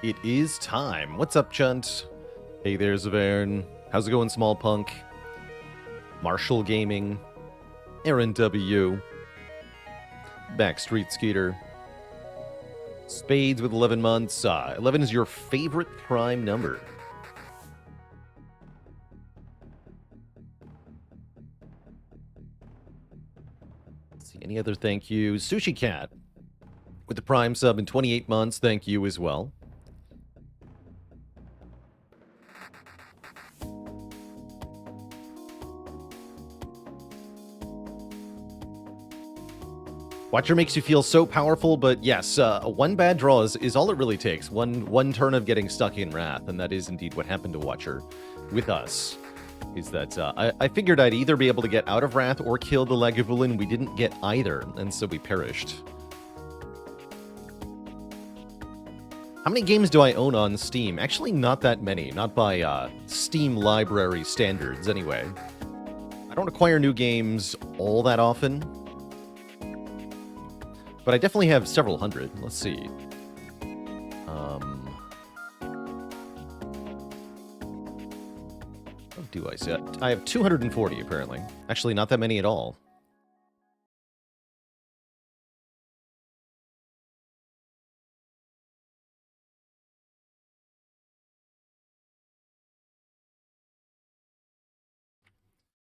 it is time. What's up, Chunt? Hey there, Zavern. How's it going, Small Punk? Marshall Gaming. Aaron W. Backstreet Skeeter. Spades with 11 months. 11 is your favorite prime number. Let's see, any other thank yous? Sushi Cat with the prime sub in 28 months. Thank you as well. Watcher makes you feel so powerful, but yes, one bad draw is all it really takes. One turn of getting stuck in Wrath, and that is indeed what happened to Watcher with us. Is that I figured I'd either be able to get out of Wrath or kill the Lagavulin. We didn't get either, and so we perished. How many games do I own on Steam? Actually, not that many. Not by Steam library standards, anyway. I don't acquire new games all that often. But I definitely have several hundred. Let's see. What do I say? I have 240, apparently. Actually, not that many at all.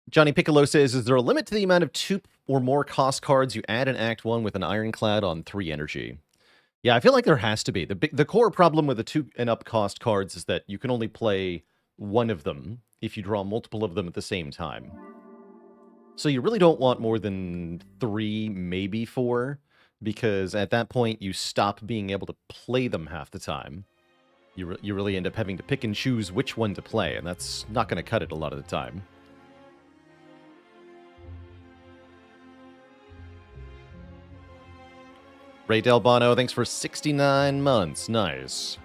Johnny Piccolo says, is there a limit to the amount of 2 or more cost cards you add in Act 1 with an Ironclad on 3 energy? Yeah, I feel like there has to be. The core problem with the 2 and up cost cards is that you can only play one of them if you draw multiple of them at the same time. So you really don't want more than 3, maybe 4, because at that point you stop being able to play them half the time. You really end up having to pick and choose which one to play, and that's not going to cut it a lot of the time. Ray Delbono, thanks for 69 months. Nice.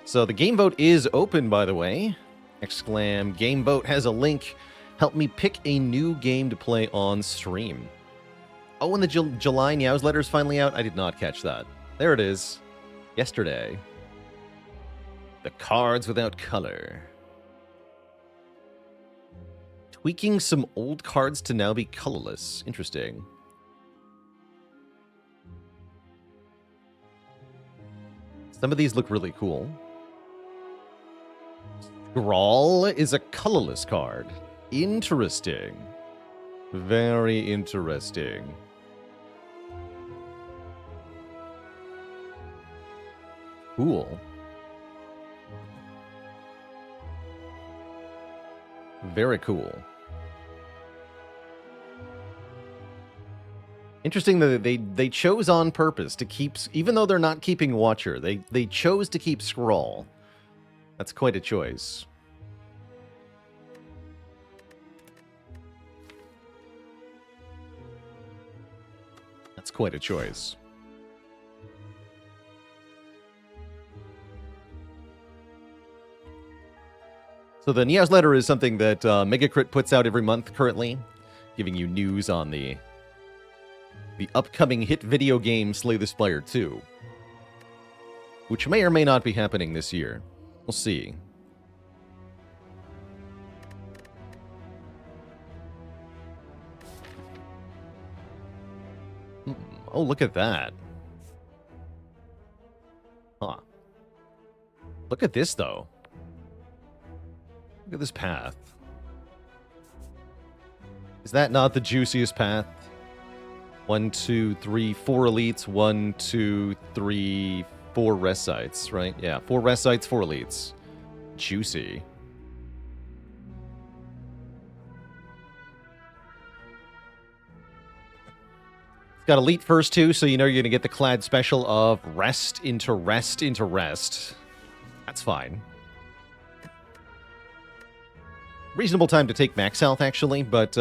So the game vote is open, by the way. Exclam, game vote has a link. Help me pick a new game to play on stream. Oh, and the July newsletter is finally out? I did not catch that. There it is. Yesterday. The cards without color. Tweaking some old cards to now be colorless. Interesting. Some of these look really cool. Scrawl is a colorless card. Interesting. Very interesting. Cool. Very cool. Interesting that they chose on purpose to keep, even though they're not keeping Watcher, they chose to keep Scrawl. That's quite a choice. That's quite a choice. So the newsletter is something that Megacrit puts out every month currently, giving you news on the upcoming hit video game Slay the Spire 2, which may or may not be happening this year. We'll see. Oh, look at that. Huh. Look at this, though. Look at this path. Is that not the juiciest path? 1, 2, 3, 4 elites. 1, 2, 3, 4 rest sites, right? Yeah, 4 rest sites, 4 elites. Juicy. It's got elite first too, so you know you're gonna get the clad special of rest into rest into rest. That's fine. Reasonable time to take max health, actually, but,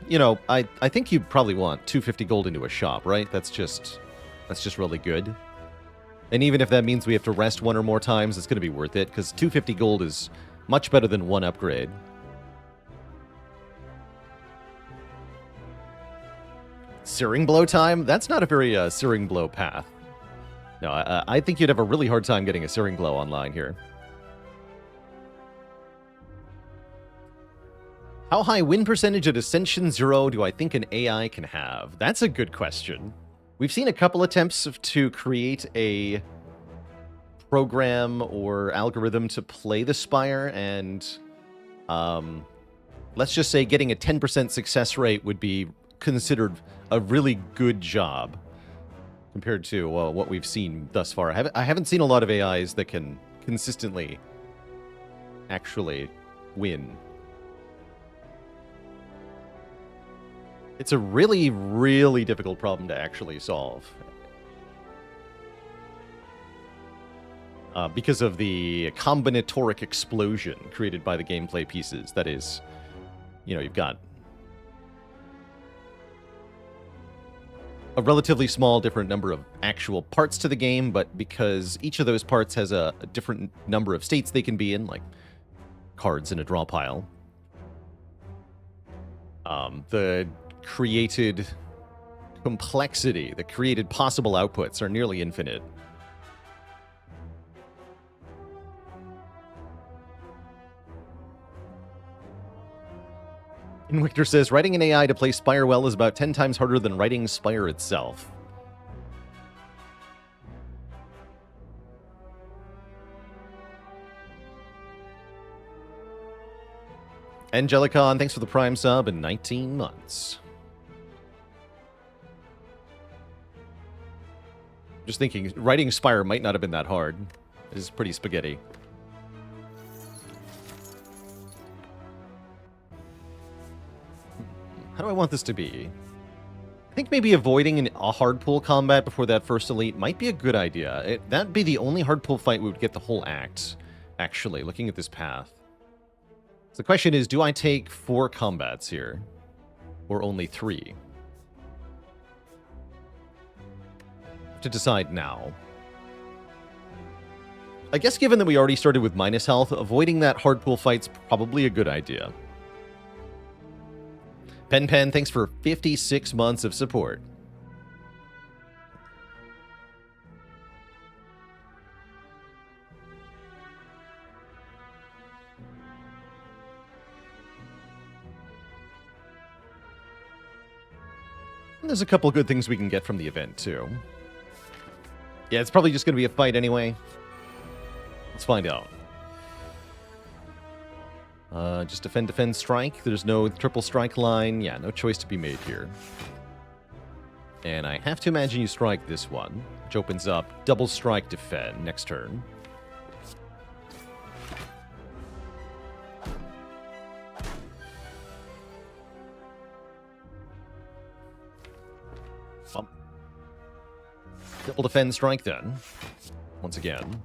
you know, I think you probably want 250 gold into a shop, right? That's just really good. And even if that means we have to rest 1 or more times, it's going to be worth it, because 250 gold is much better than 1 upgrade. Searing Blow time? That's not a very Searing Blow path. No, I think you'd have a really hard time getting a Searing Blow online here. How high win percentage at Ascension 0 do I think an AI can have? That's a good question. We've seen a couple attempts to create a program or algorithm to play the Spire, and let's just say getting a 10% success rate would be considered a really good job compared to what we've seen thus far. I haven't seen a lot of AIs that can consistently actually win. It's a really, really difficult problem to actually solve. Because of the combinatoric explosion created by the gameplay pieces. That is, you know, you've got a relatively small different number of actual parts to the game, but because each of those parts has a different number of states they can be in, like cards in a draw pile, the created complexity, the created possible outputs are nearly infinite. And Victor says, writing an AI to play Spire well is about 10 times harder than writing Spire itself. Angelicon, thanks for the Prime sub in 19 months. Just thinking, writing Spire might not have been that hard. It is pretty spaghetti. How do I want this to be? I think maybe avoiding a hard pull combat before that first elite might be a good idea. That'd be the only hard pull fight we would get the whole act, actually, looking at this path. So the question is, do I take 4 combats here? Or only 3? To decide now. I guess given that we already started with minus health, avoiding that hard pull fight's probably a good idea. Pen, thanks for 56 months of support. And there's a couple good things we can get from the event, too. Yeah, it's probably just going to be a fight anyway. Let's find out. Just defend, strike. There's no triple strike line. Yeah, no choice to be made here. And I have to imagine you strike this one, which opens up double strike defend next turn. Double defend strike then. Once again.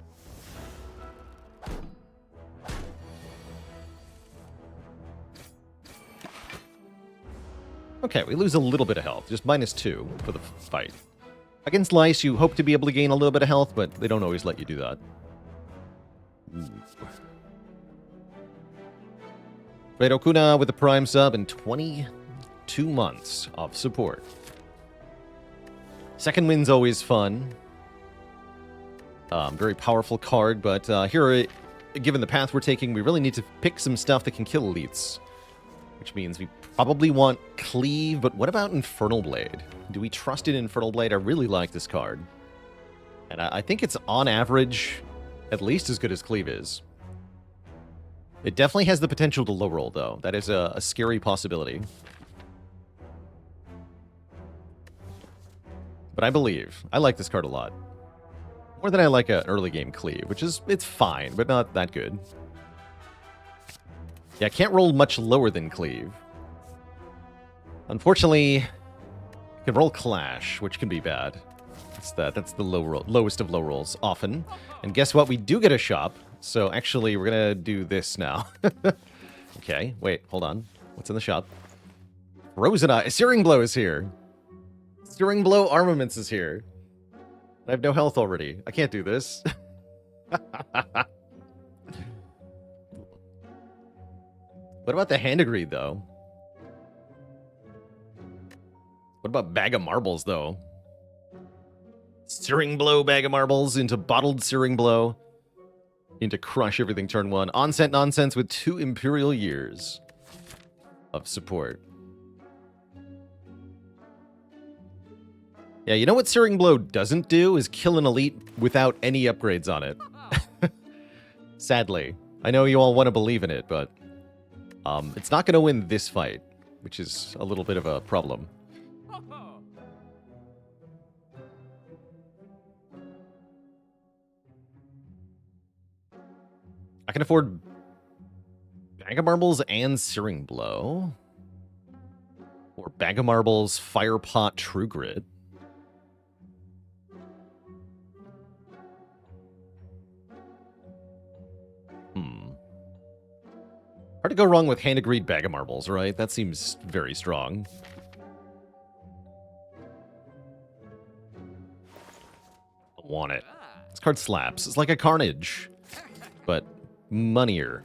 Okay, we lose a little bit of health. Just -2 for the fight. Against Lice, you hope to be able to gain a little bit of health, but they don't always let you do that. Great Okuna with the Prime sub and 22 months of support. Second win's always fun. Very powerful card, but here, given the path we're taking, we really need to pick some stuff that can kill elites. Which means we probably want Cleave, but what about Infernal Blade? Do we trust in Infernal Blade? I really like this card. And I think it's, on average, at least as good as Cleave is. It definitely has the potential to low roll, though. That is a scary possibility. But I believe. I like this card a lot. More than I like an early game Cleave, which is, it's fine, but not that good. Yeah, I can't roll much lower than Cleave. Unfortunately, I can roll Clash, which can be bad. That's the lowest of low rolls, often. And guess what? We do get a shop. So actually, we're going to do this now. Okay, wait, hold on. What's in the shop? Frozen Eye. Searing Blow is here. Searing Blow Armaments is here. I have no health already. I can't do this. What about the Hand of Greed, though? What about Bag of Marbles, though? Searing Blow, bag of marbles into Bottled Searing Blow. Into Crush everything turn 1. Onset Nonsense with 2 Imperial Years of support. Yeah, you know what Searing Blow doesn't do is kill an elite without any upgrades on it. Sadly. I know you all want to believe in it, but it's not going to win this fight, which is a little bit of a problem. I can afford Bag of Marbles and Searing Blow. Or Bag of Marbles, Fire Pot, True Grit. Hard to go wrong with Hand of Greed, Bag of Marbles, right? That seems very strong. I want it. This card slaps. It's like a Carnage, but moneyer.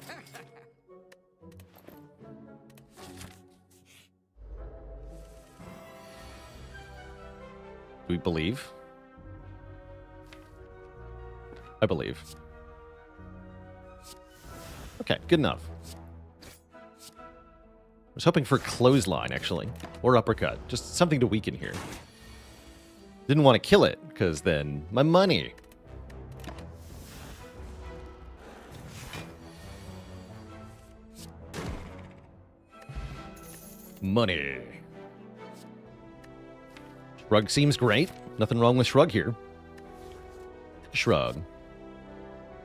Do we believe? I believe. Okay, good enough. I was hoping for Clothesline, actually. Or Uppercut. Just something to weaken here. Didn't want to kill it, because then my money. Money. Shrug seems great. Nothing wrong with Shrug here. Shrug.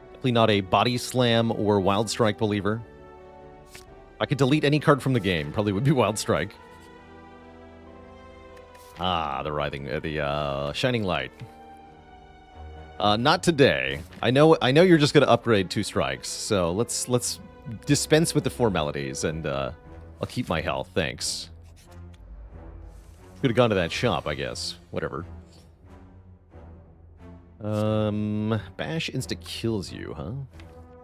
Definitely not a Body Slam or Wild Strike believer. I could delete any card from the game. Probably would be Wild Strike. Ah, the Shining Light. Not today. I know you're just gonna upgrade 2 strikes, so let's dispense with the formalities, and I'll keep my health. Thanks. Could have gone to that shop, I guess. Whatever. Bash insta kills you, huh?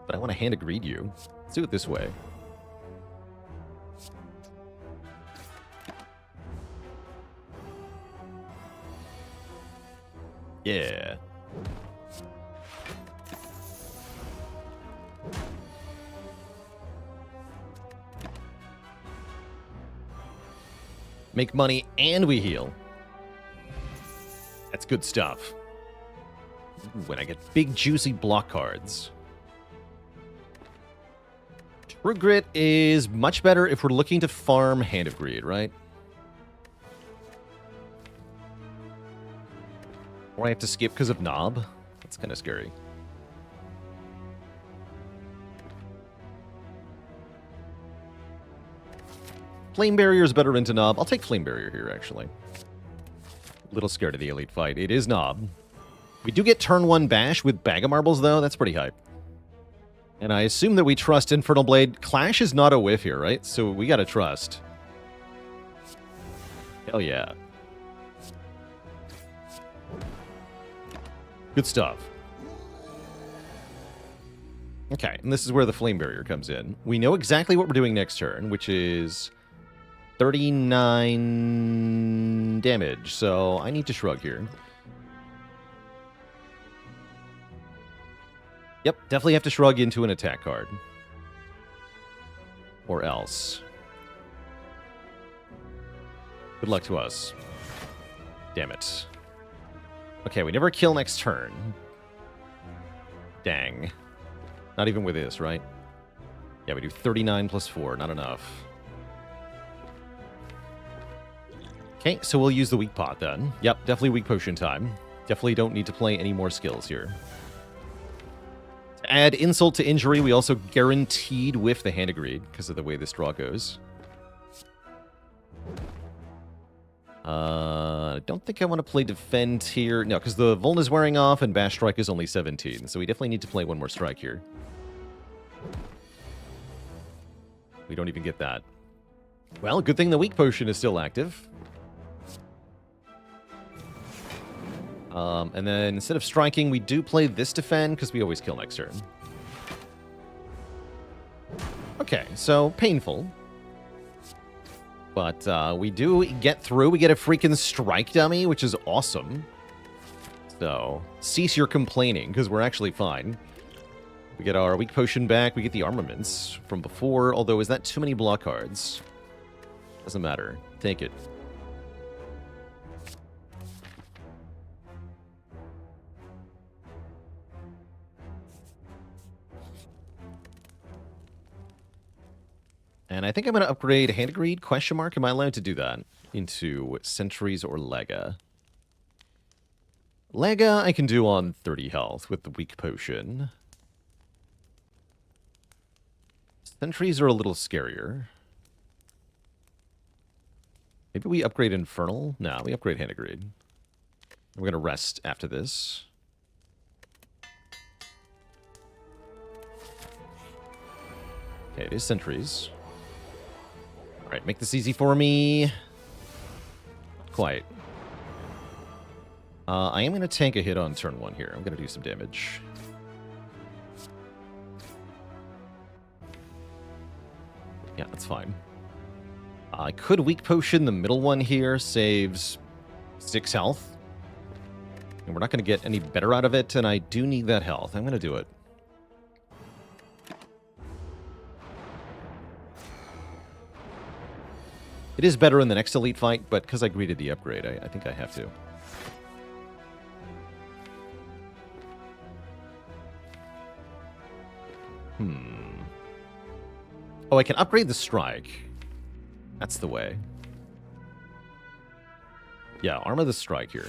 But I want to Hand of Greed you. Let's do it this way. Yeah. Make money and we heal. That's good stuff. When I get big juicy block cards. True Grit is much better if we're looking to farm Hand of Greed, right? Or I have to skip because of Knob. That's kind of scary. Flame Barrier is better into Knob. I'll take Flame Barrier here, actually. A little scared of the Elite fight. It is Knob. We do get turn 1 Bash with Bag of Marbles, though. That's pretty hype. And I assume that we trust Infernal Blade. Clash is not a whiff here, right? So we gotta trust. Hell yeah. Good stuff. Okay, and this is where the Flame Barrier comes in. We know exactly what we're doing next turn, which is 39 damage, so I need to shrug here. Yep, definitely have to shrug into an attack card. Or else. Good luck to us. Damn it. Okay, we never kill next turn. Dang. Not even with this, right? Yeah, we do 39 plus 4. Not enough. Okay, so we'll use the weak pot then. Yep, definitely weak potion time. Definitely don't need to play any more skills here. To add insult to injury, we also guaranteed whiff the Hand of Greed because of the way this draw goes. I don't think I want to play defend here. No, because the Vuln is wearing off and Bash Strike is only 17. So we definitely need to play one more strike here. We don't even get that. Well, good thing the weak potion is still active. And then instead of striking, we do play this defend because we always kill next turn. Okay, so painful. But we do get through. We get a freaking strike dummy, which is awesome. So, cease your complaining, because we're actually fine. We get our weak potion back, we get the armaments from before, although is that too many block cards? Doesn't matter. Take it. And I think I'm going to upgrade Handgreed, question mark. Am I allowed to do that? Into Sentries or Lega? Lega I can do on 30 health with the weak potion. Sentries are a little scarier. Maybe we upgrade Infernal? No, we upgrade Handgreed. We're going to rest after this. Okay, it is Sentries. Alright, make this easy for me. Quiet. I am going to tank a hit on turn 1 here. I'm going to do some damage. Yeah, that's fine. I could weak potion the middle one here. Saves 6 health. And we're not going to get any better out of it, and I do need that health. I'm going to do it. It is better in the next elite fight, but because I greeted the upgrade, I think I have to. Oh, I can upgrade the strike. That's the way. Yeah, armor the strike here.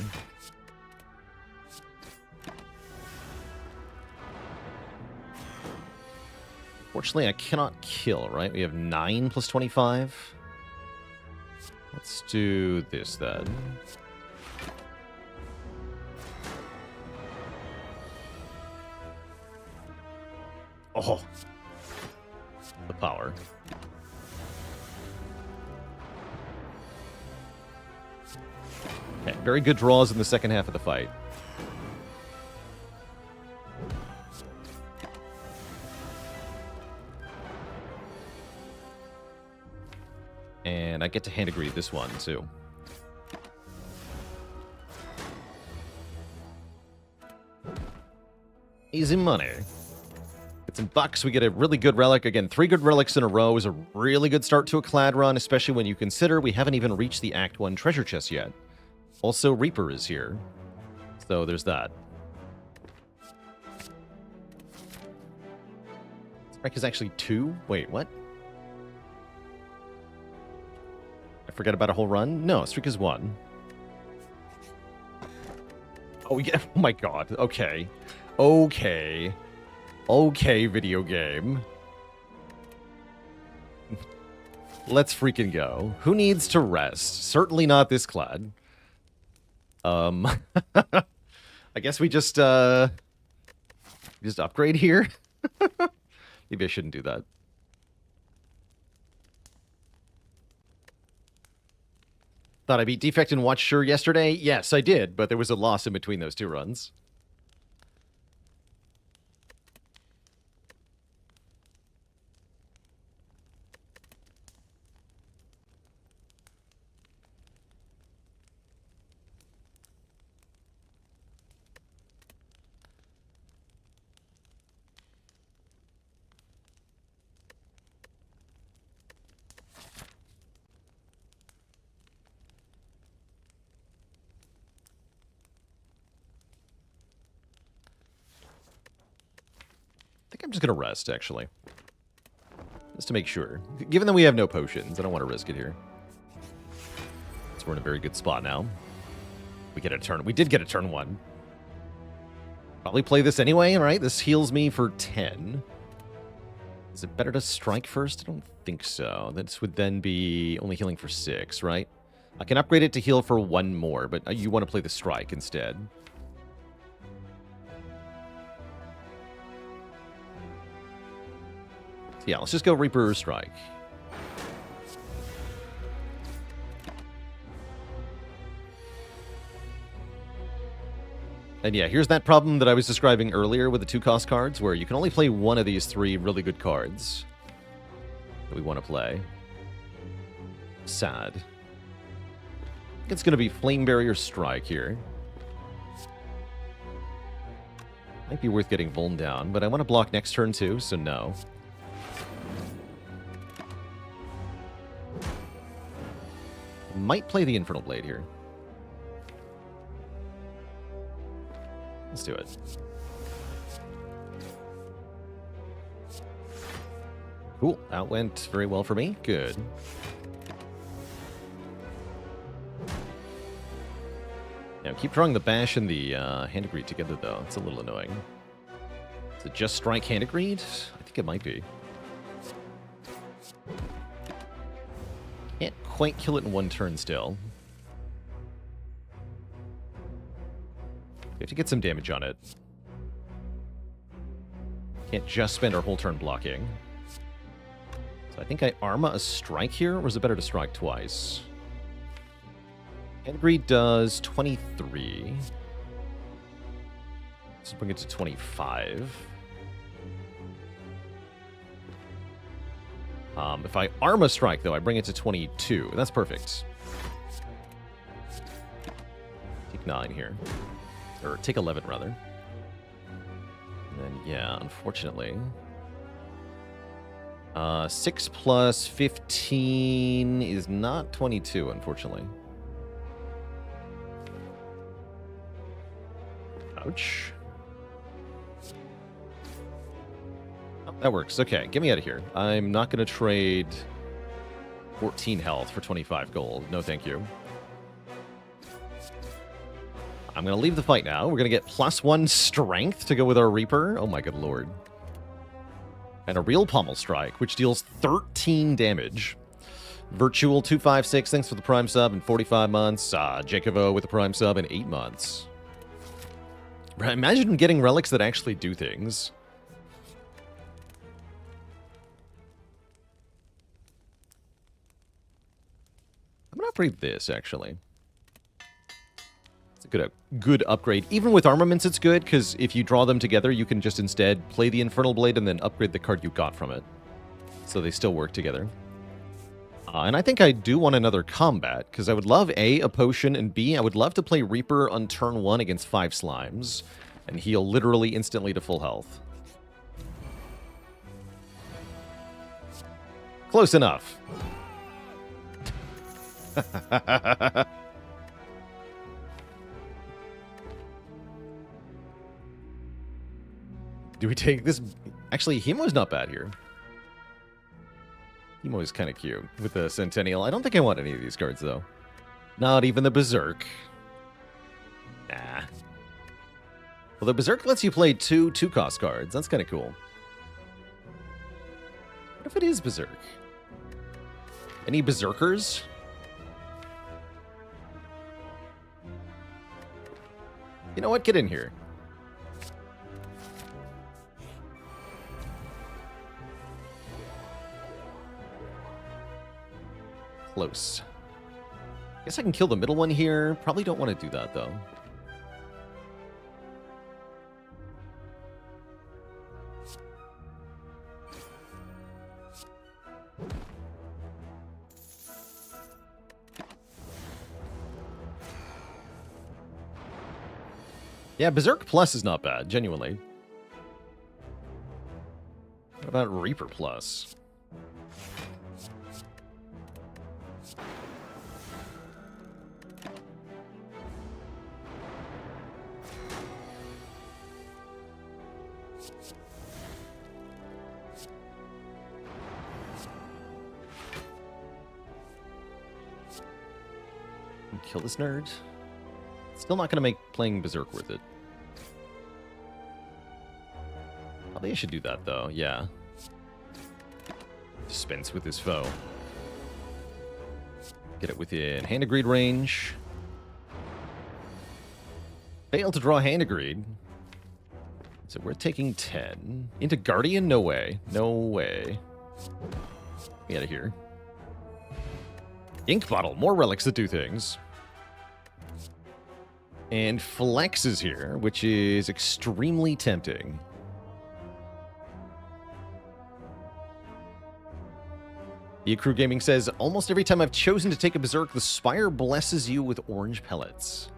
Fortunately, I cannot kill, right? We have 9 plus 25. Let's do this then. Oh, the power. Okay, very good draws in the second half of the fight. And I get to hand agree this one, too. Easy money. Get some bucks. We get a really good relic. Again, 3 good relics in a row is a really good start to a Clad run, especially when you consider we haven't even reached the Act 1 treasure chest yet. Also, Reaper is here. So there's that. Strike is actually 2? Wait, what? I forget about a whole run? No, streak is 1. Oh, yeah. Oh, my God. Okay. Okay. Okay, video game. Let's freaking go. Who needs to rest? Certainly not this Clad. I guess we just upgrade here? Maybe I shouldn't do that. Thought I beat Defect and Watch Sure yesterday? Yes, I did, but there was a loss in between those 2 runs. I think I'm just going to rest, actually. Just to make sure. Given that we have no potions, I don't want to risk it here. So we're in a very good spot now. We get a turn. We did get a turn 1. Probably play this anyway, right? This heals me for 10. Is it better to strike first? I don't think so. This would then be only healing for 6, right? I can upgrade it to heal for 1 more, but you want to play the strike instead. Yeah, let's just go Reaper or Strike. And yeah, here's that problem that I was describing earlier with the 2-cost cards, where you can only play one of these 3 really good cards that we want to play. Sad. I think it's going to be Flame Barrier Strike here. Might be worth getting Vuln down, but I want to block next turn too, so no. Might play the Infernal Blade here. Let's do it. Cool. That went very well for me. Good. Now, keep drawing the Bash and the Hand of Greed together, though. It's a little annoying. Is it just Strike Hand of Greed? I think it might be. Can't quite kill it in one turn still. We have to get some damage on it. Can't just spend our whole turn blocking. So I think I Arma a strike here, or is it better to strike twice? Hand of Greed does 23. Let's bring it to 25. If I Arma strike, though, I bring it to 22. That's perfect. Take 9 here. Or take 11, rather. And then, yeah, unfortunately. 6 plus 15 is not 22, unfortunately. Ouch. Oh, that works. Okay, get me out of here. I'm not going to trade 14 health for 25 gold. No, thank you. I'm going to leave the fight now. We're going to get +1 strength to go with our Reaper. Oh my good lord. And a real Pommel Strike, which deals 13 damage. Virtual 256, thanks for the Prime sub in 45 months. Jacobo with the Prime sub in 8 months. Imagine getting relics that actually do things. I'm going to upgrade this, actually. It's a good upgrade. Even with armaments, it's good, because if you draw them together, you can just instead play the Infernal Blade and then upgrade the card you got from it. So they still work together. And I think I do want another combat, because I would love A, a potion, and B, I would love to play Reaper on turn 1 against 5 slimes, and heal literally instantly to full health. Close enough. Do we take this? Actually, Hemo's not bad here. Hemo is kind of cute with the Centennial. I don't think I want any of these cards, though. Not even the Berserk. Nah. Well, the Berserk lets you play two cost cards. That's kind of cool. What if it is Berserk? Any Berserkers? You know what? Get in here. Close. Guess I can kill the middle one here. Probably don't want to do that, though. Yeah, Berserk Plus is not bad, genuinely. What about Reaper Plus? Kill this nerd. Still not going to make playing Berserk worth it. Probably I should do that, though. Yeah. Dispense with his foe. Get it within Hand of Greed range. Fail to draw Hand of Greed. So we're taking 10. Into Guardian? No way. No way. Get out of here. Ink Bottle. More relics that do things. And Flex is here, which is extremely tempting. The Crew Gaming says, almost every time I've chosen to take a Berserk, the Spire blesses you with orange pellets.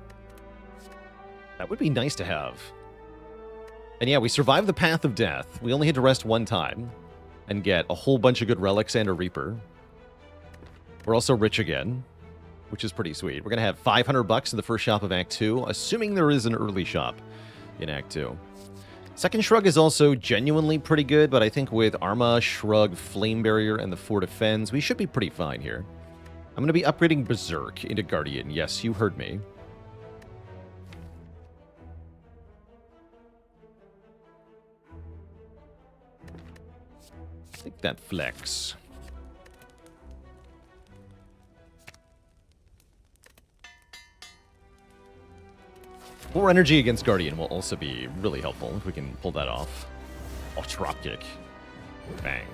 That would be nice to have. And yeah, we survived the Path of Death. We only had to rest one time and get a whole bunch of good relics and a Reaper. We're also rich again, which is pretty sweet. We're going to have 500 bucks in the first shop of Act 2, assuming there is an early shop in Act 2. Second Shrug is also genuinely pretty good, but I think with Arma, Shrug, Flame Barrier, and the 4 Defends, we should be pretty fine here. I'm going to be upgrading Berserk into Guardian. Yes, you heard me. Take that flex. 4 energy against Guardian will also be really helpful if we can pull that off. Oh, dropkick. Bang.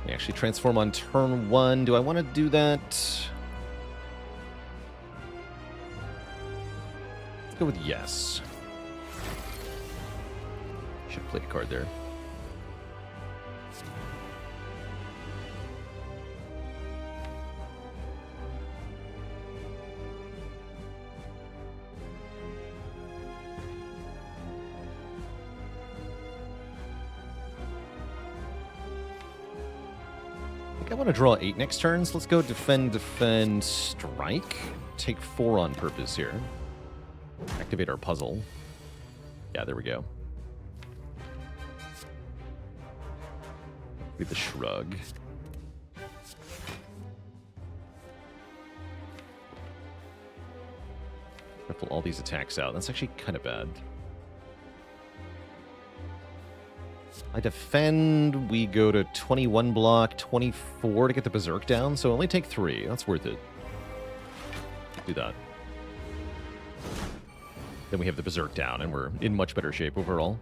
We actually transform on turn 1. Do I want to do that? Let's go with yes. Should play a card there. I want to draw 8 next turn, so let's go defend, defend, strike. Take 4 on purpose here. Activate our puzzle. Yeah, there we go. With the shrug. Pull all these attacks out. That's actually kind of bad. I defend, we go to 21 block, 24 to get the Berserk down, so only take 3. That's worth it. Do that. Then we have the Berserk down, and we're in much better shape overall.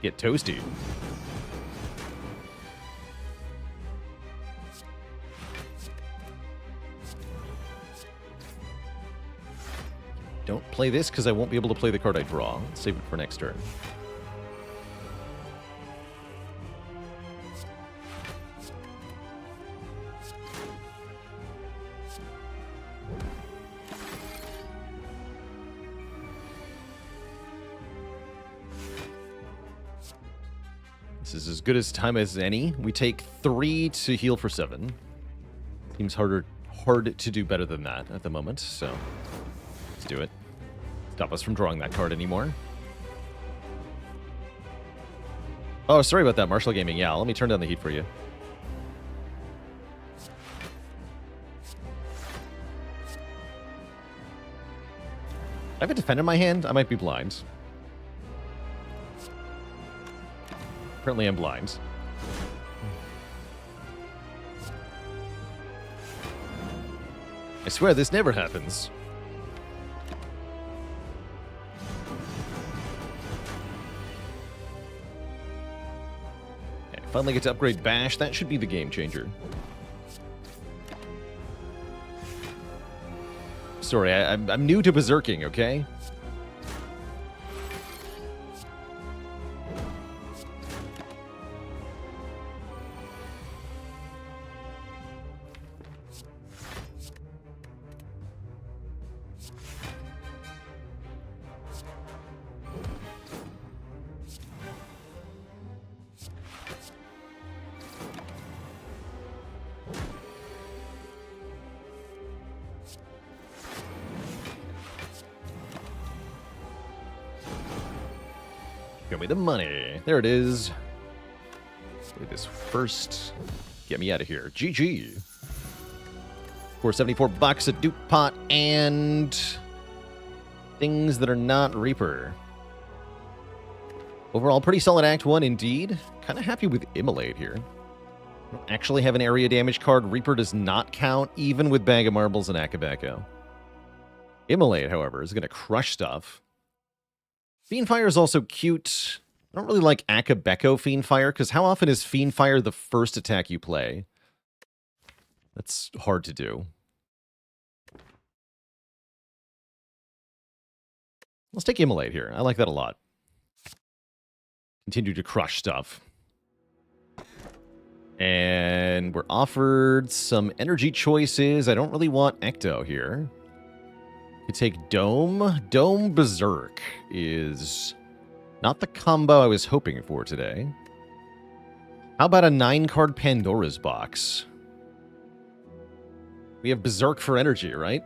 Get toasty. Don't play this because I won't be able to play the card I draw. Save it for next turn. This is as good a time as any. We take 3 to heal for 7. Seems hard to do better than that at the moment, so let's do it. Stop us from drawing that card anymore. Oh, sorry about that, Marshall Gaming. Yeah, let me turn down the heat for you. I have a defend in my hand. I might be blind. Apparently I'm blind. I swear this never happens. Okay, finally get to upgrade Bash. That should be the game changer. Sorry, I'm new to berserking, okay? Show me the money. There it is. Play this first. Get me out of here. GG. For 74 bucks, a dupe pot, and things that are not Reaper. Overall, pretty solid Act 1 indeed. Kind of happy with Immolate here. Don't actually have an area damage card. Reaper does not count, even with Bag of Marbles and Akabeko. Immolate, however, is going to crush stuff. Fiendfire is also cute. I don't really like Akabeko Fiendfire, because how often is Fiendfire the first attack you play? That's hard to do. Let's take Immolate here. I like that a lot. Continue to crush stuff. And we're offered some energy choices. I don't really want Ecto here. You take Dome. Dome Berserk is not the combo I was hoping for today. How about a 9-card Pandora's Box? We have Berserk for energy, right?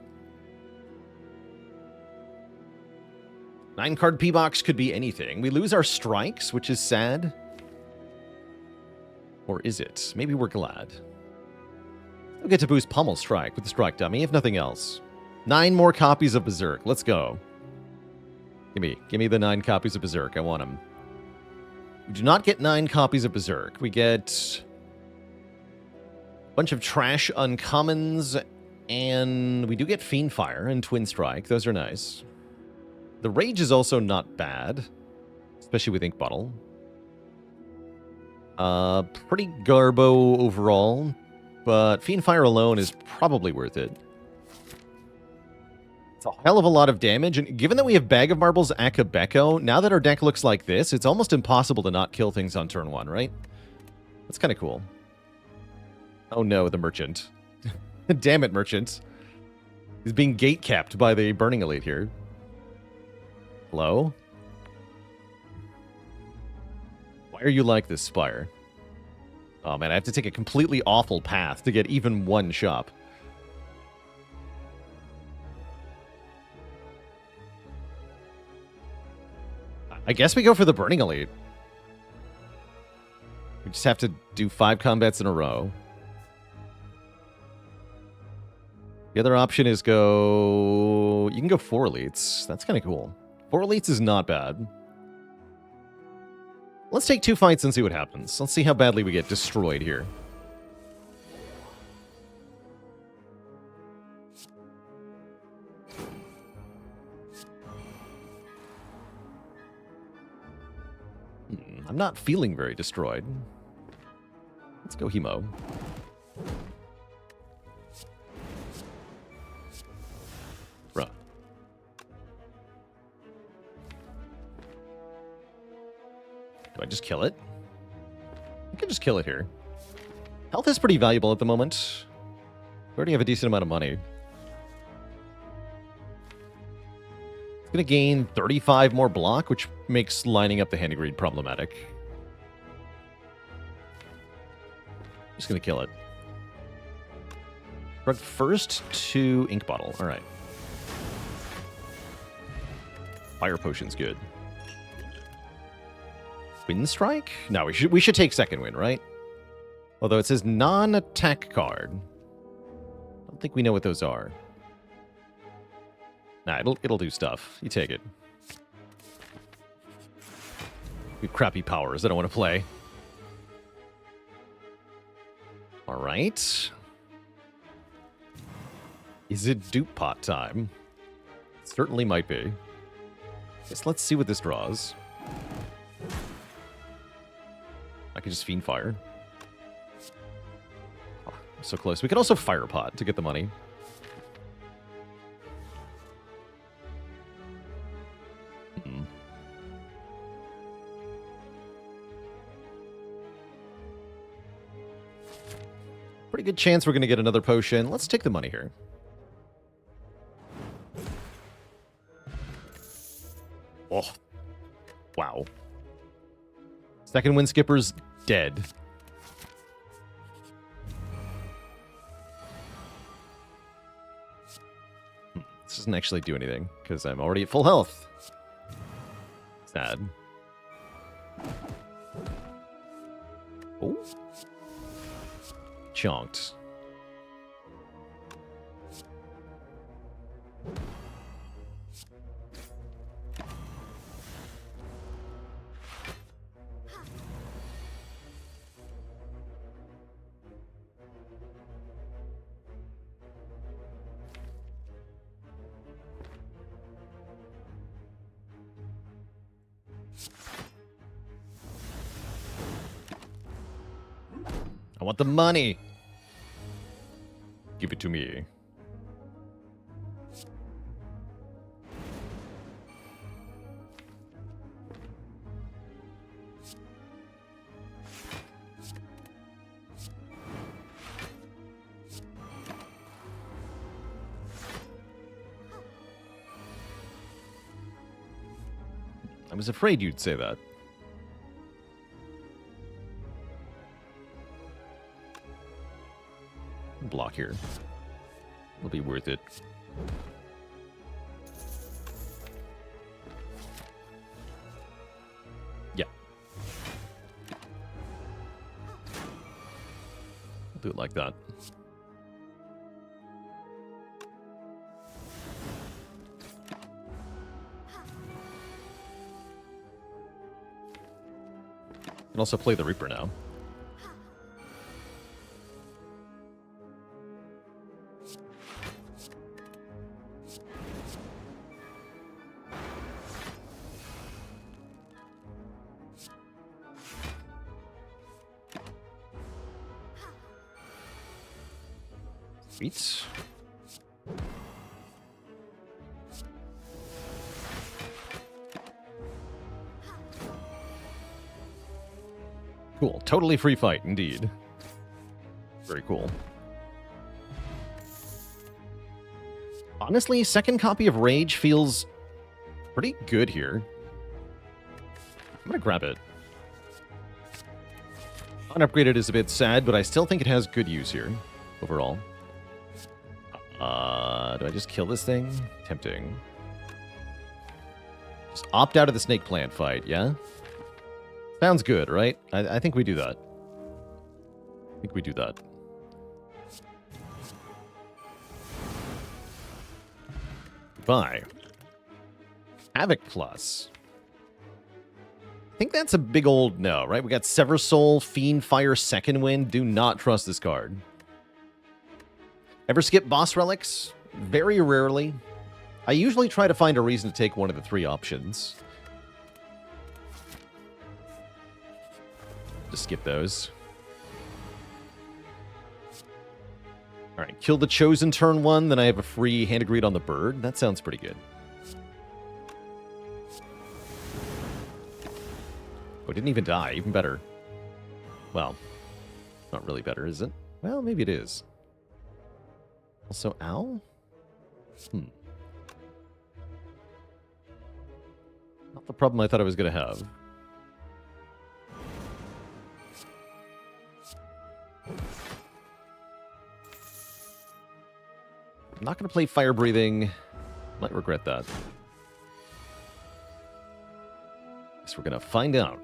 9-card P-Box could be anything. We lose our strikes, which is sad. Or is it? Maybe we're glad. We'll get to boost Pummel Strike with the Strike Dummy, if nothing else. 9 more copies of Berserk. Let's go. Give me the 9 copies of Berserk. I want them. We do not get 9 copies of Berserk. We get a bunch of trash uncommons, and we do get Fiendfire and Twin Strike. Those are nice. The Rage is also not bad, especially with Ink Bottle. Pretty garbo overall, but Fiendfire alone is probably worth it. It's a hell of a lot of damage, and given that we have Bag of Marbles, Akabeko, now that our deck looks like this, it's almost impossible to not kill things on turn 1, right? That's kind of cool. Oh no, the Merchant. Damn it, Merchant. He's being gate-capped by the Burning Elite here. Hello? Why are you like this, Spire? Oh man, I have to take a completely awful path to get even one shop. I guess we go for the Burning Elite. We just have to do 5 combats in a row. The other option is go... You can go 4 elites. That's kind of cool. 4 elites is not bad. Let's take 2 fights and see what happens. Let's see how badly we get destroyed here. I'm not feeling very destroyed. Let's go Hemo. Bruh. Do I just kill it? I can just kill it here. Health is pretty valuable at the moment. We already have a decent amount of money. It's going to gain 35 more block, which makes lining up the Handy Greed problematic. Just going to kill it. Drug first to Ink Bottle. All right. Fire Potion's good. Wind Strike? No, we should take second wind, right? Although it says non-attack card. I don't think we know what those are. Nah, it'll do stuff. You take it. You crappy powers I don't want to play. Alright. Is it dupe pot time? Certainly might be. Guess let's see what this draws. I could just Fiend Fire. Oh, so close. We could also Fire Pot to get the money. Pretty good chance we're going to get another potion. Let's take the money here. Oh. Wow. Second Wind Skipper's dead. This doesn't actually do anything, because I'm already at full health. Sad. Oh. Chonked. I want the money. Give it to me. I was afraid you'd say that. Block here. It'll be worth it. Yeah. We'll do it like that. You can also play the Reaper now. Sweet. Cool. Totally free fight, indeed. Very cool. Honestly, second copy of Rage feels pretty good here. I'm gonna grab it. Unupgraded is a bit sad, but I still think it has good use here, overall. Do I just kill this thing? Tempting. Just opt out of the snake plant fight, yeah? Sounds good, right? I think we do that. I think we do that. Goodbye. Havoc Plus. I think that's a big old no, right? We got Sever Soul, Fiend Fire, Second Wind. Do not trust this card. Ever skip boss relics? Very rarely. I usually try to find a reason to take one of the three options. Just skip those. Alright, kill the Chosen turn 1, then I have a free Hand of Greed on the bird. That sounds pretty good. Oh, it didn't even die. Even better. Well, not really better, is it? Well, maybe it is. Also, owl? Not the problem I thought I was going to have. I'm not going to play Fire Breathing. Might regret that. Guess we're going to find out.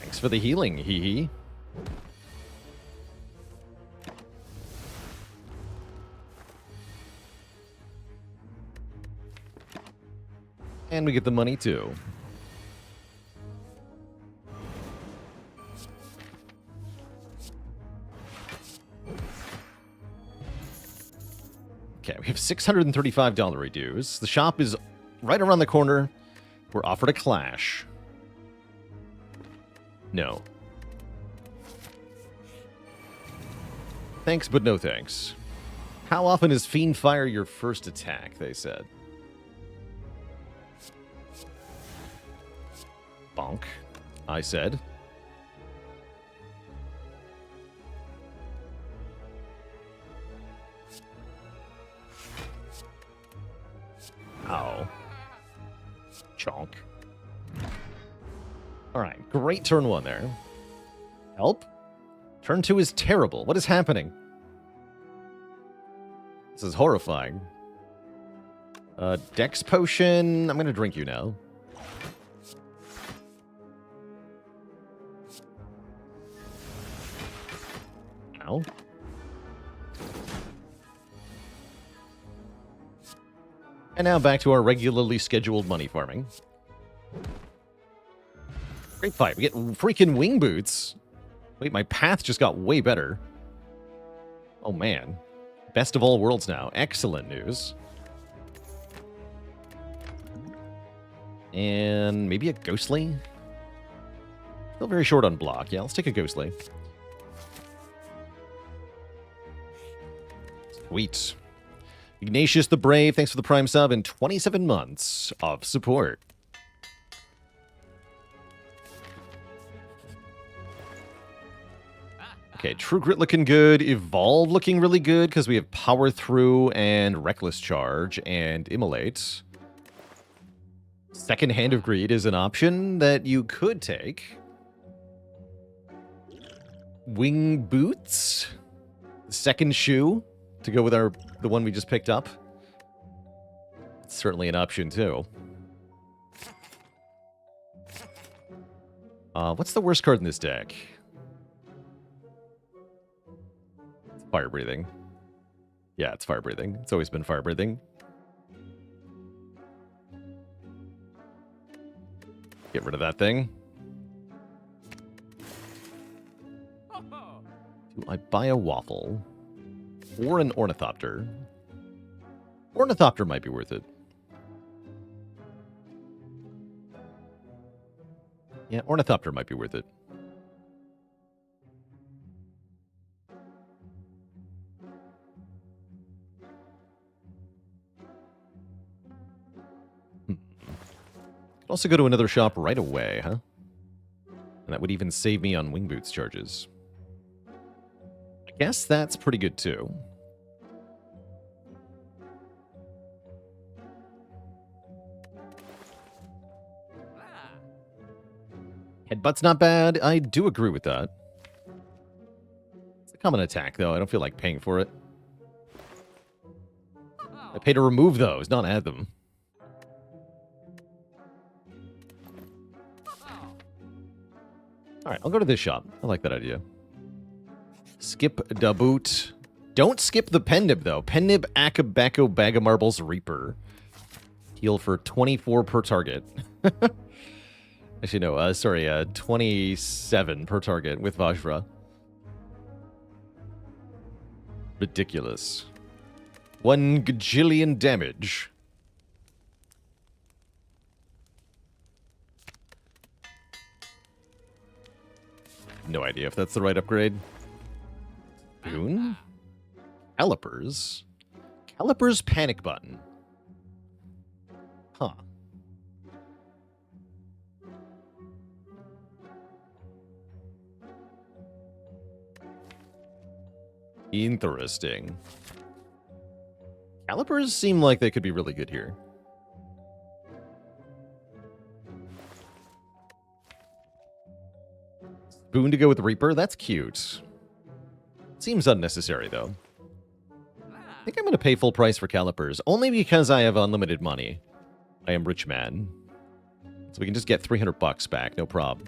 Thanks for the healing, hee hee. And we get the money too. Okay, we have $635 reduce. The shop is right around the corner. We're offered a clash. No. Thanks, but no thanks. How often is Fiend Fire your first attack, they said. Bonk, I said. Ow. Chonk. Alright, great turn 1 there. Help? Turn 2 is terrible. What is happening? This is horrifying. Dex Potion. I'm gonna drink you now. Ow. And now back to our regularly scheduled money farming. Great fight. We get freaking wing boots. Wait, my path just got way better. Oh, man. Best of all worlds now. Excellent news. And maybe a ghostly? Still very short on block. Yeah, let's take a ghostly. Sweet. Ignatius the Brave, thanks for the Prime sub and 27 months of support. Okay, True Grit looking good. Evolve looking really good because we have Power Through and Reckless Charge and Immolate. Second Hand of Greed is an option that you could take. Wing Boots. Second Shoe to go with the one we just picked up. It's certainly an option too. What's the worst card in this deck? Fire breathing. Yeah, it's fire breathing. It's always been fire breathing. Get rid of that thing. Do I buy a waffle? Or an ornithopter? Ornithopter might be worth it. Yeah, ornithopter might be worth it. Also go to another shop right away, huh? And that would even save me on Wing Boots charges. I guess that's pretty good too. Headbutt's not bad. I do agree with that. It's a common attack, though. I don't feel like paying for it. I pay to remove those, not add them. All right, I'll go to this shop. I like that idea. Skip da boot. Don't skip the Pennib, though. Pennib Akabako Bag of Marbles Reaper. Heal for 24 per target. Actually, no, sorry, 27 per target with Vajra. Ridiculous. 1 gajillion damage. No idea if that's the right upgrade. Boon? Calipers? Calipers panic button. Huh. Interesting. Calipers seem like they could be really good here. Boon to go with Reaper? That's cute. Seems unnecessary, though. I think I'm going to pay full price for Calipers, only because I have unlimited money. I am rich man. So we can just get 300 bucks back, no problem.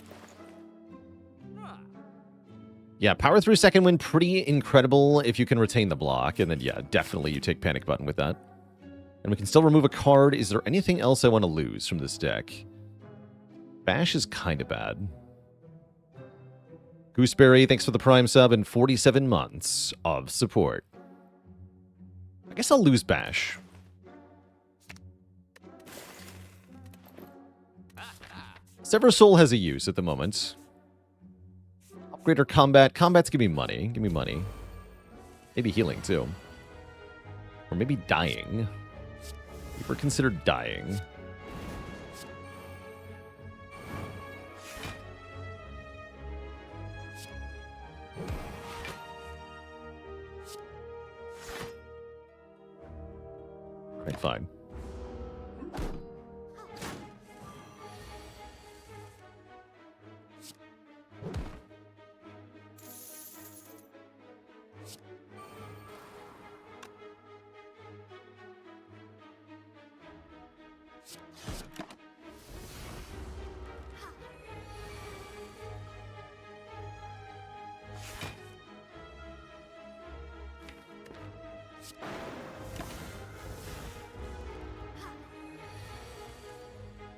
Yeah, power through second wind, pretty incredible if you can retain the block. And then, yeah, definitely you take panic button with that. And we can still remove a card. Is there anything else I want to lose from this deck? Bash is kind of bad. Gooseberry, thanks for the Prime sub and 47 months of support. I guess I'll lose Bash. Sever Soul has a use at the moment. Upgrade or combat. Combat's give me money. Give me money. Maybe healing, too. Or maybe dying. Ever considered dying? Right, fine.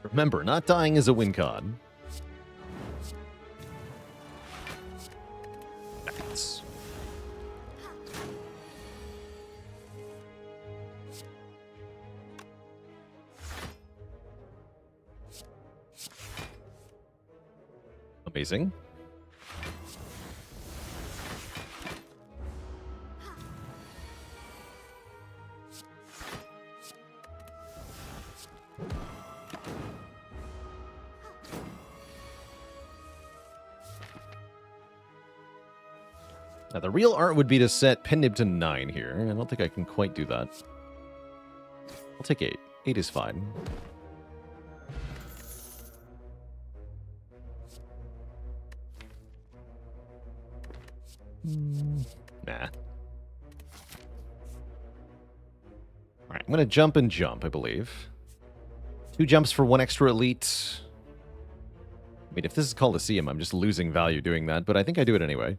Remember, not dying is a win con. Nice. Amazing. Now, the real art would be to set Pendib to 9 here. I don't think I can quite do that. I'll take 8. 8 is fine. Nah. Alright, I'm going to jump and jump, I believe. 2 jumps for 1 extra elite. I mean, if this is Coliseum, I'm just losing value doing that, but I think I do it anyway.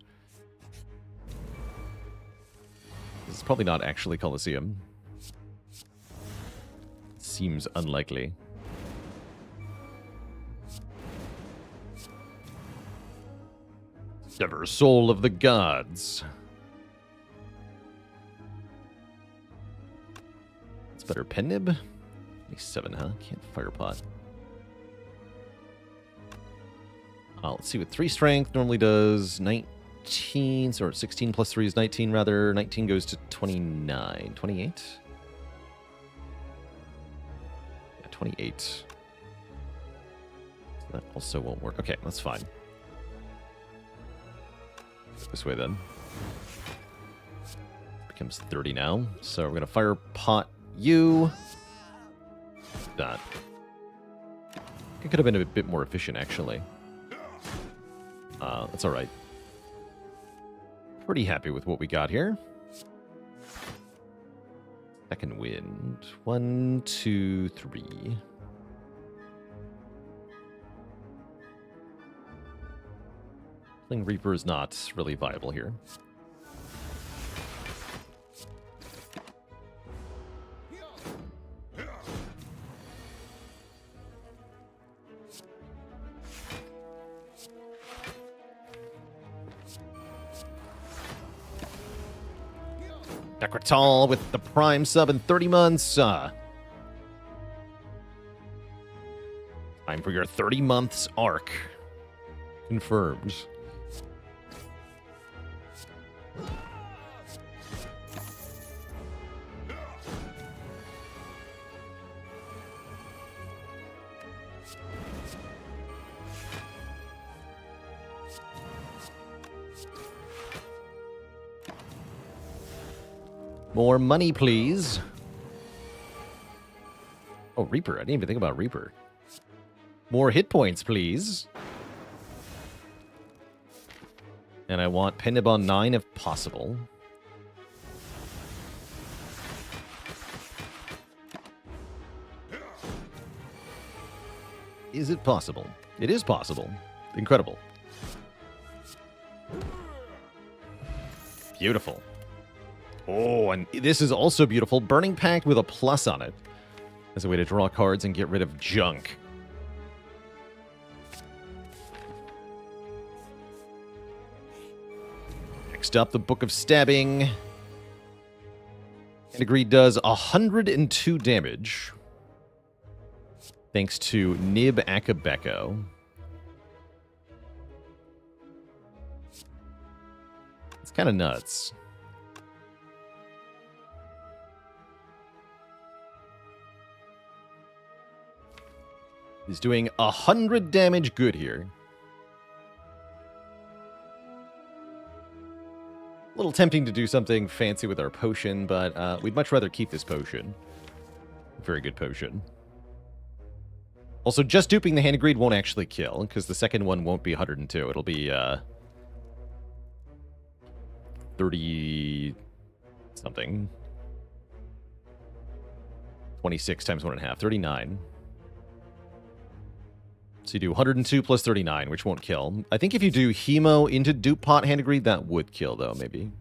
This is probably not actually Coliseum. Seems unlikely. Sever soul of the gods. It's better Pendib. 7, huh? Can't fire pot. Let's see what 3 strength normally does. 19, or 16 plus 3 is 19 rather. 19 goes to 29. 28? Yeah, 28. So that also won't work. Okay, that's fine. This way then. Becomes 30 now. So we're going to fire pot you. That. It could have been a bit more efficient, actually. That's alright. Pretty happy with what we got here. Second wind. 1, 2, 3. Playing Reaper is not really viable here. Decretal with the Prime sub in 30 months. Time for your 30 months arc. Confirmed. More money, please. Oh, Reaper. I didn't even think about Reaper. More hit points, please. And I want Pendib on 9 if possible. Is it possible? It is possible. Incredible. Beautiful. Oh, and this is also beautiful. Burning Pact with a plus on it. As a way to draw cards and get rid of junk. Next up, the Book of Stabbing. And agreed does 102 damage. Thanks to Nib Akabeko. It's kind of nuts. He's doing 100 damage good here. A little tempting to do something fancy with our potion, but we'd much rather keep this potion. Very good potion. Also, just duping the Hand of Greed won't actually kill, because the second one won't be 102. It'll be 30 something. 26 times 1.5. 39. So you do 102 plus 39, which won't kill. I think if you do Hemo into Dupe Pot Hand of Greed, that would kill, though, maybe.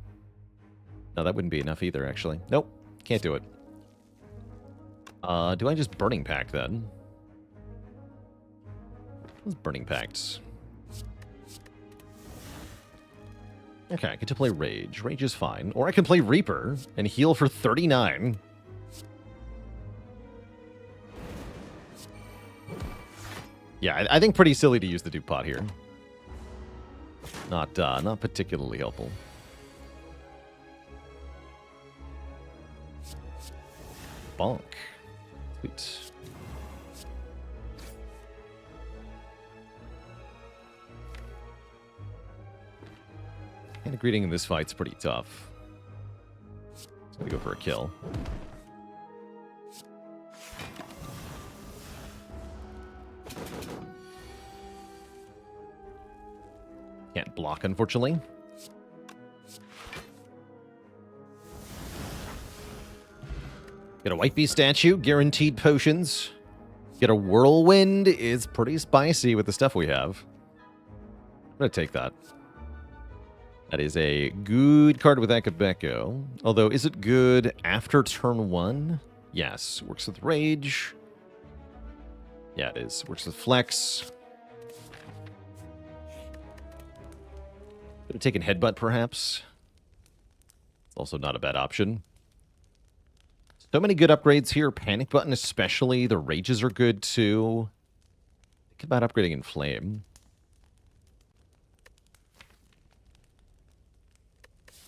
No, that wouldn't be enough either, actually. Nope, can't do it. Do I just Burning Pact, then? Let's Burning Pact. Okay, I get to play Rage. Rage is fine. Or I can play Reaper and heal for 39. Yeah, I think pretty silly to use the Dupe Pot here. Not particularly helpful. Bonk. Sweet. And a greeting in this fight's pretty tough. It's gonna go for a kill. Can't block, unfortunately. Get a White Beast statue, guaranteed potions. Get a Whirlwind is pretty spicy with the stuff we have. I'm gonna take that. That is a good card with Akabeko. Although, is it good after turn 1? Yes. Works with Rage. Yeah, it is. Works with Flex. Could have taken Headbutt, perhaps. It's also not a bad option. So many good upgrades here. Panic Button especially. The Rages are good, too. Think about upgrading Inflame.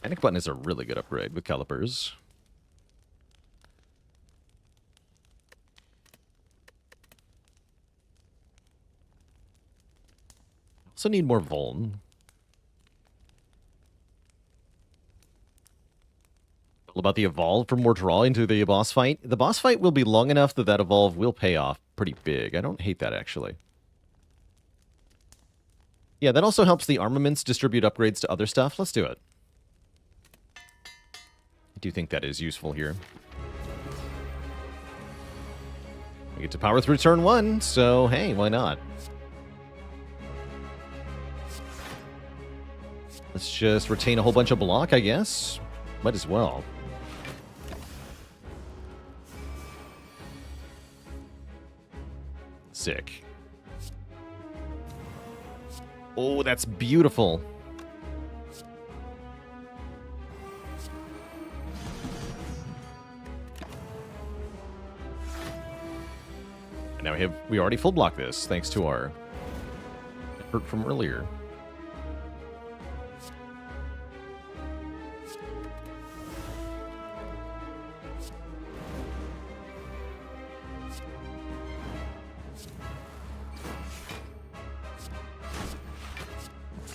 Panic Button is a really good upgrade with Calipers. Also need more Vuln. About the evolve for more draw into the boss fight. The boss fight will be long enough that that evolve will pay off pretty big. I don't hate that, actually. Yeah, that also helps the armaments distribute upgrades to other stuff. Let's do it. I do think that is useful here. We get to power through turn 1, so hey, why not? Let's just retain a whole bunch of block, I guess. Might as well. Sick. Oh, that's beautiful. And now we already full block this, thanks to our effort from earlier.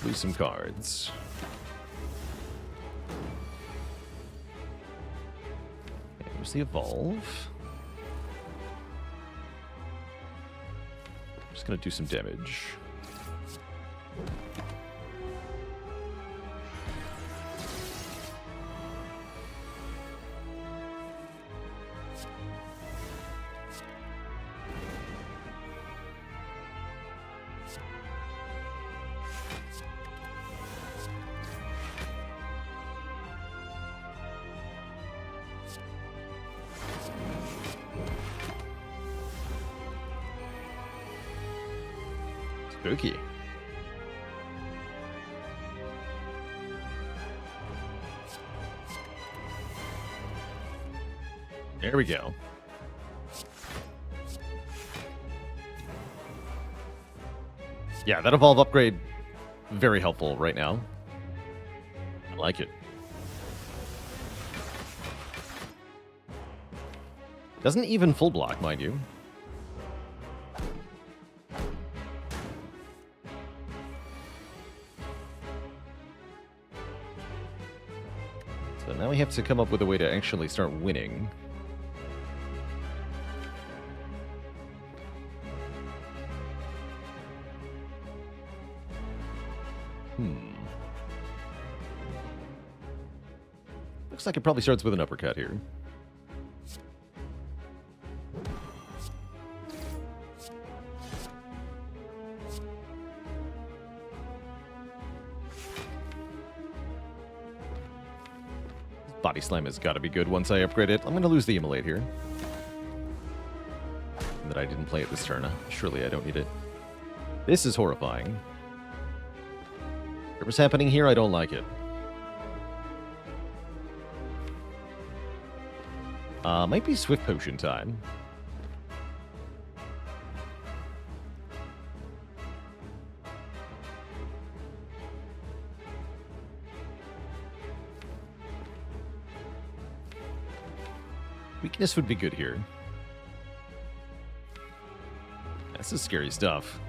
Lose some cards. Okay, here's the evolve. Just gonna do some damage. Spooky. There we go. Yeah, that evolve upgrade, very helpful right now. I like it. Doesn't even full block, mind you. So now we have to come up with a way to actually start winning. Looks like it probably starts with an uppercut here. Body Slam has got to be good once I upgrade it. I'm going to lose the Immolate here. That I didn't play it this turn. Surely I don't need it. This is horrifying. Whatever's happening here, I don't like it. Might be Swift Potion time. Weakness would be good here. This is scary stuff.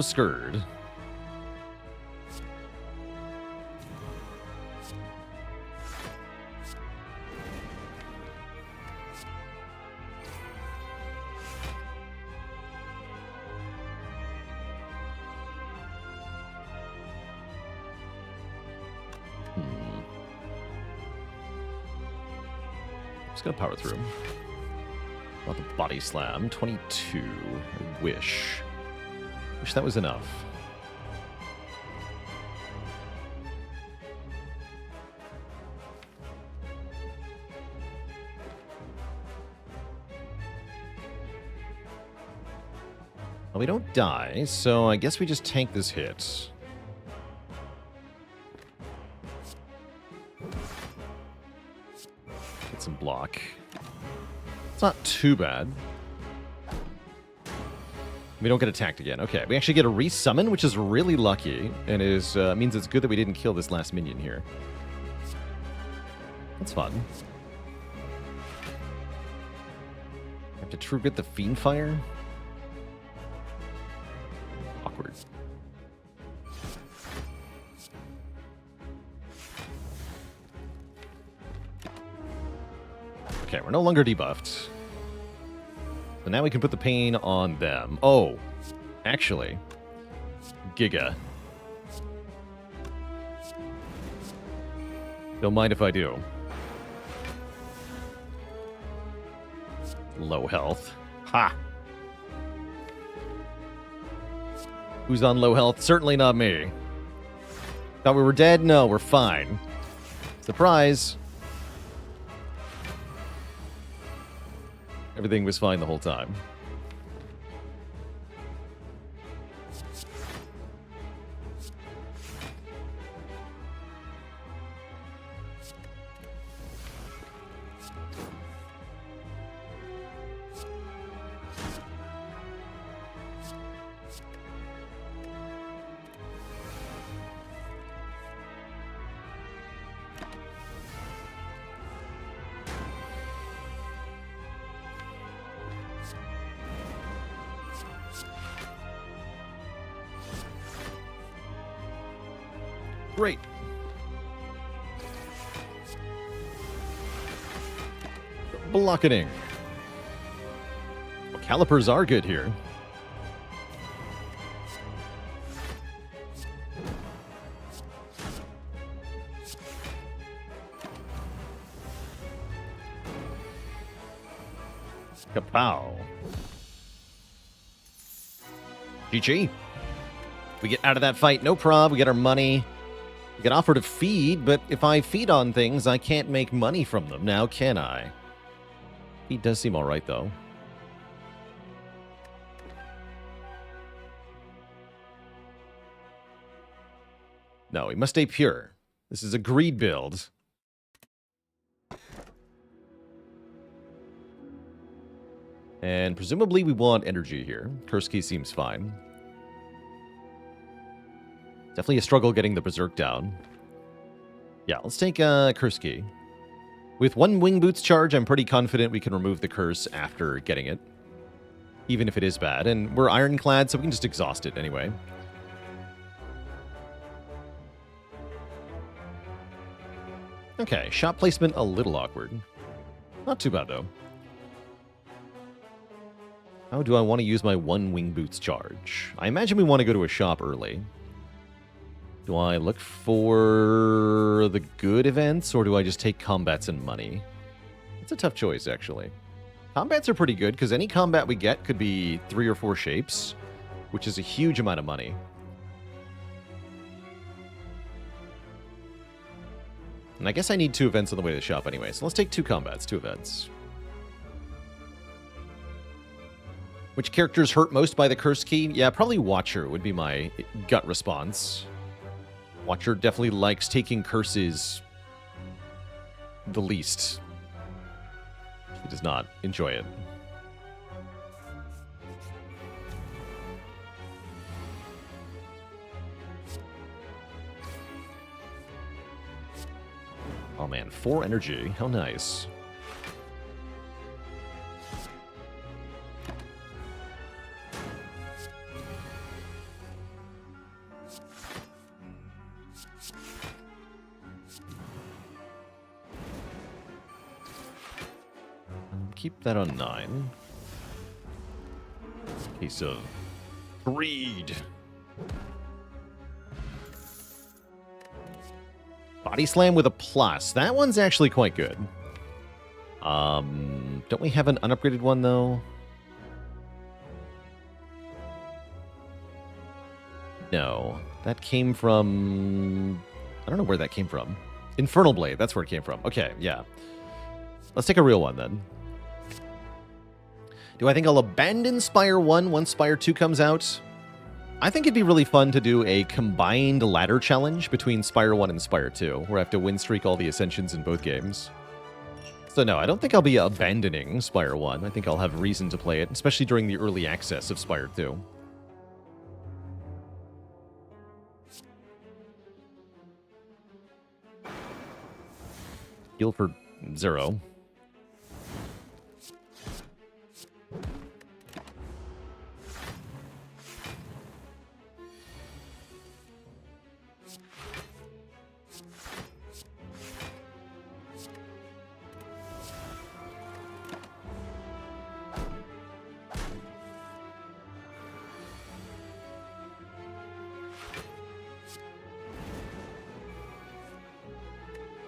Scourge. Just gonna power through. About the body slam. 22. I wish. Wish that was enough. Well, we don't die, so I guess we just tank this hit. Get some block. It's not too bad. We don't get attacked again. Okay, we actually get a resummon, which is really lucky, and is means it's good that we didn't kill this last minion here. That's fun. Have to true grit the Fiend Fire. Awkward. Okay, we're no longer debuffed. So now we can put the pain on them. Oh, actually, Giga. Don't mind if I do. Low health. Ha! Who's on low health? Certainly not me. Thought we were dead? No, we're fine. Surprise! Everything was fine the whole time. Great. Blocketing. Well, calipers are good here. Kapow. GG. We get out of that fight, no prob. We get our money. We can offer to feed, but if I feed on things, I can't make money from them now, can I? Feed does seem alright, though. No, we must stay pure. This is a greed build. And presumably we want energy here. Curse Key seems fine. Definitely a struggle getting the Berserk down. Yeah, let's take Curse Key. With one Wing Boots charge, I'm pretty confident we can remove the curse after getting it. Even if it is bad. And we're Ironclad, so we can just exhaust it anyway. Okay, shot placement a little awkward. Not too bad, though. How do I want to use my one Wing Boots charge? I imagine we want to go to a shop early. Do I look for the good events, or do I just take combats and money? It's a tough choice, actually. Combats are pretty good, because any combat we get could be 3 or 4 shapes, which is a huge amount of money. And I guess I need 2 events on the way to the shop anyway, so let's take 2 combats, 2 events. Which characters hurt most by the Curse Key? Yeah, probably Watcher would be my gut response. Watcher definitely likes taking curses the least. He does not enjoy it. Oh man, 4 energy. How nice. Keep that on 9. Case of greed. Body slam with a plus. That one's actually quite good. Don't we have an unupgraded one, though? No. That came from... I don't know where that came from. Infernal Blade, that's where it came from. Okay, yeah. Let's take a real one, then. Do I think I'll abandon Spire 1 once Spire 2 comes out? I think it'd be really fun to do a combined ladder challenge between Spire 1 and Spire 2, where I have to win streak all the Ascensions in both games. So no, I don't think I'll be abandoning Spire 1. I think I'll have reason to play it, especially during the early access of Spire 2. Heal for 0.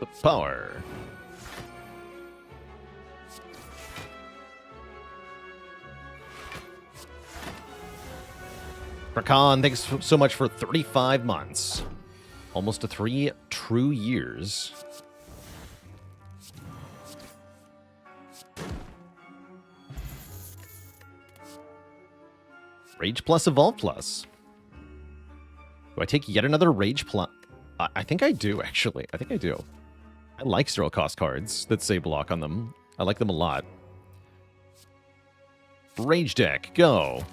The power. Rakan, thanks so much for 35 months. Almost to 3 true years. Rage plus Evolve plus. Do I take yet another Rage plus? I think I do, actually. I think I do. I like zero cost cards that say block on them. I like them a lot. Rage deck, go.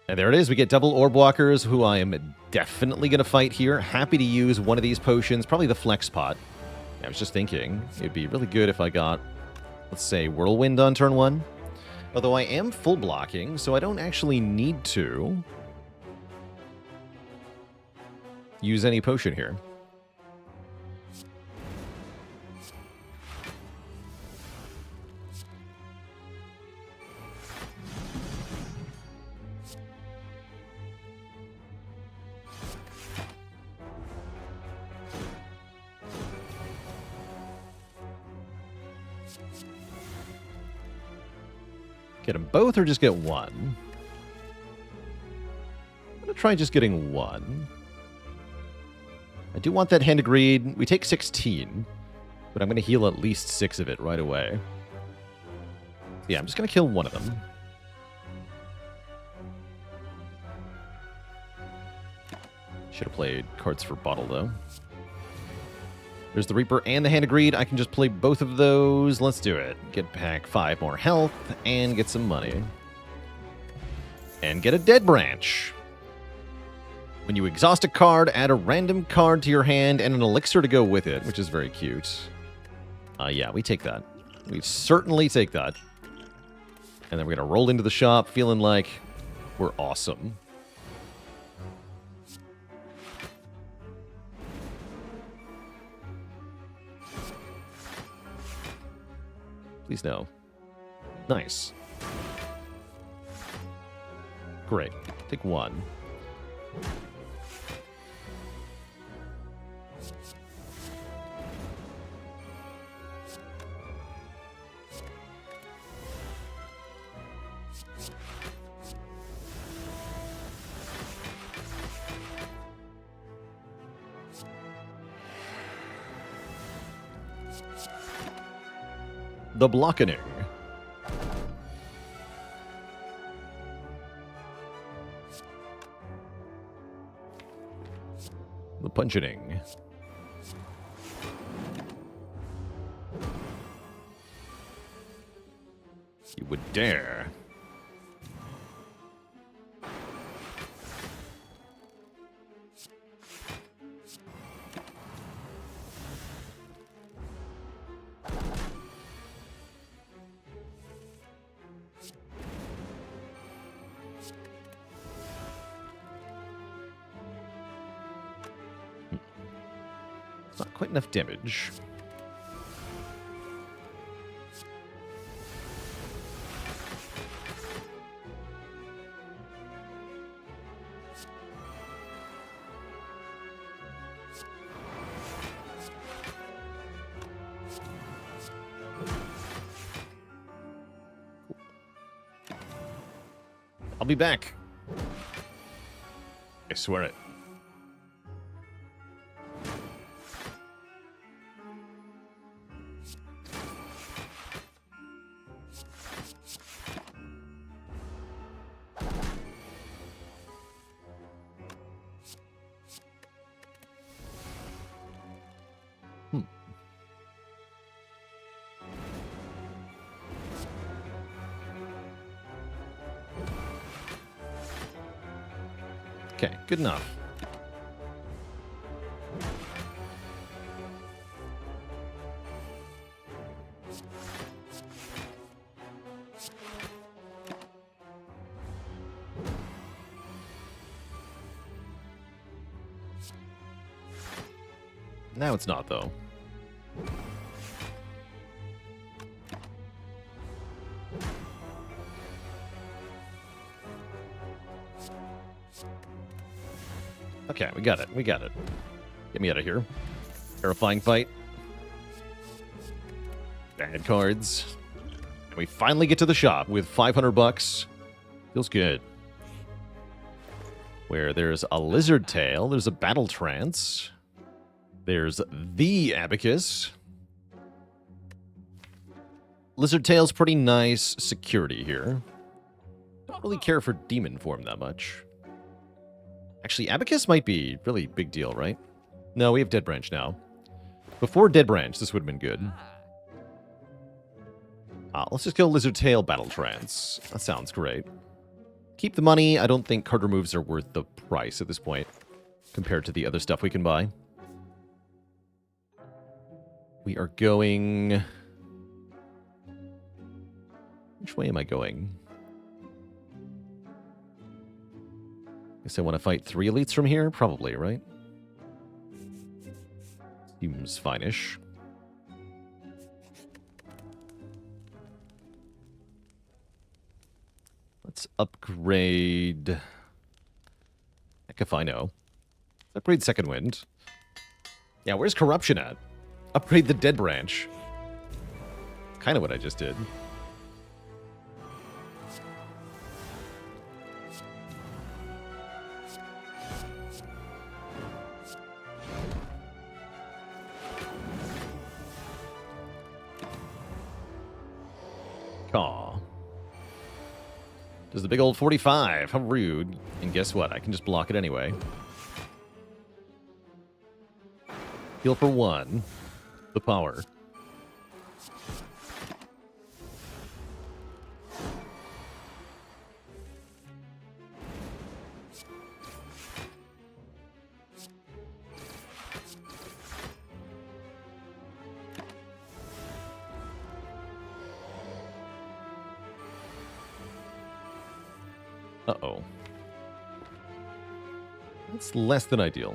And there it is. We get double orb walkers, who I am definitely going to fight here. Happy to use one of these potions, probably the flex pot. I was just thinking it'd be really good if I got, let's say, Whirlwind on turn 1. Although I am full blocking, so I don't actually need to use any potion here. Get them both or just get one? I'm going to try just getting one. I do want that Hand of Greed. We take 16, but I'm going to heal at least 6 of it right away. Yeah, I'm just going to kill one of them. Should have played cards for bottle, though. There's the Reaper and the Hand of Greed. I can just play both of those. Let's do it. Get back 5 more health and get some money. And get a Dead Branch. When you exhaust a card, add a random card to your hand and an elixir to go with it, which is very cute. Yeah, we take that. We certainly take that. And then we're going to roll into the shop feeling like we're awesome. Please no. Nice. Great. Take 1. The Blockening. The Puncheting. You would dare. Not quite enough damage. I'll be back. I swear it. Okay, good enough. Now it's not, though. Okay, we got it. We got it. Get me out of here. Terrifying fight. Bad cards. And we finally get to the shop with 500 bucks. Feels good. Where there's a lizard tail, there's a battle trance, there's the abacus. Lizard tail's pretty nice security here. Don't really care for demon form that much. Actually, abacus might be really big deal, right? No, we have Dead Branch now. Before Dead Branch, this would have been good. Let's just go Lizard Tail Battle Trance. That sounds great. Keep the money. I don't think card removes are worth the price at this point compared to the other stuff we can buy. We are going... Which way am I going? Guess I want to fight 3 elites from here? Probably, right? Seems fine-ish. Let's upgrade... Heck if I know. Upgrade Second Wind. Yeah, where's Corruption at? Upgrade the Dead Branch. Kind of what I just did. Aw. Does the big old 45. How rude. And guess what? I can just block it anyway. Heal for 1. The power. Uh-oh. That's less than ideal.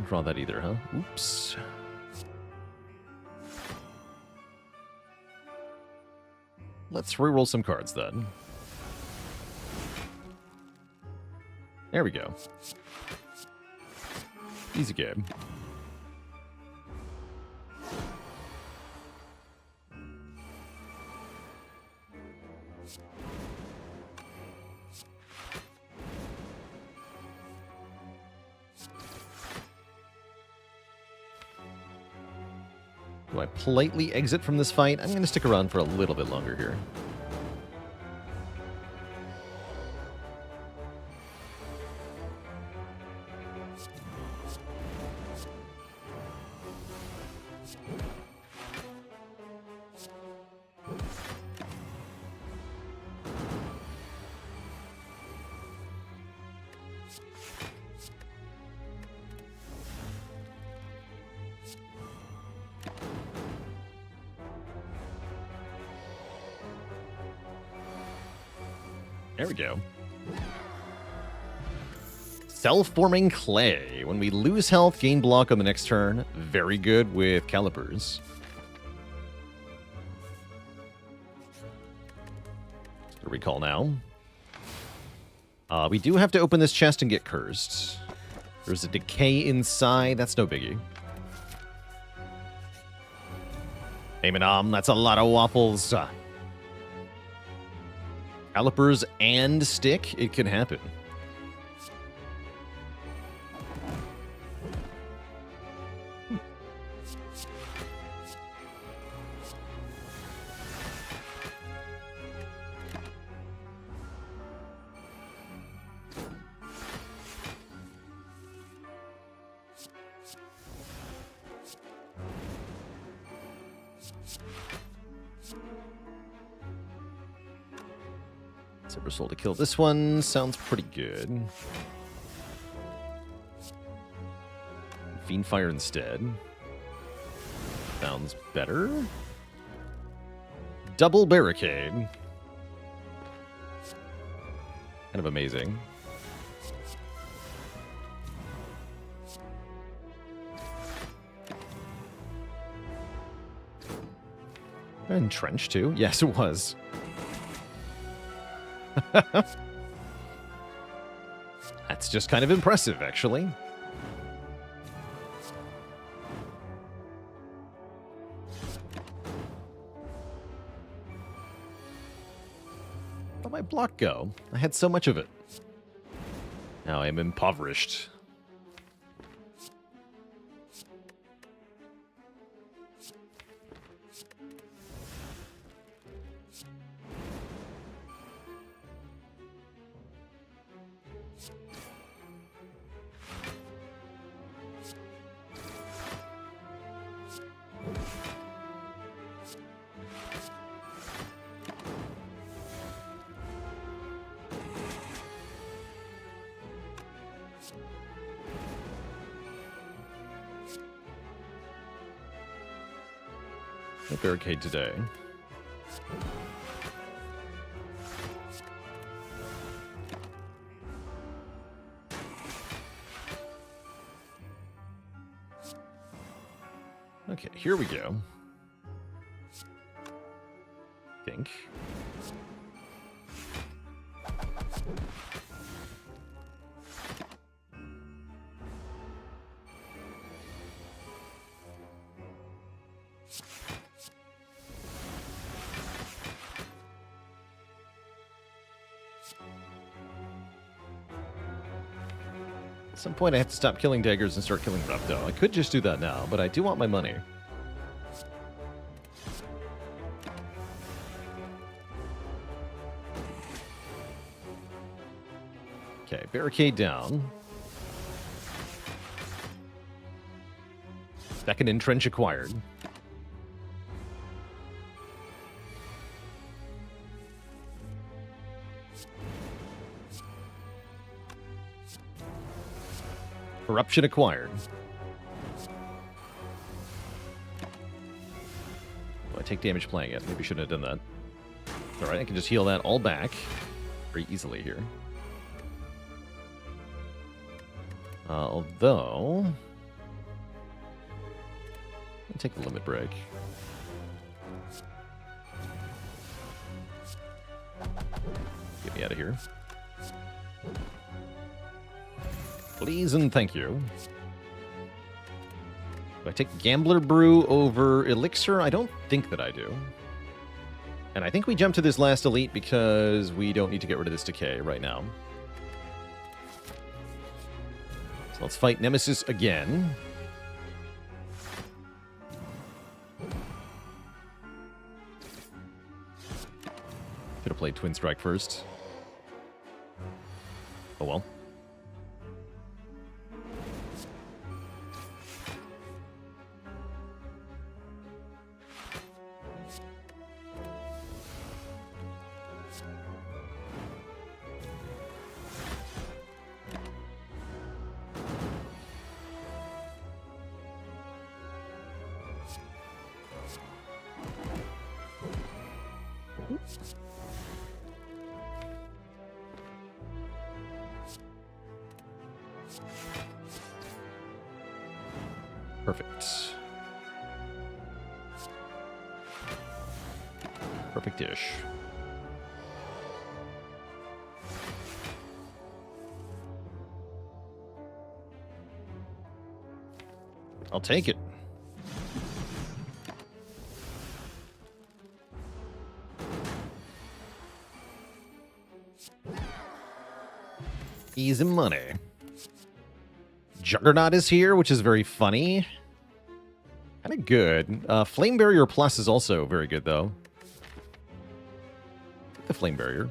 Draw that either, huh? Oops. Let's reroll some cards then. There we go. Easy game. Do I politely exit from this fight? I'm going to stick around for a little bit longer here. There we go. Self-forming clay. When we lose health, gain block on the next turn. Very good with calipers. Recall now. We do have to open this chest and get cursed. There's a decay inside. That's no biggie. Hey, Manam, that's a lot of waffles. Calipers and stick? It can happen. Silver Soul to kill this one. Sounds pretty good. Fiendfire instead. Sounds better. Double Barricade. Kind of amazing. And Trench too. Yes, it was. That's just kind of impressive, actually. Where'd my block go? I had so much of it. Now I am impoverished. No barricade today. Okay, here we go. Think. At some point I have to stop killing daggers and start killing Repto. I could just do that now, but I do want my money. Okay, barricade down. Second entrench acquired. Corruption acquired. Oh, I take damage playing it. Maybe shouldn't have done that. Alright, I can just heal that all back very easily here. Although... I'll take the limit break. Get me out of here. Please and thank you. Do I take Gambler Brew over Elixir? I don't think that I do. And I think we jump to this last elite because we don't need to get rid of this decay right now. So let's fight Nemesis again. Should have played Twin Strike first. Oh well. Perfect. Perfect-ish. I'll take it. Easy money. Juggernaut is here, which is very funny. Kind of good. Flame Barrier Plus is also very good, though. The Flame Barrier.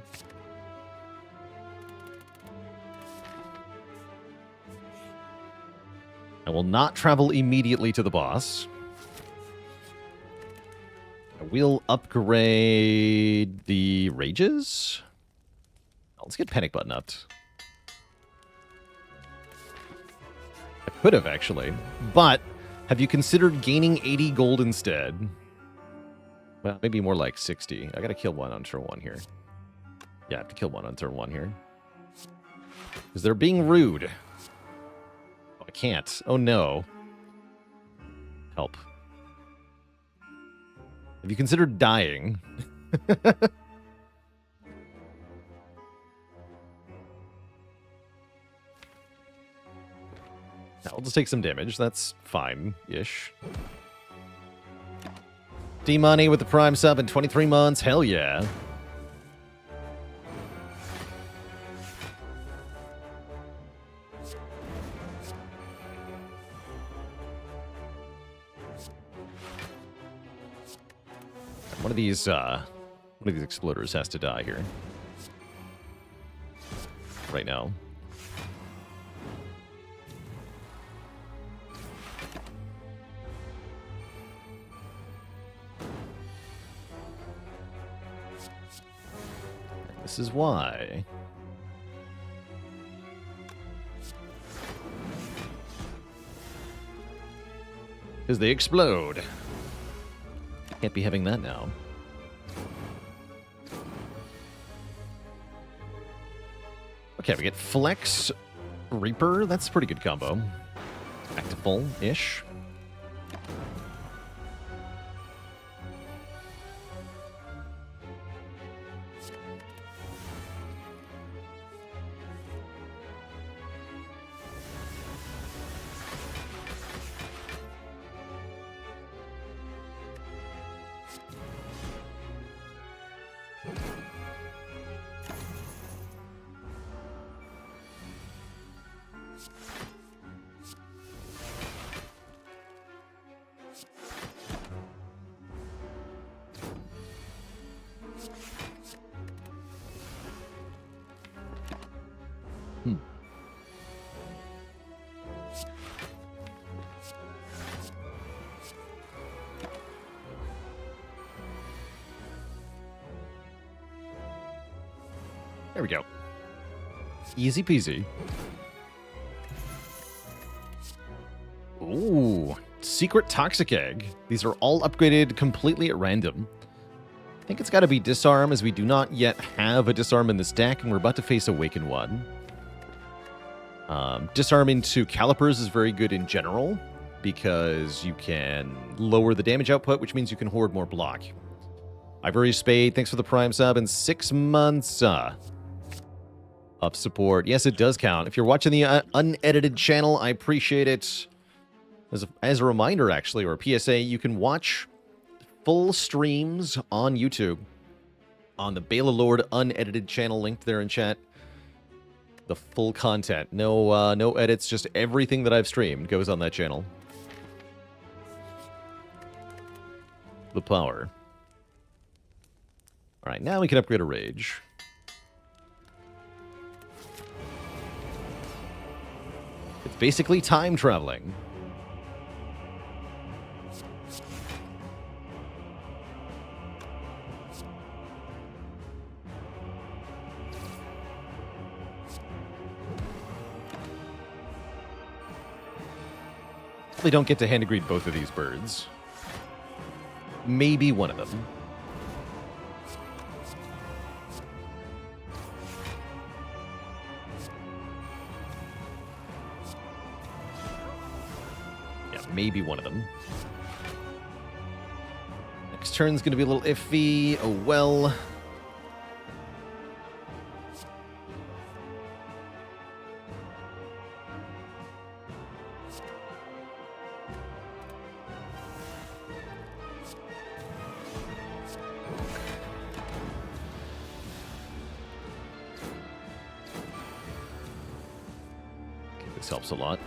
I will not travel immediately to the boss. I will upgrade the Rages. Let's get Panic Button up. I could have, actually. But have you considered gaining 80 gold instead? Well, maybe more like 60. I gotta kill one on turn 1 here. Yeah, I have to kill one on turn 1 here. Because they're being rude. Oh, I can't. Oh, no. Help. Have you considered dying? I'll just take some damage. That's fine-ish. D-Money with the Prime sub in 23 months. Hell yeah. One of these exploders has to die here. Right now. This is why. Because they explode. Can't be having that now. Okay, we get Flex Reaper. That's a pretty good combo. Back to full-ish. There we go. Easy peasy. Ooh, Secret Toxic Egg. These are all upgraded completely at random. I think it's got to be Disarm, as we do not yet have a Disarm in this deck, and we're about to face Awaken one. Disarm into Calipers is very good in general, because you can lower the damage output, which means you can hoard more block. Ivory Spade, thanks for the Prime sub, and 6 months of support. Yes, it does count. If you're watching the unedited channel, I appreciate it. As a reminder, actually, or a PSA, you can watch full streams on YouTube on the Bela Lord unedited channel linked there in chat. The full content. No no edits, just everything that I've streamed goes on that channel. The power. All right, now we can upgrade a Rage. It's basically time traveling. They don't get to hand greet both of these birds. Maybe one of them. Yeah, maybe one of them. Next turn's going to be a little iffy. Oh well. This helps a lot.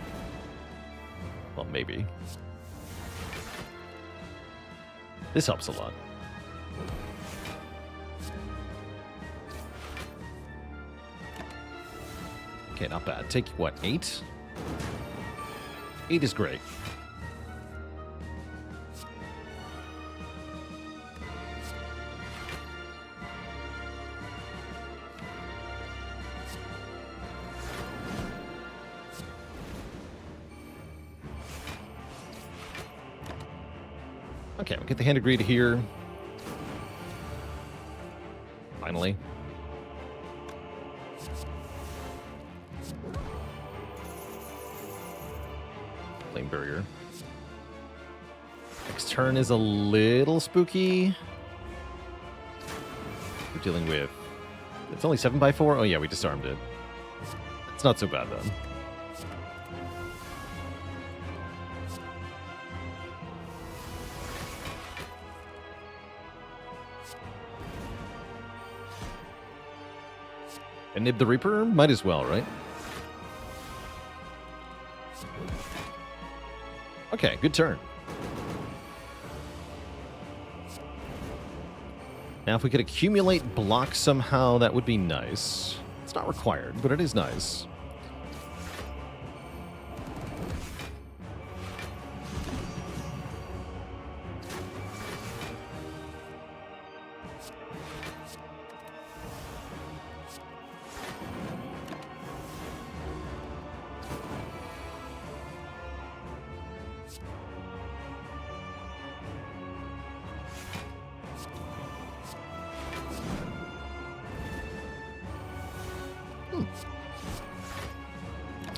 Well, maybe. This helps a lot. Okay, not bad. Take, what, 8? 8 is great. Okay, we'll get the hand agreed here. Finally. Flame barrier. Next turn is a little spooky. We're dealing with... It's only 7x4? Oh yeah, we disarmed it. It's not so bad, though. And nib the Reaper? Might as well, right? Okay, good turn. Now, if we could accumulate blocks somehow, that would be nice. It's not required, but it is nice.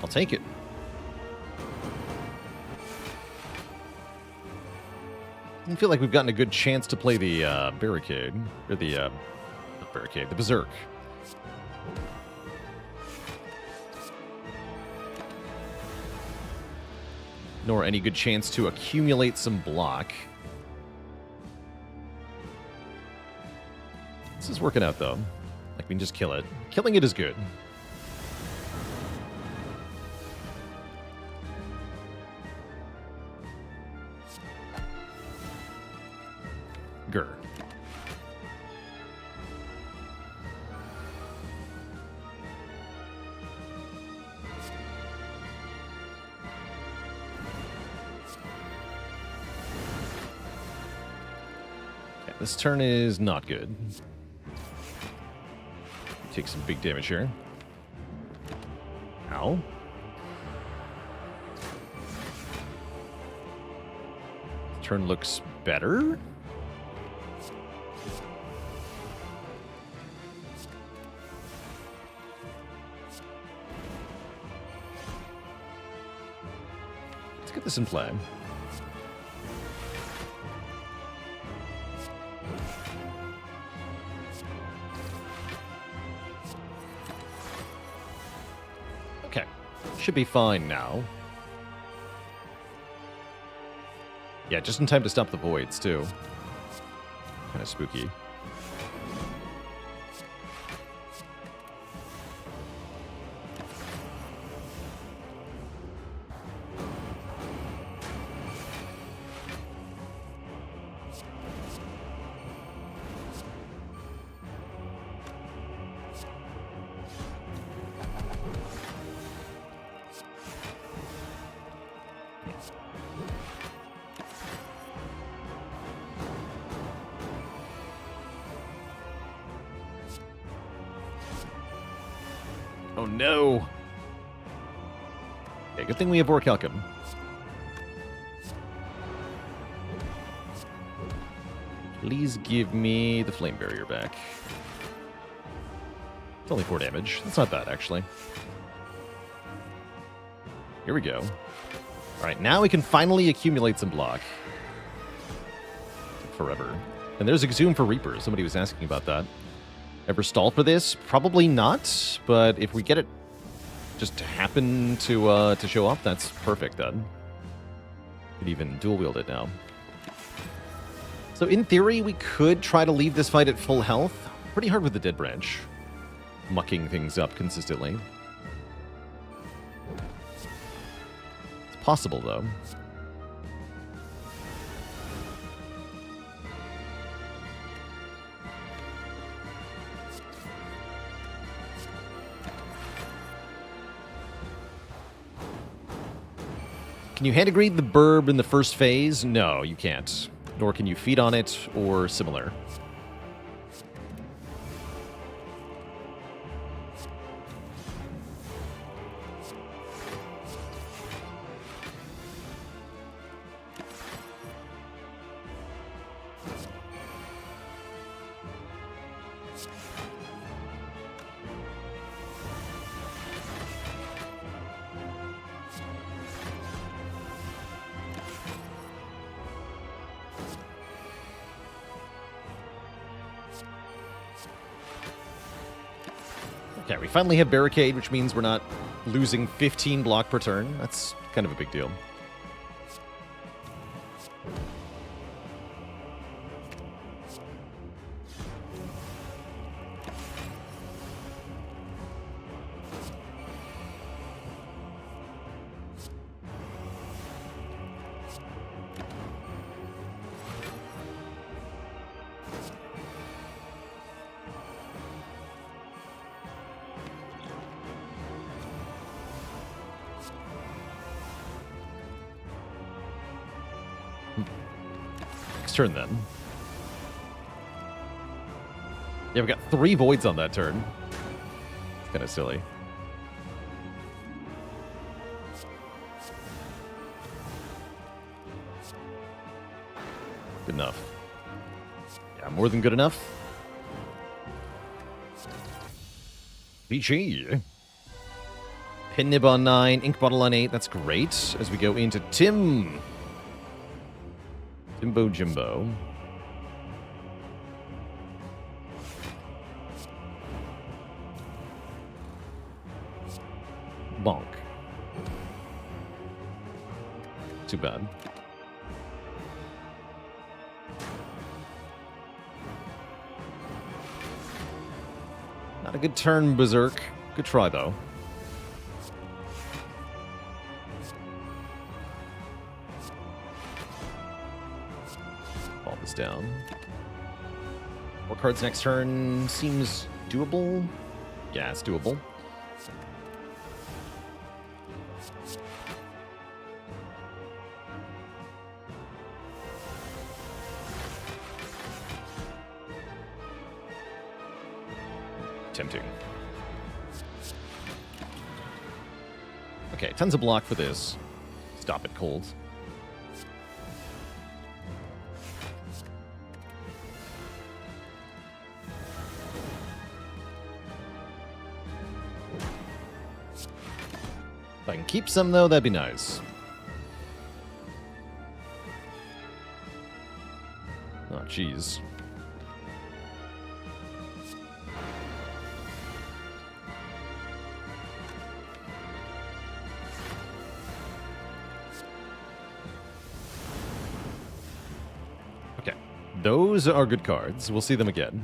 I'll take it. I feel like we've gotten a good chance to play the barricade, or the not barricade, the berserk. Nor any good chance to accumulate some block. This is working out though. Like we can just kill it. Killing it is good. Grr. Okay, this turn is not good. Take some big damage here. Ow. Turn looks better. Let's get this in play. Okay, should be fine now. Yeah, just in time to stop the voids, too. Kind of spooky. Oh no! Okay, good thing we have Orichalcum. Please give me the flame barrier back. It's only 4 damage. That's not bad, actually. Here we go. Alright, now we can finally accumulate some block. Took forever. And there's Exhume for Reaper. Somebody was asking about that. Ever stall for this? Probably not, but if we get it just to happen to show up, that's perfect then. Could even dual wield it now. So in theory, we could try to leave this fight at full health. Pretty hard with the Dead Branch. Mucking things up consistently. possible, though. Can you hand-degrade the burb in the first phase? No, you can't. Nor can you feed on it or similar. Okay, we finally have Barricade, which means we're not losing 15 block per turn. That's kind of a big deal. Turn then. Yeah, we got 3 voids on that turn. It's kind of silly. Good enough. Yeah, more than good enough. PG. Pin nib on 9, ink bottle on 8. That's great. As we go into Timbo Jimbo. Bonk. Too bad. Not a good turn, Berserk. Good try, though. Down. 4 cards next turn seems doable. Yeah, it's doable. Tempting. Okay, tons of block for this. Stop it cold. If I can keep some, though, that'd be nice. Oh, jeez. Okay. Those are good cards. We'll see them again.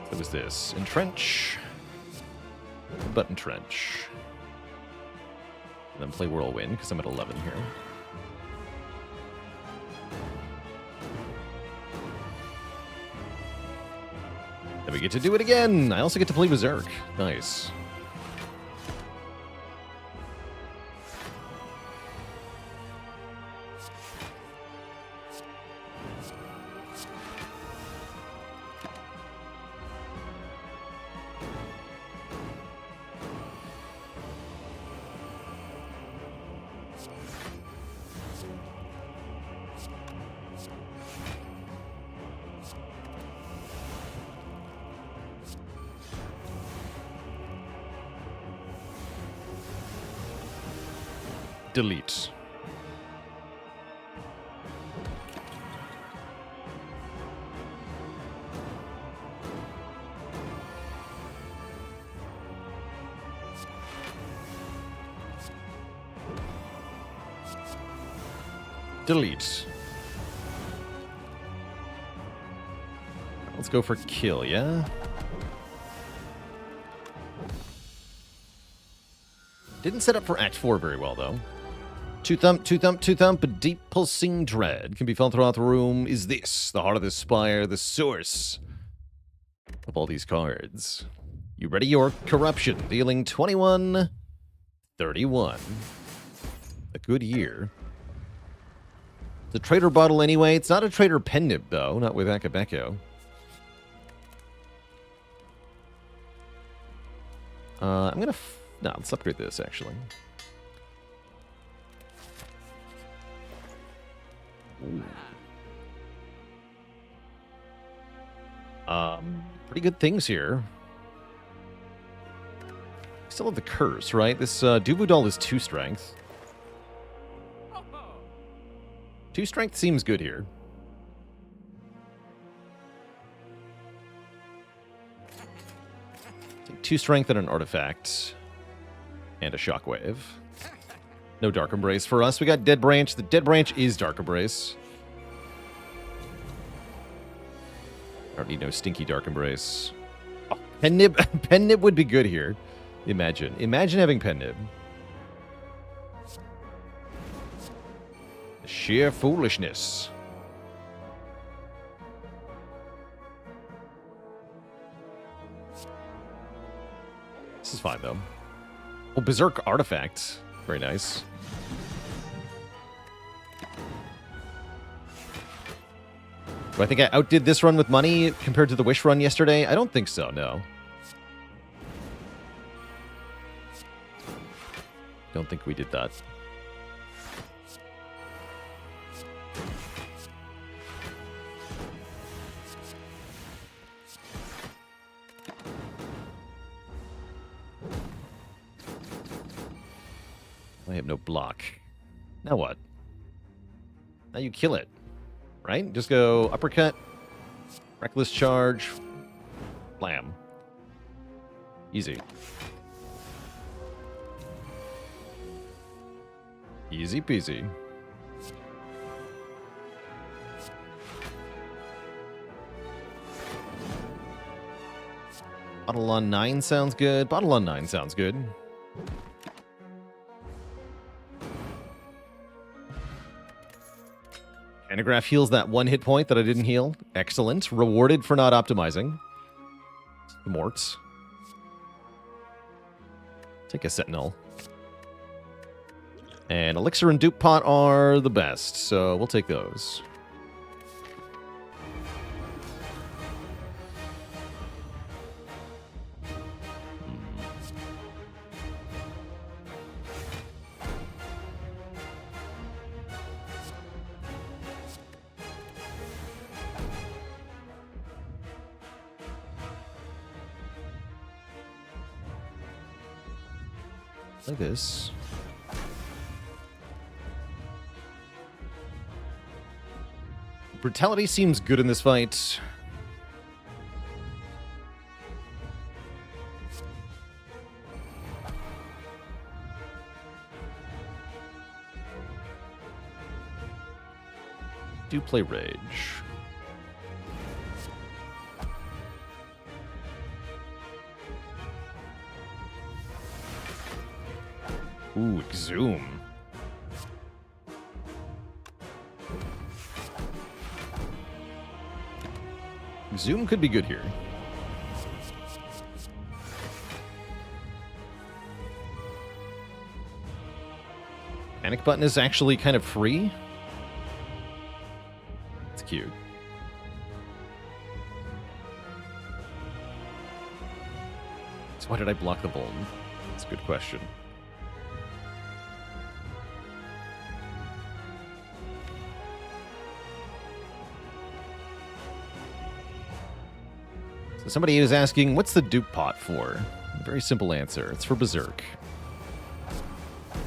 What was this? Entrench. But entrench. And then play Whirlwind, because I'm at 11 here. Then we get to do it again! I also get to play Berserk. Nice. Delete. Delete. Let's go for kill, yeah? Didn't set up for Act 4 very well, though. Two thump, two thump, two thump, a deep pulsing dread can be felt throughout the room. Is this the heart of the Spire, the source of all these cards? You ready your corruption, dealing 21, 31. A good year. It's a trader bottle anyway. It's not a trader pen nib, though, not with Akabeko. I'm gonna... No, let's upgrade this, actually. Ooh. Pretty good things here. Still have the curse, right? This Dubu doll is 2 strength. 2 strength seems good here. Take 2 strength and an artifact. And a shockwave. No Dark Embrace for us. We got Dead Branch. The Dead Branch is Dark Embrace. I don't need no stinky Dark Embrace. Oh, Pen Nib. Pen Nib would be good here. Imagine. Imagine having Pen Nib. Sheer foolishness. This is fine, though. Oh, Berserk Artifact. Very nice. Do I think I outdid this run with money compared to the Wish run yesterday? I don't think so, no. Don't think we did that. I have no block. Now what? Now you kill it. Right? Just go uppercut, reckless charge, blam. Easy. Easy peasy. Bottle on 9 sounds good. Bottle on 9 sounds good. Anagraph heals that 1 hit point that I didn't heal. Excellent. Rewarded for not optimizing. Morts. Take a Sentinel. And Elixir and Dupe Pot are the best, so we'll take those. Like this. Brutality seems good in this fight. Do play Rage. Ooh, Exhume. Exhume could be good here. Panic button is actually kind of free. It's cute. So why did I block the Bolton? That's a good question. So somebody was asking, what's the dupe pot for? Very simple answer. It's for Berserk.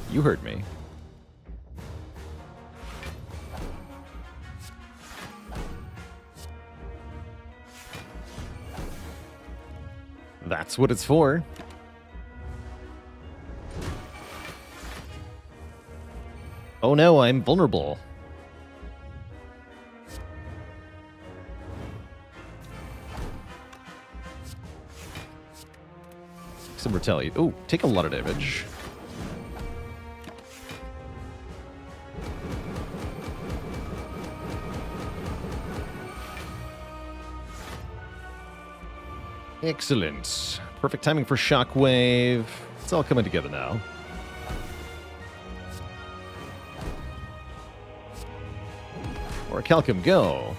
You heard me. That's what it's for. Oh no, I'm vulnerable. Some retaliate. Oh, take a lot of damage. Excellent. Perfect timing for Shockwave. It's all coming together now. Orichalcum, go.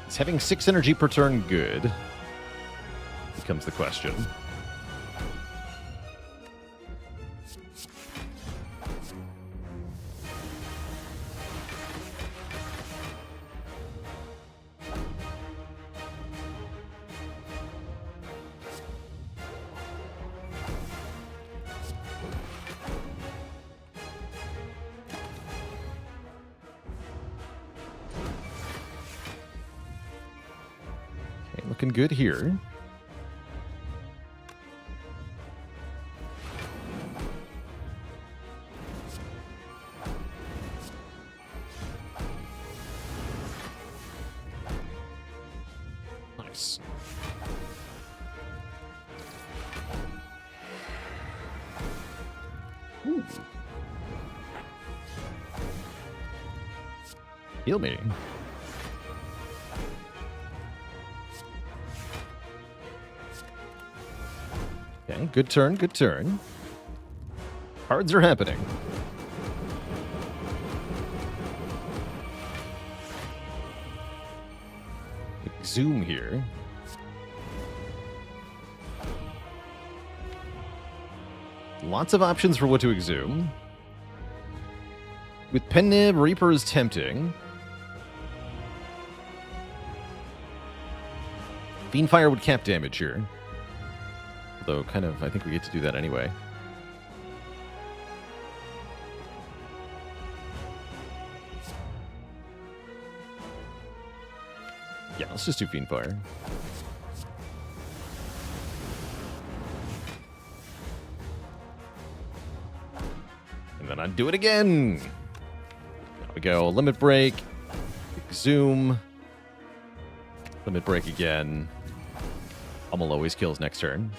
Is having 6 energy per turn good? Becomes the question. Okay, looking good here. Nice. Ooh. Heal me. Okay, good turn, good turn. Cards are happening. Zoom here. Lots of options for what to exhume. With Pennib, Reaper is tempting. Fiendfire would cap damage here. Although, kind of, I think we get to do that anyway. Yeah, let's just do Fiendfire. And then I'd do it again. There we go. Limit Break. Zoom. Limit Break again. Hummel always kills next turn.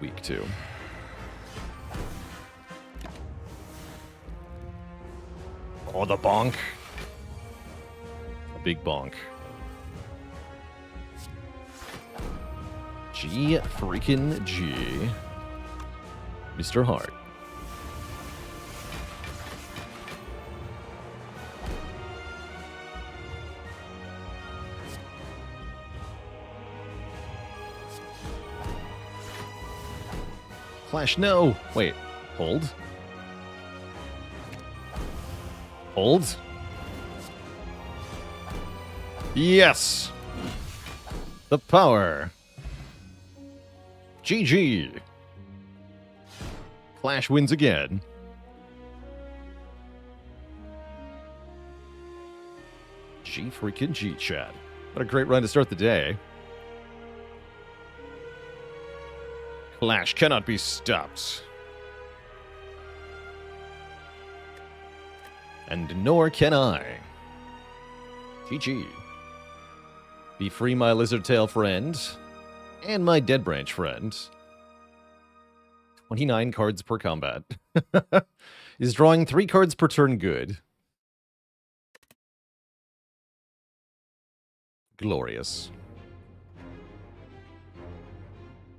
Weak too. Oh, the bonk. A big bonk. G freaking G. Mr. Hart. Flash, no! Wait, hold? Hold? Yes! The power! GG! Clash wins again. G freaking G, chat. What a great run to start the day. Clash cannot be stopped. And nor can I. GG. Be free, my lizard tail friend. And my dead branch friend. 29 cards per combat. Is drawing 3 cards per turn good? Glorious.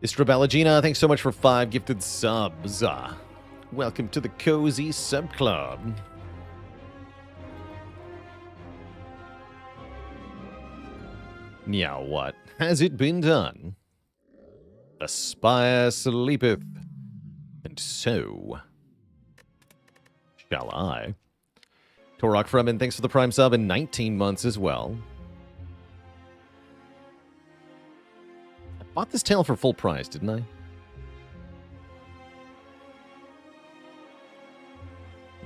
Istrabalagina, thanks so much for 5 gifted subs. Welcome to the Cozy Sub Club. Now what has it been done? The Spire sleepeth, and so shall I. Torok Fremen, thanks for the Prime sub in 19 months as well. Bought this tail for full price, didn't I?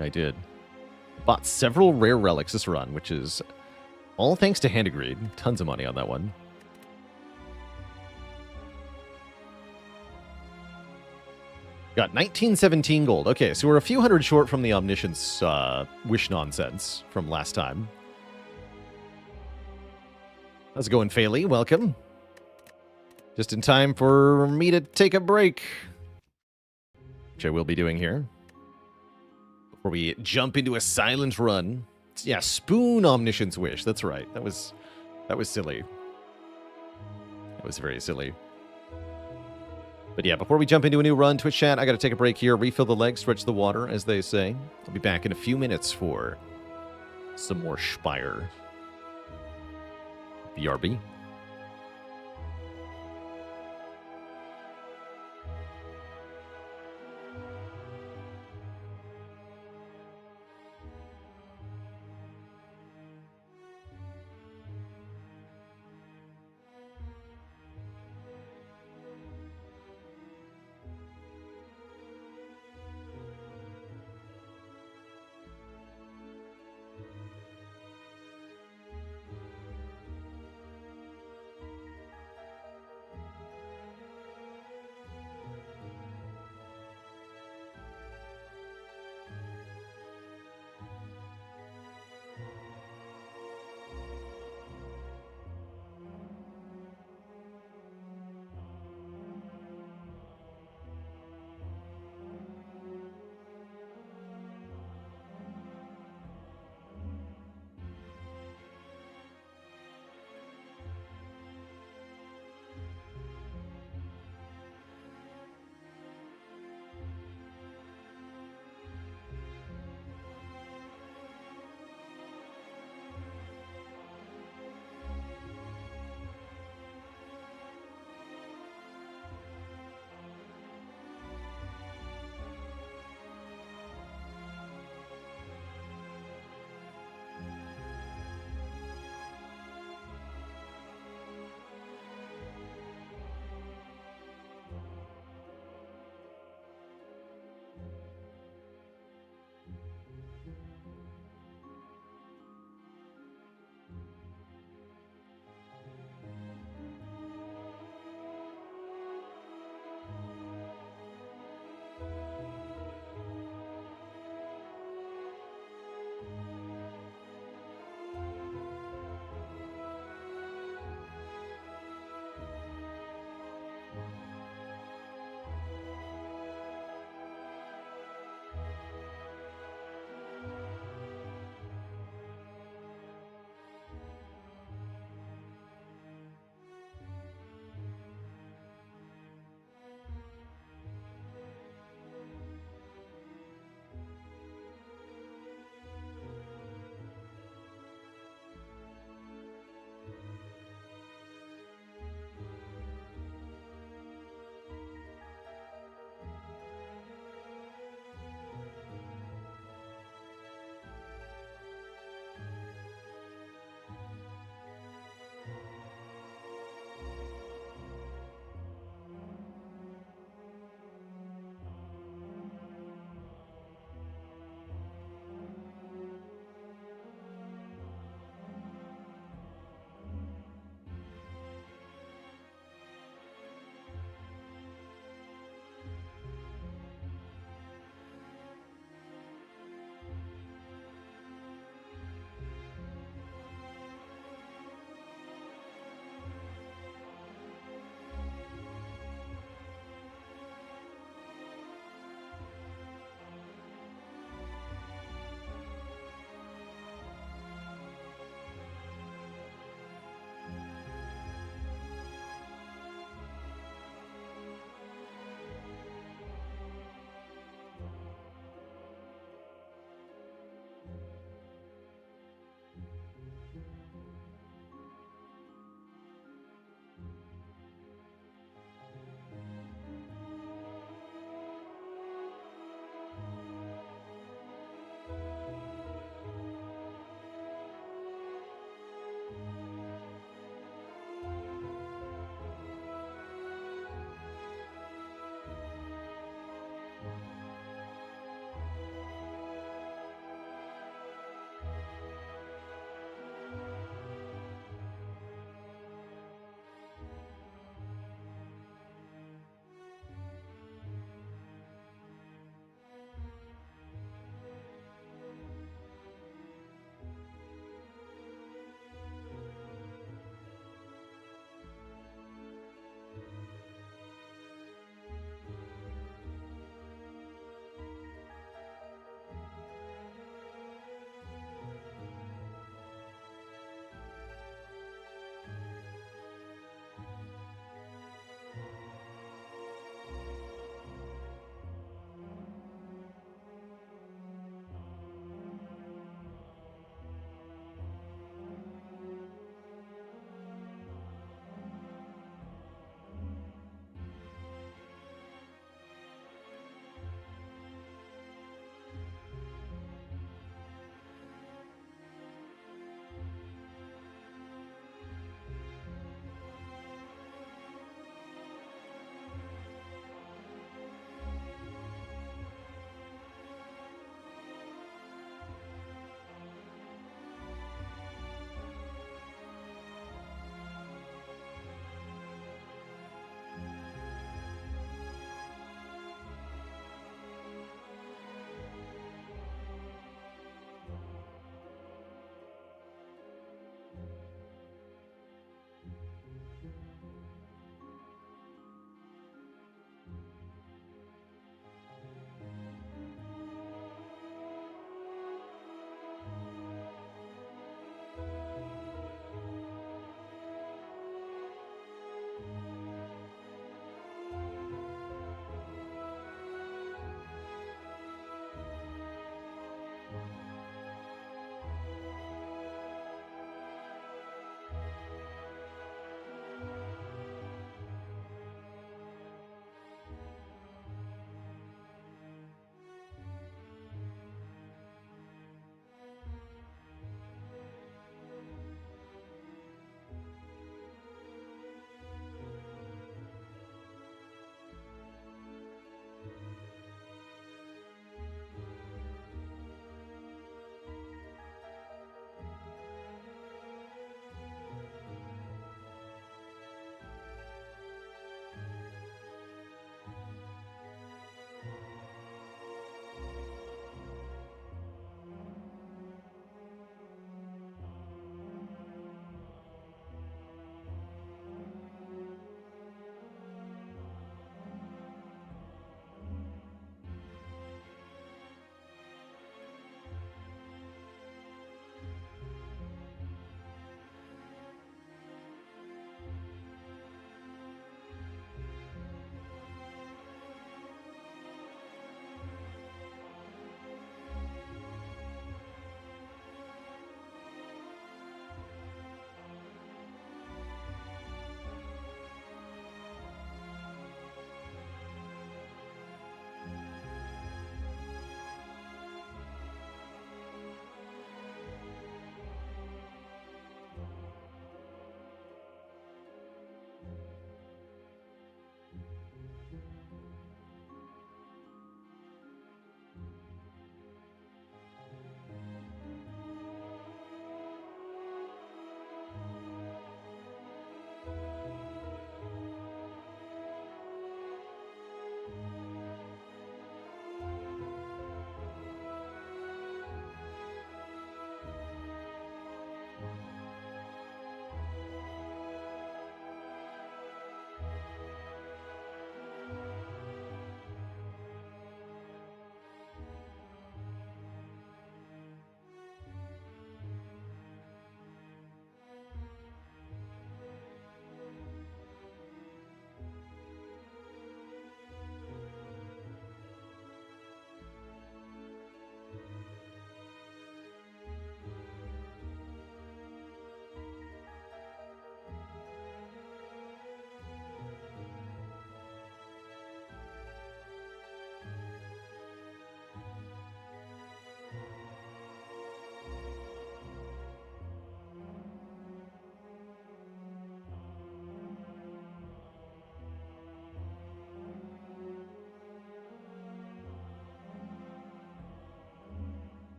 I did. Bought several rare relics this run, which is all thanks to Hand of Greed. Tons of money on that one. Got 1917 gold. Okay, so we're a few hundred short from the Omniscience wish nonsense from last time. How's it going, Faley? Welcome. Just in time for me to take a break, which I will be doing here. Before we jump into a silent run. Yeah, Spoon Omniscience Wish. That's right. That was silly. That was very silly. But yeah, before we jump into a new run, Twitch chat, I got to take a break here, refill the legs, stretch the water, as they say. I'll be back in a few minutes for some more Spire. BRB.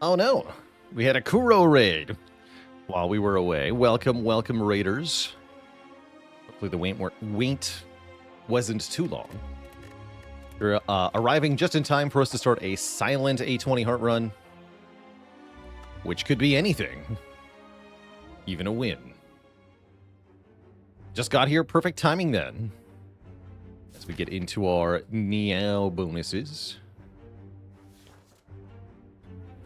Oh no, we had a Kuro raid while we were away. Welcome, welcome, raiders. Hopefully the wait wasn't too long. You're arriving just in time for us to start a silent A20 heart run, which could be anything, even a win. Just got here, perfect timing then. As we get into our Meow bonuses.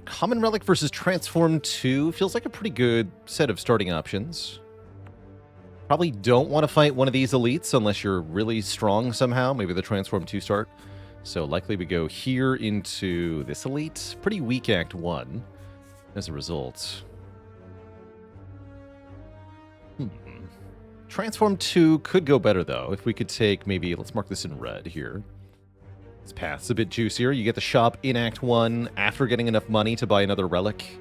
Common Relic versus Transform 2 feels like a pretty good set of starting options. Probably don't want to fight one of these elites unless you're really strong somehow. Maybe the Transform 2 start. So likely we go here into this elite. Pretty weak Act 1 as a result. Transform 2 could go better though. If we could take maybe, let's mark this in red here. This path's a bit juicier. You get the shop in Act 1 after getting enough money to buy another relic.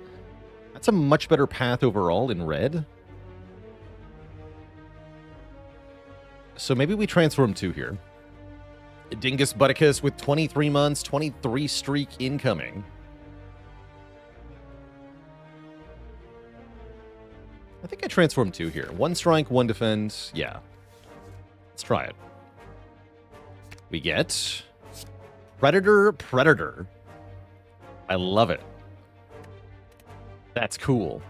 That's a much better path overall in red. So maybe we transform 2 here. Dingus Butticus with 23 months, 23 streak incoming. I think I transform 2 here. 1 strike, 1 defend. Yeah. Let's try it. We get Predator. I love it. That's cool.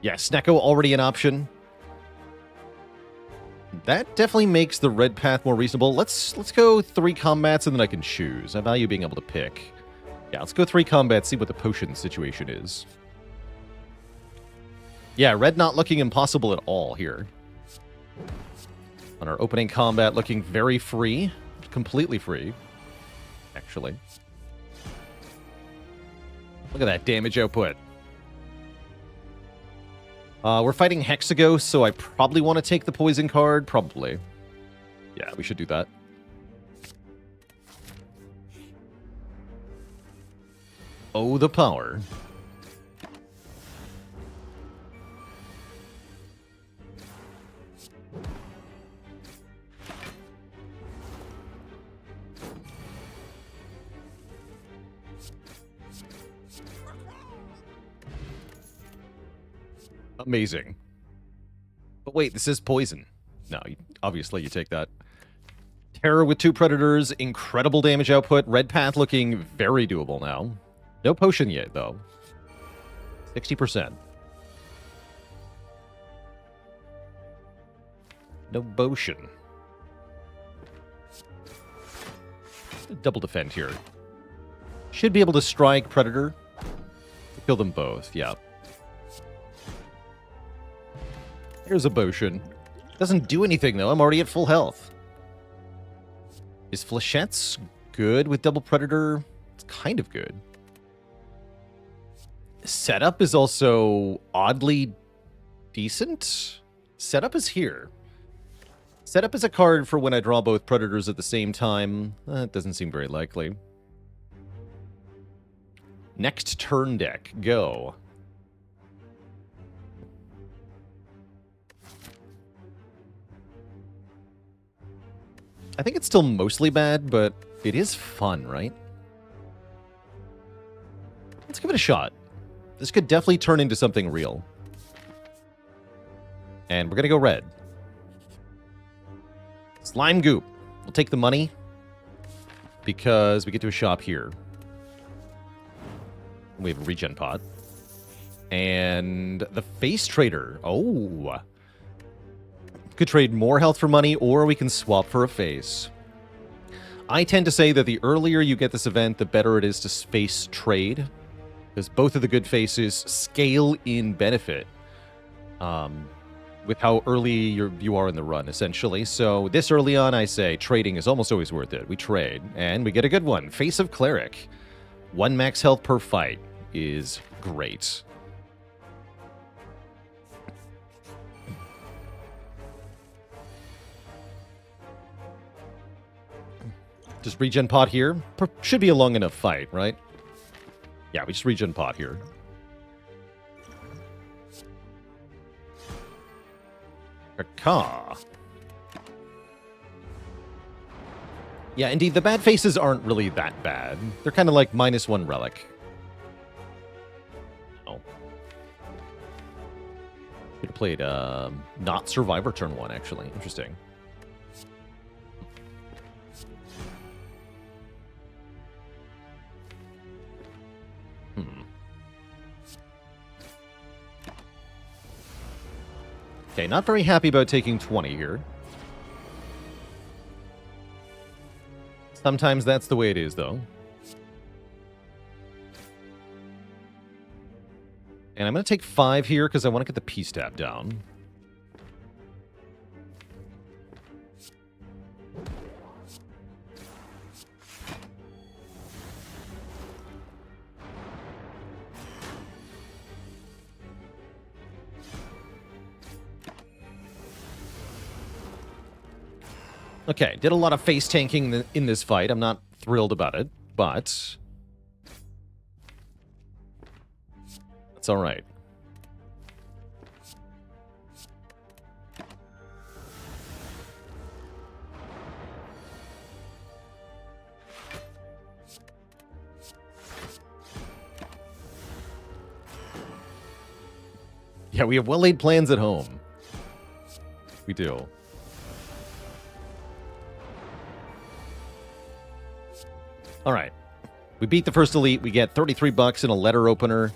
Yeah, Snecko already an option. That definitely makes the red path more reasonable. Let's go 3 combats and then I can choose. I value being able to pick. Yeah, let's go 3 combats, see what the potion situation is. Yeah, red not looking impossible at all here. On our opening combat, looking very free. Completely free, actually. Look at that damage output. We're fighting Hexagos, so I probably want to take the poison card. Probably. Yeah, we should do that. Oh, the power. Amazing. But wait, this is poison. No, obviously you take that. Terror with 2 predators, incredible damage output. Red path looking very doable now. No potion yet, though. 60%. No potion. Double defend here. Should be able to strike predator. Kill them both, yeah. Here's a potion. Doesn't do anything, though. I'm already at full health. Is Flechette's good with double predator? It's kind of good. Setup is also oddly decent. Setup is here. Setup is a card for when I draw both predators at the same time. That doesn't seem very likely. Next turn deck. Go. I think it's still mostly bad, but it is fun, right? Let's give it a shot. This could definitely turn into something real. And we're going to go red. Slime Goop. We'll take the money because we get to a shop here. We have a regen pot. And the Face Trader. Oh. Could trade more health for money, or we can swap for a face. I tend to say that the earlier you get this event, the better it is to face trade, because both of the good faces scale in benefit with how early you are in the run, essentially. So this early on, I say trading is almost always worth it. We trade, and we get a good one. Face of Cleric. 1 max health per fight is great. Just regen pot here. Should be a long enough fight, right? Yeah, we just regen pot here. Caw. Yeah, indeed, the bad faces aren't really that bad. They're kind of like -1 relic. Oh. Could have played not Survivor turn 1, actually. Interesting. Okay, not very happy about taking 20 here. Sometimes that's the way it is, though. And I'm going to take 5 here because I want to get the P-Stab down. Okay, did a lot of face tanking in this fight. I'm not thrilled about it, but that's all right. Yeah, we have well-laid plans at home. We do. All right. We beat the first elite. We get 33 bucks in a letter opener.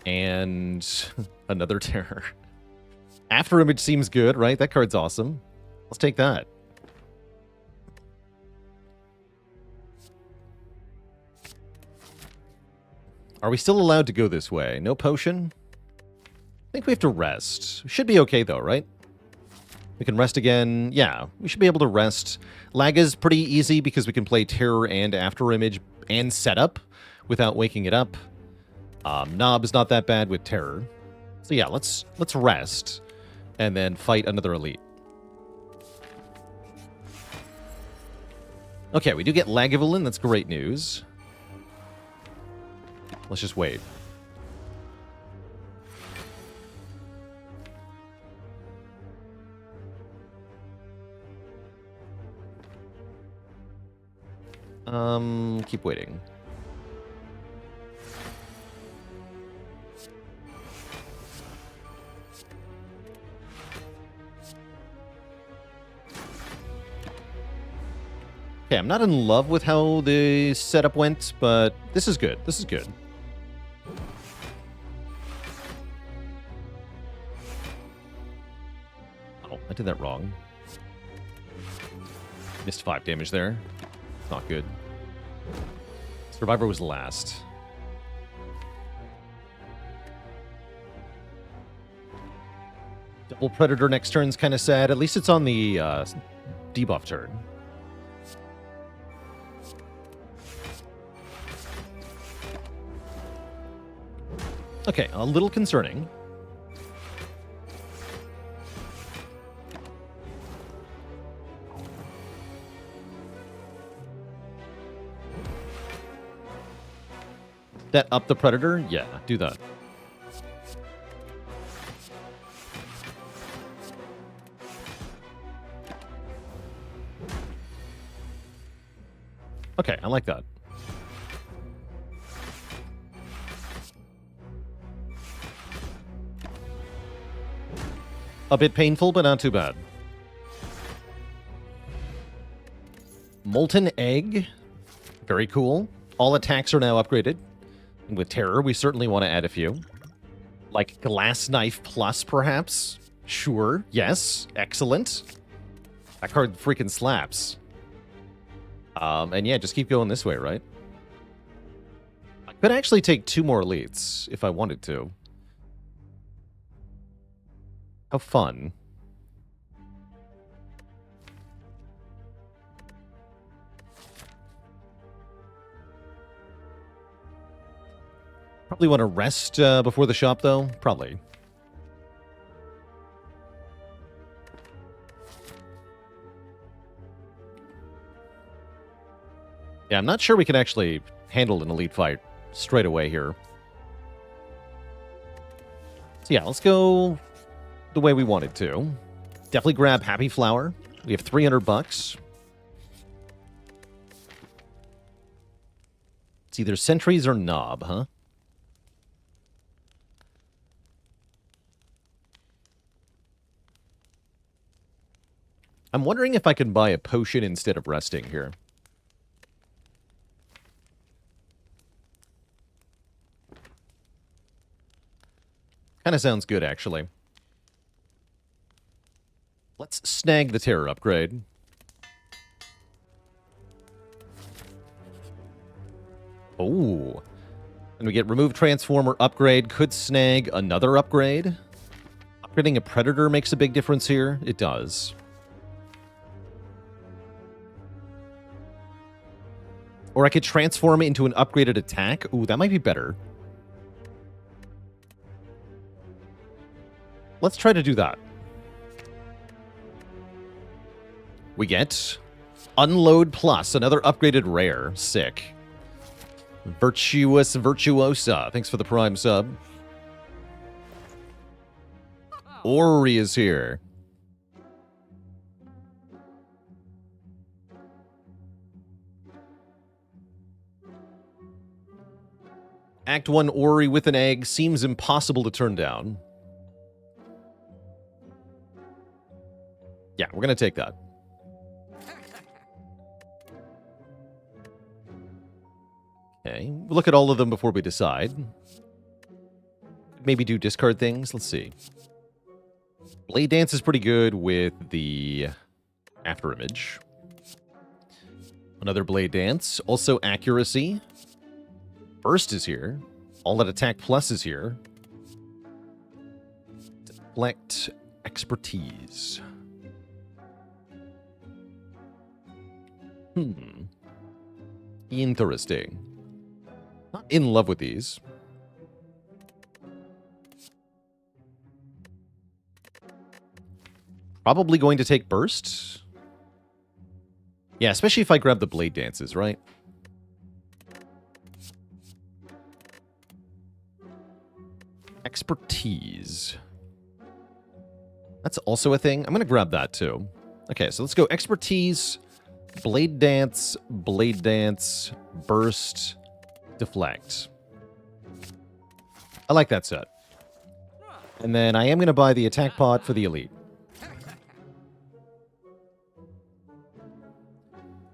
And another terror. After Image seems good, right? That card's awesome. Let's take that. Are we still allowed to go this way? No potion? I think we have to rest. Should be okay, though, right? We can rest again. Yeah, we should be able to rest. Lag is pretty easy because we can play Terror and After Image and Setup without waking it up. Knob is not that bad with Terror. So yeah, let's rest and then fight another elite. Okay, we do get Lagavulin. That's great news. Let's just wait. Keep waiting. Okay, I'm not in love with how the setup went, but this is good. This is good. Oh, I did that wrong. Missed 5 damage there. Not good. Survivor was last. Double Predator next turn's kind of sad. At least it's on the debuff turn. Okay, a little concerning. That up the Predator? Yeah, do that. Okay, I like that. A bit painful, but not too bad. Molten Egg. Very cool. All attacks are now upgraded. And with Terror, we certainly want to add a few. Like Glass Knife Plus, perhaps? Sure. Yes. Excellent. That card freaking slaps. And yeah, just keep going this way, right? I could actually take 2 more elites if I wanted to. How fun. Probably want to rest before the shop, though. Probably. Yeah, I'm not sure we can actually handle an elite fight straight away here. So yeah, let's go the way we wanted to. Definitely grab Happy Flower. We have 300 bucks. It's either Sentries or Knob, huh? I'm wondering if I can buy a potion instead of resting here. Kind of sounds good, actually. Let's snag the terror upgrade. Oh. And we get remove transformer upgrade. Could snag another upgrade. Upgrading a predator makes a big difference here. It does. Or I could transform it into an upgraded attack. Ooh, that might be better. Let's try to do that. We get Unload Plus, another upgraded rare. Sick. Virtuosa. Thanks for the Prime sub. Ori is here. Act 1 Ori with an egg seems impossible to turn down. Yeah, we're going to take that. Okay, we'll look at all of them before we decide. Maybe do discard things. Let's see. Blade Dance is pretty good with the Afterimage. Another Blade Dance. Also Accuracy. Burst is here. All that attack plus is here. Deflect. Expertise. Interesting. Not in love with these. Probably going to take Burst. Yeah, especially if I grab the Blade Dances, right? Expertise. That's also a thing. I'm going to grab that too. Okay, so let's go Expertise, Blade Dance, Burst, Deflect. I like that set. And then I am going to buy the attack pod for the Elite.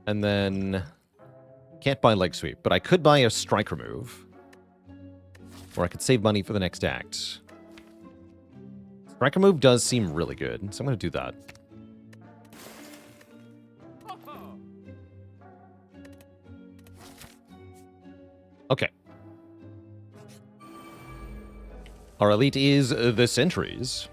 And then can't buy Leg Sweep, but I could buy a Strike Remove. Or I could save money for the next act. Strike Remove does seem really good, so I'm going to do that. Okay. Our Elite is the Sentries.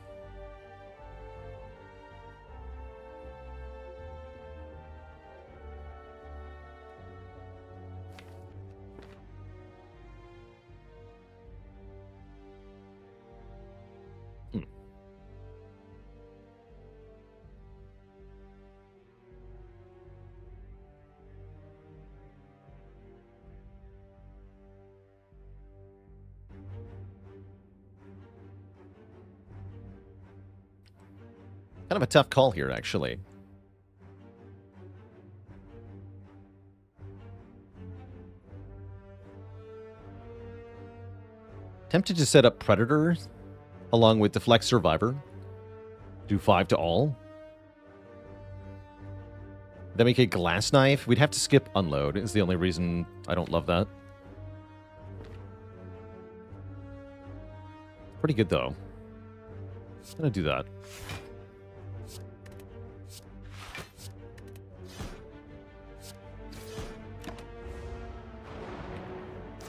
Kind of a tough call here, actually. Tempted to set up Predator along with Deflect Survivor. Do 5 to all. Then make a Glass Knife. We'd have to skip Unload, is the only reason I don't love that. Pretty good, though. I'm gonna do that.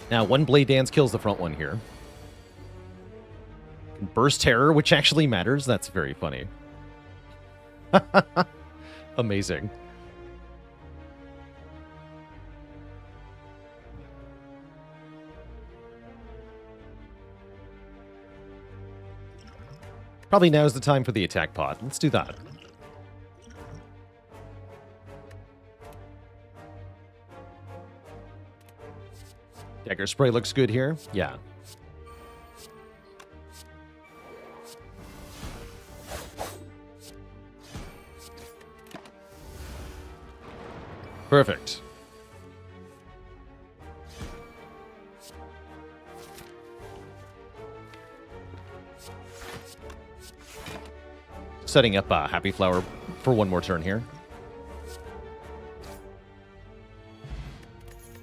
Now, one Blade Dance kills the front one here. Burst Terror, which actually matters. That's very funny. Amazing. Probably now's the time for the attack pod. Let's do that. Dagger Spray looks good here. Yeah. Perfect. Setting up Happy Flower for one more turn here.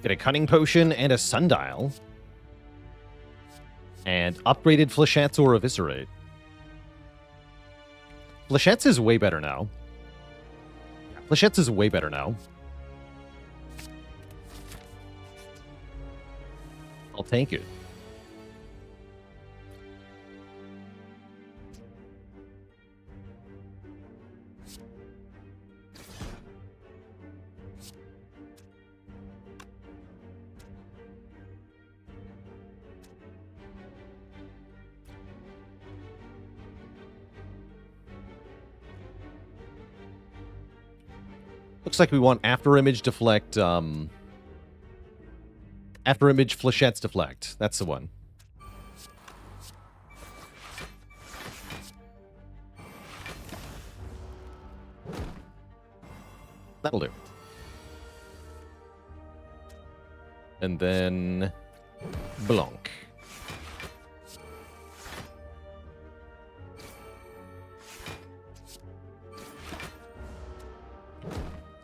Get a Cunning Potion and a Sundial. And upgraded Flechettes or Eviscerate. Flechettes is way better now. Flechettes is way better now. I'll take it. Looks like we want After Image Deflect, After Image Flechettes Deflect. That's the one. That'll do. And then Blanc.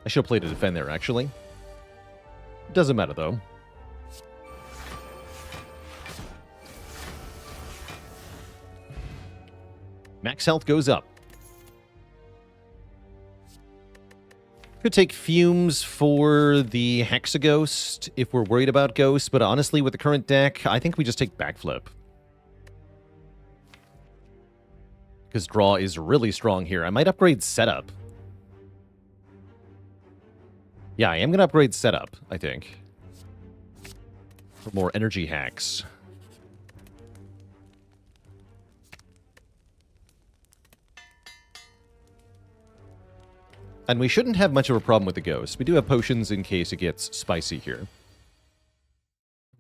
I should have played to defend there, actually. Doesn't matter, though. Max health goes up. Could take Fumes for the Hexaghost if we're worried about Ghosts, but honestly, with the current deck, I think we just take Backflip. Because draw is really strong here. I might upgrade Setup. Yeah, I am going to upgrade Setup, I think. For more energy hacks. And we shouldn't have much of a problem with the Ghost. We do have potions in case it gets spicy here.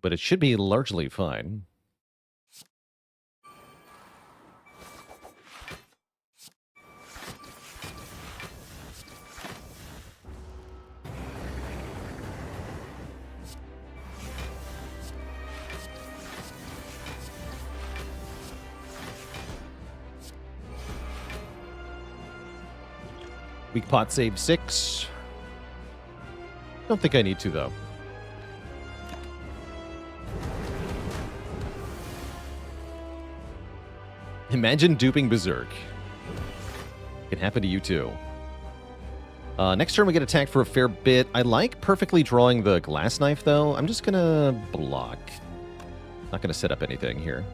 But it should be largely fine. Weak pot save 6. Don't think I need to, though. Imagine duping Berserk. It can happen to you, too. Next turn we get attacked for a fair bit. I like perfectly drawing the Glass Knife, though. I'm just going to block. Not going to set up anything here.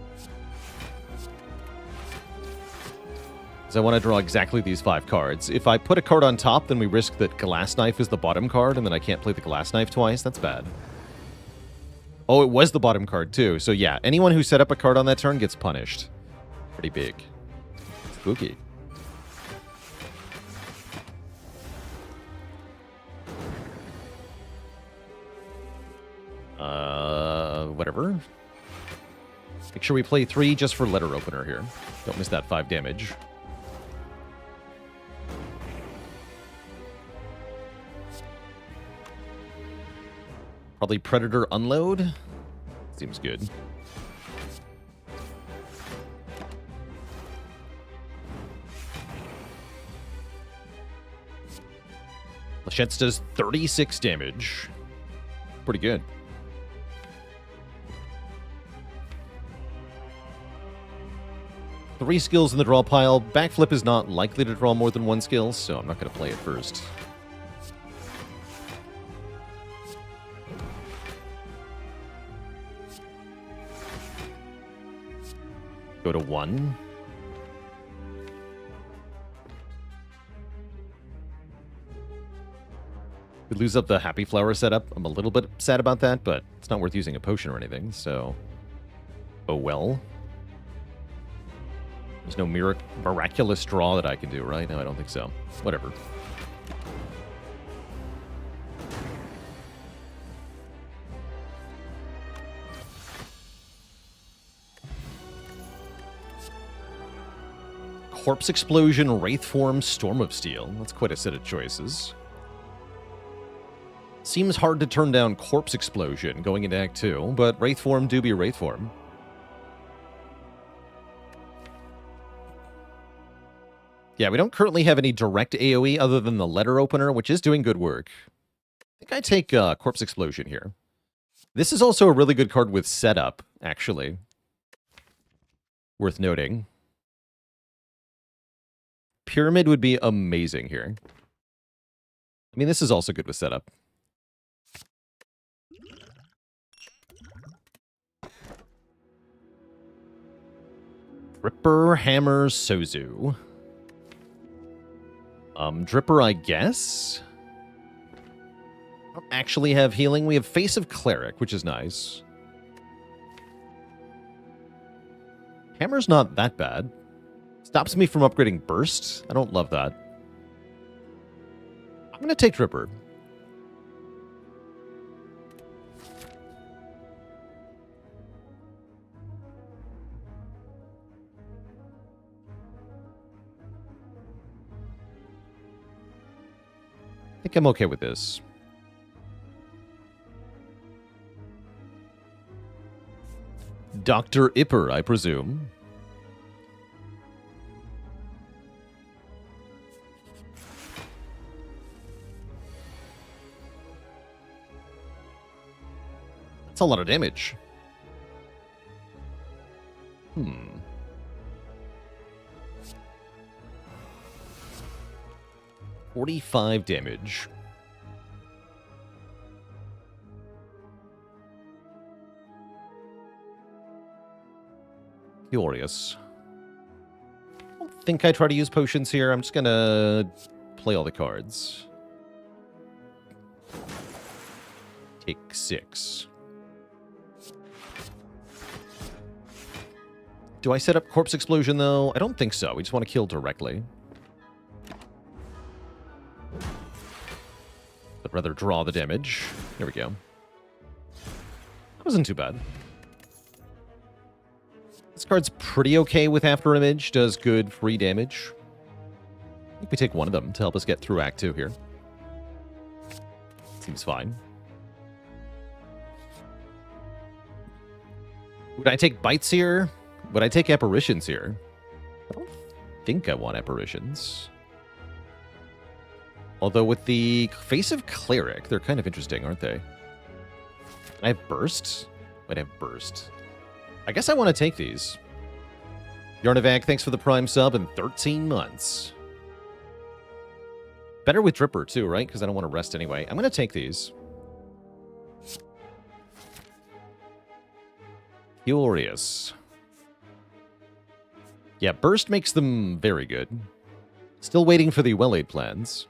I want to draw exactly these 5 cards. If I put a card on top, then we risk that Glass Knife is the bottom card, and then I can't play the Glass Knife twice. That's bad. Oh, it was the bottom card, too. So yeah, anyone who set up a card on that turn gets punished. Pretty big. Spooky. Whatever. Make sure we play 3 just for letter opener here. Don't miss that 5 damage. Probably Predator Unload. Seems good. Flechettes does 36 damage. Pretty good. Three skills in the draw pile. Backflip is not likely to draw more than 1 skill, so I'm not going to play it first. Go to 1. We lose up the Happy Flower setup. I'm a little bit sad about that, but it's not worth using a potion or anything, so... Oh well. There's no miraculous draw that I can do, right? No, I don't think so. Whatever. Corpse Explosion, Wraith Form, Storm of Steel. That's quite a set of choices. Seems hard to turn down Corpse Explosion going into Act 2, but Wraith Form do be Wraith Form. Yeah, we don't currently have any direct AoE other than the letter opener, which is doing good work. I think I take Corpse Explosion here. This is also a really good card with setup, actually. Worth noting. Pyramid would be amazing here. I mean, this is also good with setup. Dripper, Hammer, Sozu. Dripper, I guess? Don't actually have healing. We have Face of Cleric, which is nice. Hammer's not that bad. Stops me from upgrading Burst. I don't love that. I'm going to take Dripper. I think I'm okay with this. Dr. Ipper, I presume. That's a lot of damage. 45 damage. Furious. I don't think I try to use potions here. I'm just gonna play all the cards. Take 6. Do I set up Corpse Explosion, though? I don't think so. We just want to kill directly. But rather draw the damage. There we go. That wasn't too bad. This card's pretty okay with After Image. Does good free damage. I think we take one of them to help us get through Act 2 here. Seems fine. Would I take Bites here? Would I take Apparitions here? I don't think I want Apparitions. Although with the Face of Cleric, they're kind of interesting, aren't they? I have Burst? Might have Burst. I guess I want to take these. Yarnavac, thanks for the Prime sub in 13 months. Better with Dripper, too, right? Because I don't want to rest anyway. I'm going to take these. Furious. Yeah, Burst makes them very good. Still waiting for the well-laid plans.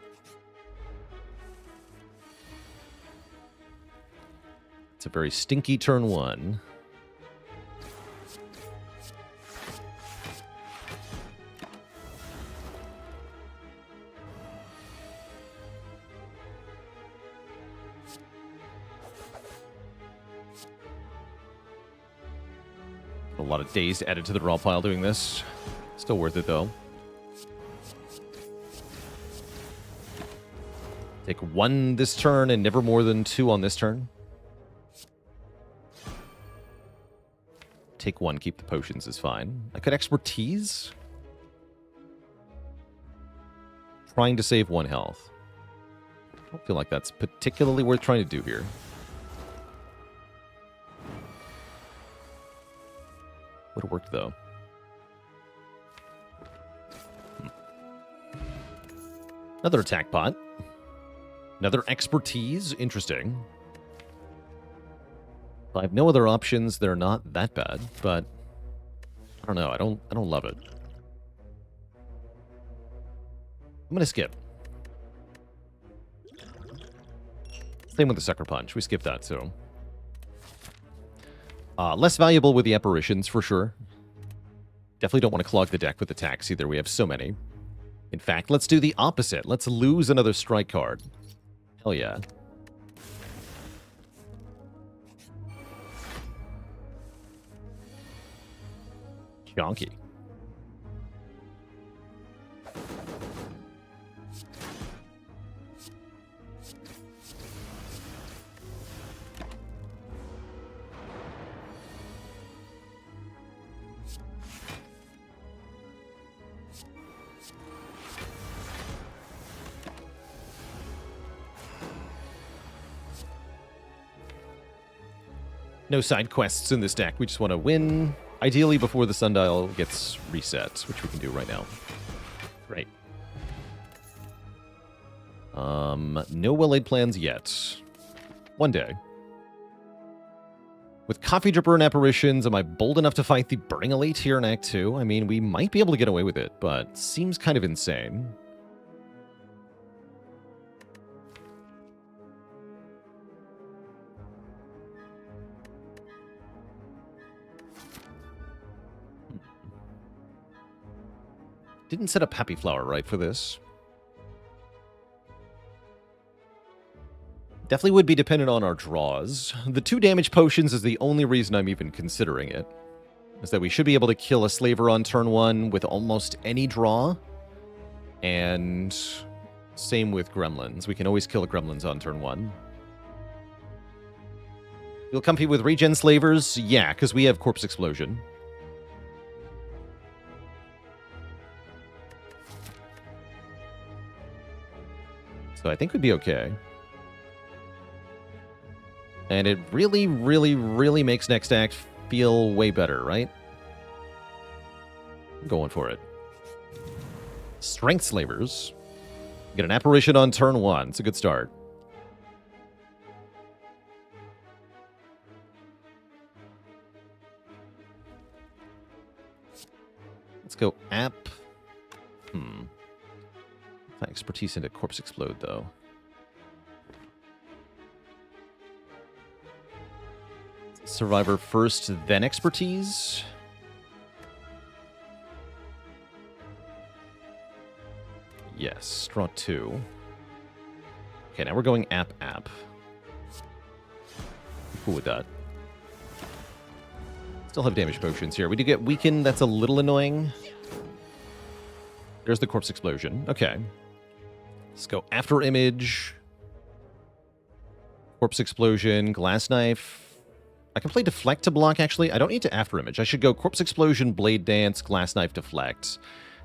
It's a very stinky turn 1. A lot of days added to the draw pile doing this. Still worth it, though. Take 1 this turn and never more than 2 on this turn. Take 1, keep the potions is fine. I could Expertise. Trying to save 1 health. I don't feel like that's particularly worth trying to do here. Would have worked, though. Another attack pot. Another Expertise. Interesting. If I have no other options, they're not that bad, but I don't know. I don't love it. I'm gonna skip. Same with the Sucker Punch. We skipped that, too. Less valuable with the Apparitions, for sure. Definitely don't want to clog the deck with attacks either. We have so many. In fact, let's do the opposite. Let's lose another strike card. Hell yeah. Chonky. No side quests in this deck. We just want to win, ideally before the sundial gets reset, which we can do right now. Great. No well-laid plans yet. One day. With Coffee Dripper and Apparitions, am I bold enough to fight the Burning Elite here in Act 2? I mean, we might be able to get away with it, but seems kind of insane. Didn't set up Happy Flower right for this. Definitely would be dependent on our draws. The 2 damage potions is the only reason I'm even considering it. Is that we should be able to kill a Slaver on turn 1 with almost any draw. And same with Gremlins. We can always kill Gremlins on turn 1. Feel comfy with regen Slavers? Yeah, because we have Corpse Explosion. So I think we'd be okay. And it really, really, really makes next act feel way better, right? I'm going for it. Strength Slavers. Get an Apparition on turn 1. It's a good start. Let's go App. Expertise into Corpse Explode, though. Survivor first, then Expertise. Yes, draw 2. Okay, now we're going App. Cool with that. Still have damage potions here. We do get Weaken, that's a little annoying. There's the Corpse Explosion. Okay. Let's go After Image. Corpse Explosion, Glass Knife. I can play Deflect to block, actually. I don't need to After Image. I should go Corpse Explosion, Blade Dance, Glass Knife, Deflect.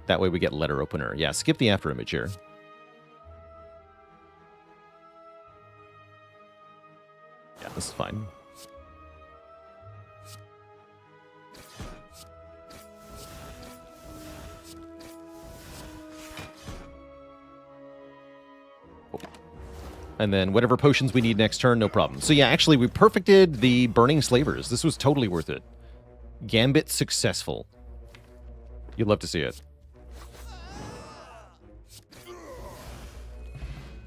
That way we get Letter Opener. Yeah, skip the After Image here. Yeah, this is fine. And then whatever potions we need next turn, no problem. So yeah, actually, we perfected the Burning Slavers. This was totally worth it. Gambit successful. You'd love to see it.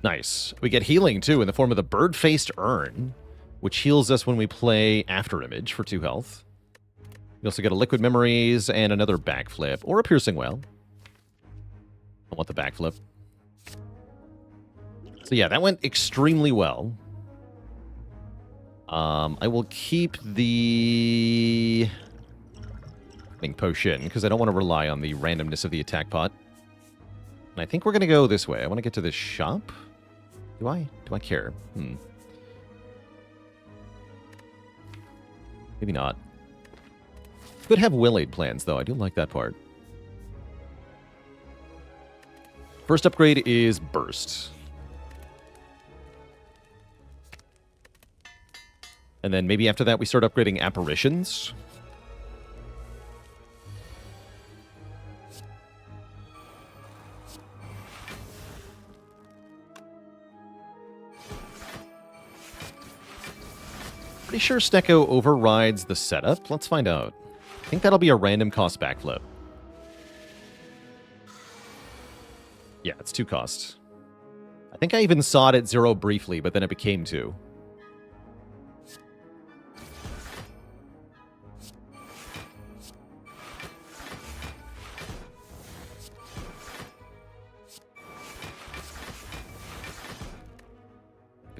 Nice. We get healing, too, in the form of the Bird-Faced Urn, which heals us when we play After Image for 2 health. You also get a Liquid Memories and another Backflip, or a Piercing Well. I want the Backflip. So yeah, that went extremely well. I will keep the potion, because I don't want to rely on the randomness of the attack pot. And I think we're going to go this way. I want to get to this shop. Do I care? Maybe not. Could have Will-Aid plans, though. I do like that part. First upgrade is Burst. And then maybe after that we start upgrading Apparitions. Pretty sure Stecco overrides the setup. Let's find out. I think that'll be a random cost backflip. Yeah, it's 2 costs. I think I even saw it at 0 briefly, but then it became 2.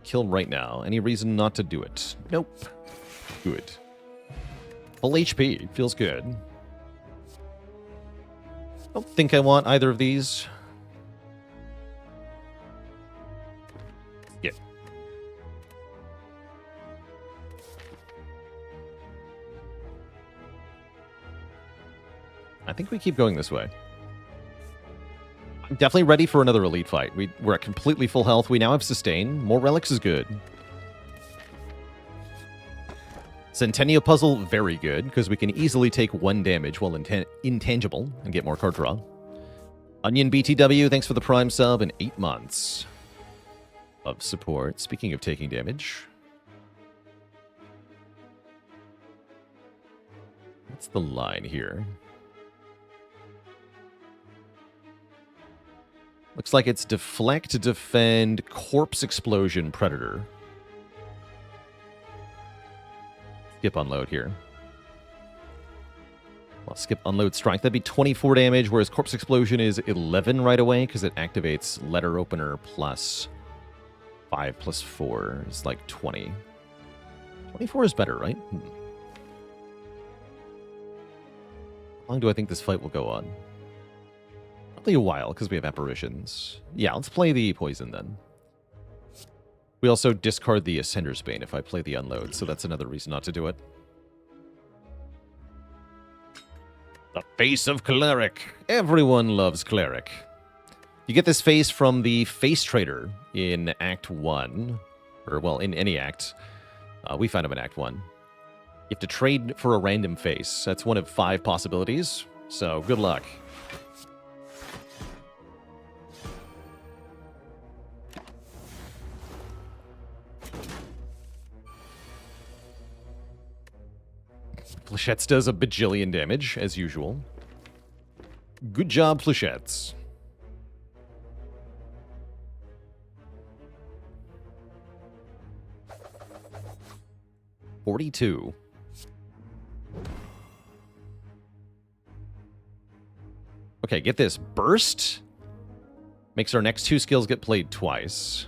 Kill right now. Any reason not to do it? Nope. Good. Full HP. Feels good. Don't think I want either of these. Yeah. I think we keep going this way. I'm definitely ready for another elite fight. We're at completely full health. We now have sustain. More relics is good. Centennial Puzzle, very good, because we can easily take 1 damage while intangible and get more card draw. Onion BTW, thanks for the Prime sub and 8 months of support. Speaking of taking damage, what's the line here? Looks like it's Deflect, Defend, Corpse Explosion, Predator. Skip Unload here. Well, skip Unload Strike. That'd be 24 damage, whereas Corpse Explosion is 11 right away because it activates Letter Opener plus 5 plus 4 is like 20. 24 is better, right? How long do I think this fight will go on? Probably a while because we have apparitions. Yeah, let's play the poison then. We also discard the Ascender's Bane if I play the Unload, so that's another reason not to do it. The Face of Cleric. Everyone loves Cleric. You get this face from the Face Trader in Act 1. Or, well, in any act. We found him in Act 1. You have to trade for a random face. That's one of 5 possibilities, so good luck. Flechettes does a bajillion damage, as usual. Good job, Flechettes. $42. Okay, get this. Burst makes our next 2 skills get played twice.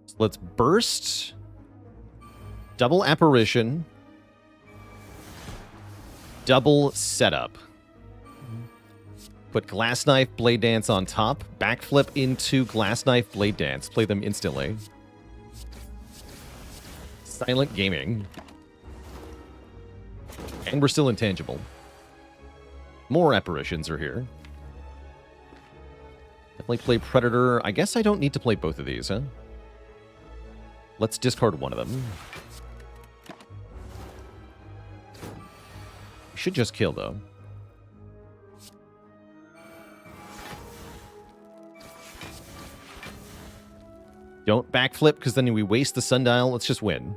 So let's burst. Double Apparition. Double Setup. Put Glass Knife, Blade Dance on top. Backflip into Glass Knife, Blade Dance. Play them instantly. Silent Gaming. And we're still intangible. More apparitions are here. Definitely play Predator. I guess I don't need to play both of these, huh? Let's discard one of them. We should just kill, though. Don't backflip, because then we waste the sundial. Let's just win.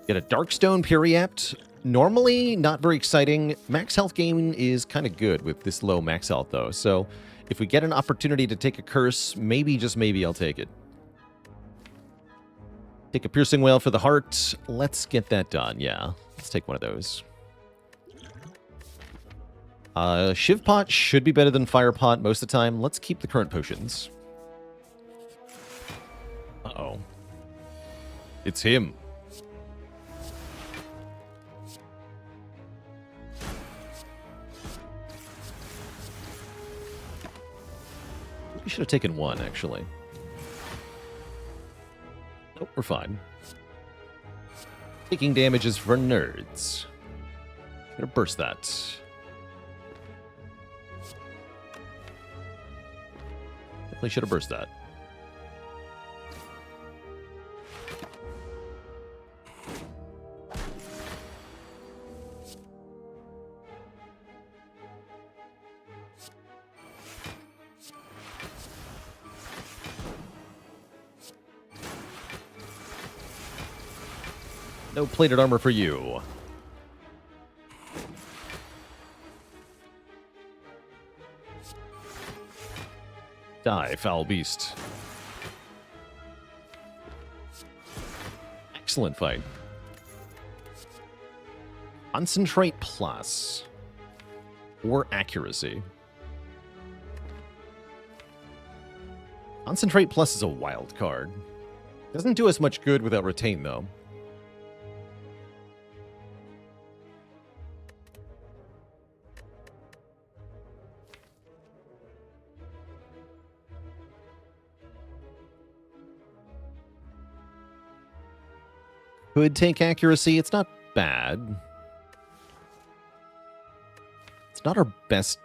Get a Darkstone Periapt. Normally, not very exciting. Max health gain is kind of good with this low max health, though. So, if we get an opportunity to take a curse, maybe, just maybe, I'll take it. Take a Piercing Wail for the heart. Let's get that done, yeah. Let's take one of those. Shiv Pot should be better than Fire Pot most of the time. Let's keep the current potions. Uh-oh. It's him. We should have taken one, actually. Nope, we're fine. Taking damage is for nerds. Gonna burst that. Definitely should have burst that. No plated armor for you. Die, foul beast. Excellent fight. Concentrate plus. Or accuracy. Concentrate plus is a wild card. Doesn't do us much good without retain, though. Could take accuracy. It's not bad. It's not our best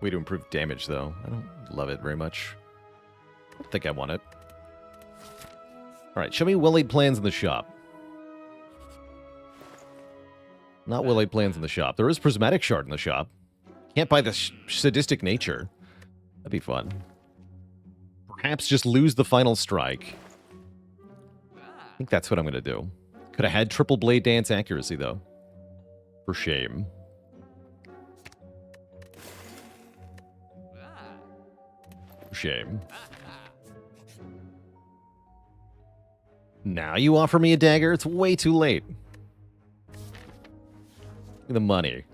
way to improve damage, though. I don't love it very much. I don't think I want it. All right, show me well-laid plans in the shop. Not well-laid plans in the shop. There is Prismatic Shard in the shop. Can't buy the Sadistic Nature. That'd be fun. Perhaps just lose the final strike. I think that's what I'm going to do. Could have had triple blade dance accuracy, though. For shame. For shame. Now you offer me a dagger? It's way too late. Look at the money.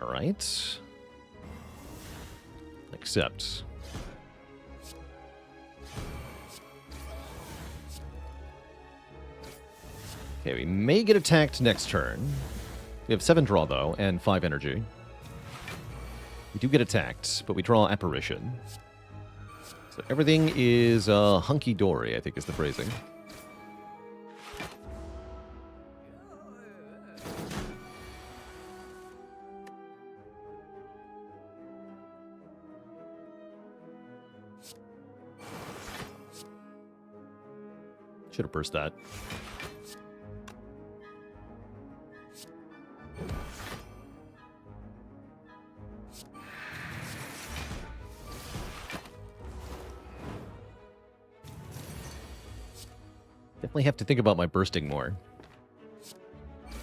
All right. Accept. Okay, we may get attacked next turn. We have 7 draw, though, and 5 energy. We do get attacked, but we draw Apparition. So everything is hunky-dory, I think is the phrasing. Should have burst that. Definitely have to think about my bursting more.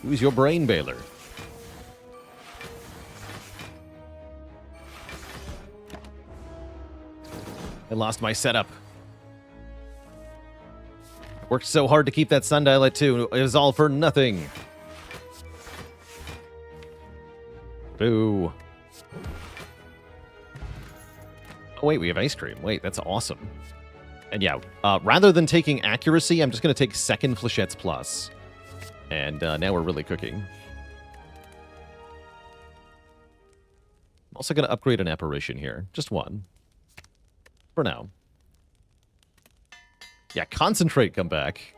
Who's your brain bailer? I lost my setup. Worked so hard to keep that sundial at 2. It was all for nothing. Boo. Oh, wait, we have ice cream. Wait, that's awesome. And yeah, rather than taking accuracy, I'm just going to take second Fléchettes Plus. And now we're really cooking. I'm also going to upgrade an Apparition here. Just one. For now. Yeah, Concentrate come back.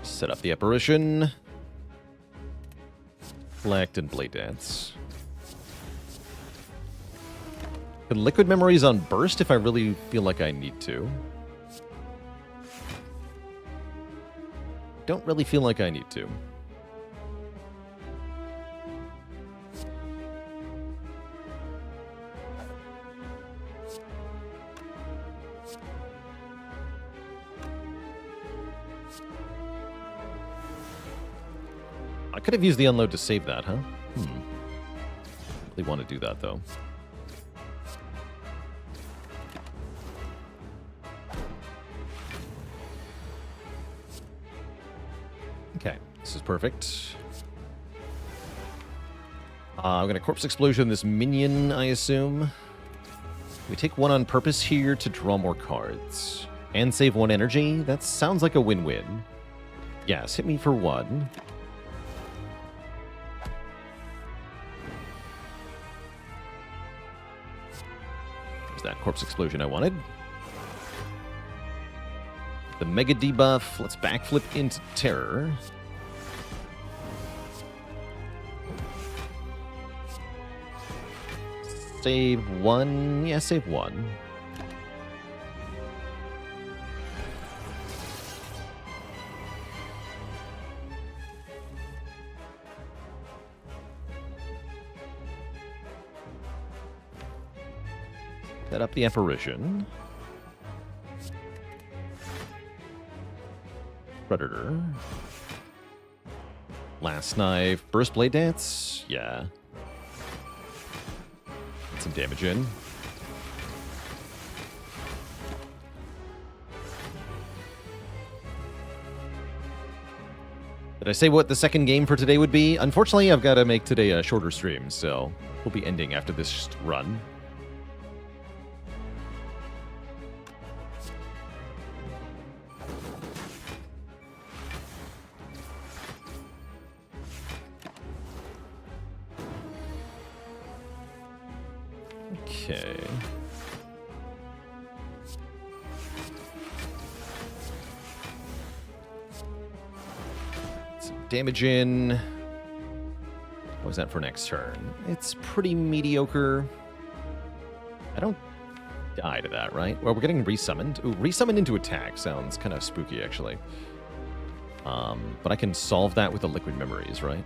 Set up the Apparition. Select and Blade Dance. Could Liquid Memories on Burst if I really feel like I need to. Don't really feel like I need to. I could have used the unload to save that, huh? Really want to do that, though. Okay, this is perfect. I'm going to Corpse Explosion this minion, I assume. We take 1 on purpose here to draw more cards. And save 1 energy? That sounds like a win-win. Yes, hit me for 1. There's that Corpse Explosion I wanted. The Mega Debuff. Let's backflip into Terror. Save 1. Yeah, save 1. Set up the Apparition. Predator. Last Knife. Burst Blade Dance? Yeah. Get some damage in. Did I say what the second game for today would be? Unfortunately, I've got to make today a shorter stream, so we'll be ending after this run. Some damage in. What was that for next turn? It's pretty mediocre. I don't die to that, right? Well, we're getting resummoned. Ooh, resummoned into attack sounds kind of spooky, actually. But I can solve that with the liquid memories, right?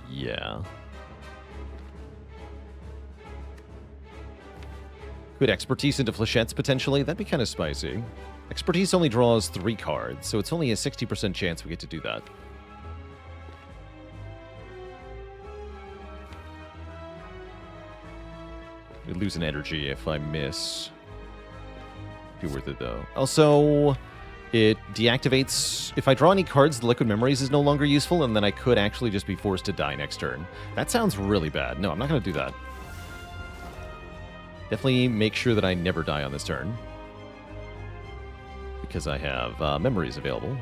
Yeah. Could expertise into flechettes, potentially? That'd be kind of spicy. Expertise only draws 3 cards, so it's only a 60% chance we get to do that. We lose an energy if I miss. Be worth it, though. Also, it deactivates... If I draw any cards, the Liquid Memories is no longer useful, and then I could actually just be forced to die next turn. That sounds really bad. No, I'm not going to do that. Definitely make sure that I never die on this turn. Because I have memories available.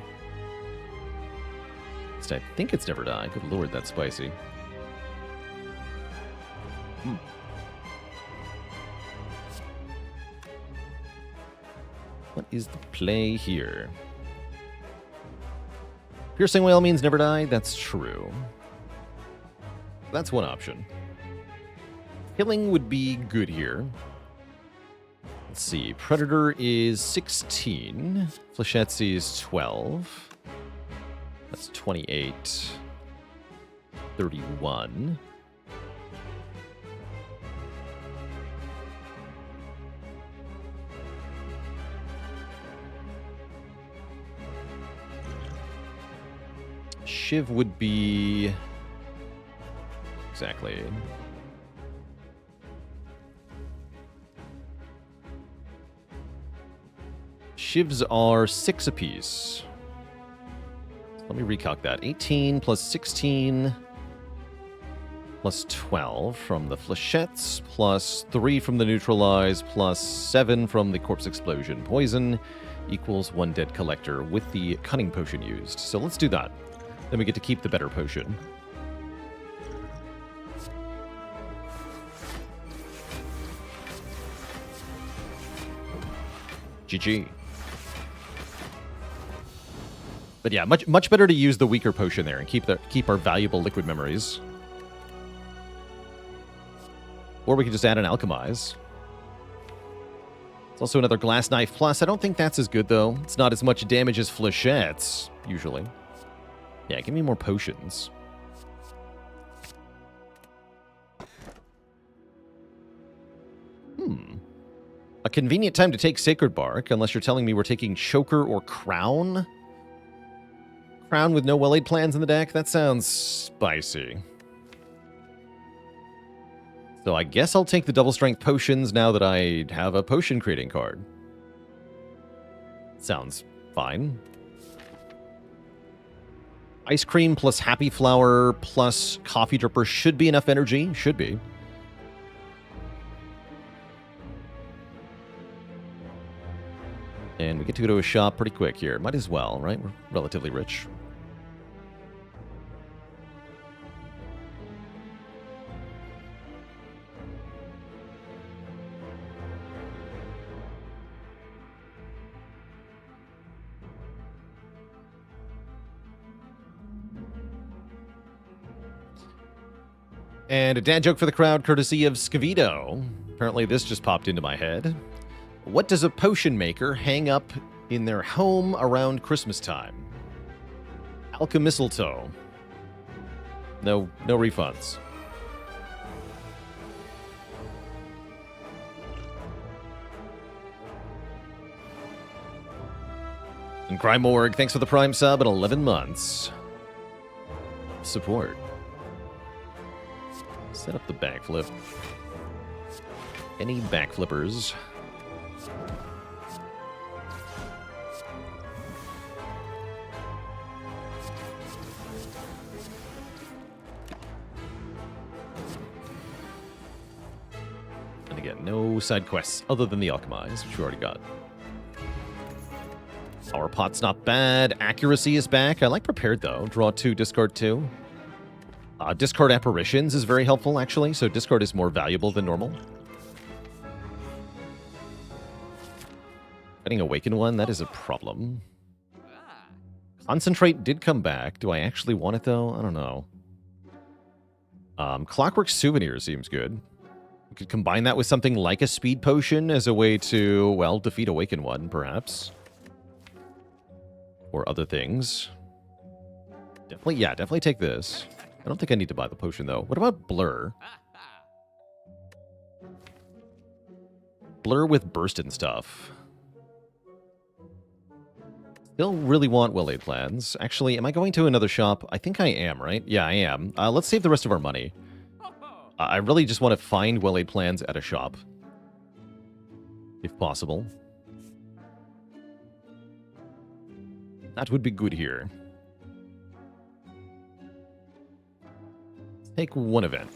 I think it's never die. Good lord, that's spicy. What is the play here? Piercing Wail means never die? That's true. That's one option. Killing would be good here. Let's see. Predator is 16. Flechettes is 12. That's 28. 31. Shiv would be... Exactly. Shivs are 6 apiece. Let me recalc that. 18 plus 16 plus 12 from the flechettes, plus 3 from the neutralize, plus 7 from the corpse explosion poison equals 1 dead collector with the cunning potion used. So let's do that. Then we get to keep the better potion. GG. But yeah, much better to use the weaker potion there and keep our valuable liquid memories. Or we could just add an alchemize. It's also another glass knife plus. I don't think that's as good though. It's not as much damage as flechettes usually. Yeah, give me more potions. A convenient time to take Sacred Bark, unless you're telling me we're taking Choker or Crown. Crown with no well-laid plans in the deck? That sounds spicy. So I guess I'll take the double strength potions now that I have a potion creating card. Sounds fine. Ice cream plus happy flower plus coffee dripper should be enough energy. Should be. And we get to go to a shop pretty quick here. Might as well, right? We're relatively rich. And a dad joke for the crowd, courtesy of Scavito. Apparently this just popped into my head. What does a potion maker hang up in their home around Christmas time? Alchemistletoe. No refunds. And Crymorg, thanks for the Prime sub at 11 months. Support. Set up the backflip. Any backflippers? And again, no side quests other than the Alchemize, which we already got. Our pot's not bad. Accuracy is back. I like prepared, though. Draw 2, discard 2. Discard Apparitions is very helpful, actually, so discard is more valuable than normal. Getting Awaken one, that is a problem. Concentrate did come back. Do I actually want it, though? I don't know. Clockwork Souvenir seems good. We could combine that with something like a Speed Potion as a way to, well, defeat Awaken one, perhaps. Or other things. Definitely take this. I don't think I need to buy the potion, though. What about Blur? Blur with Burst and stuff. Still really want well-laid plans. Actually, am I going to another shop? I think I am, right? Yeah, I am. Let's save the rest of our money. I really just want to find well-laid plans at a shop. If possible. That would be good here. Take one event.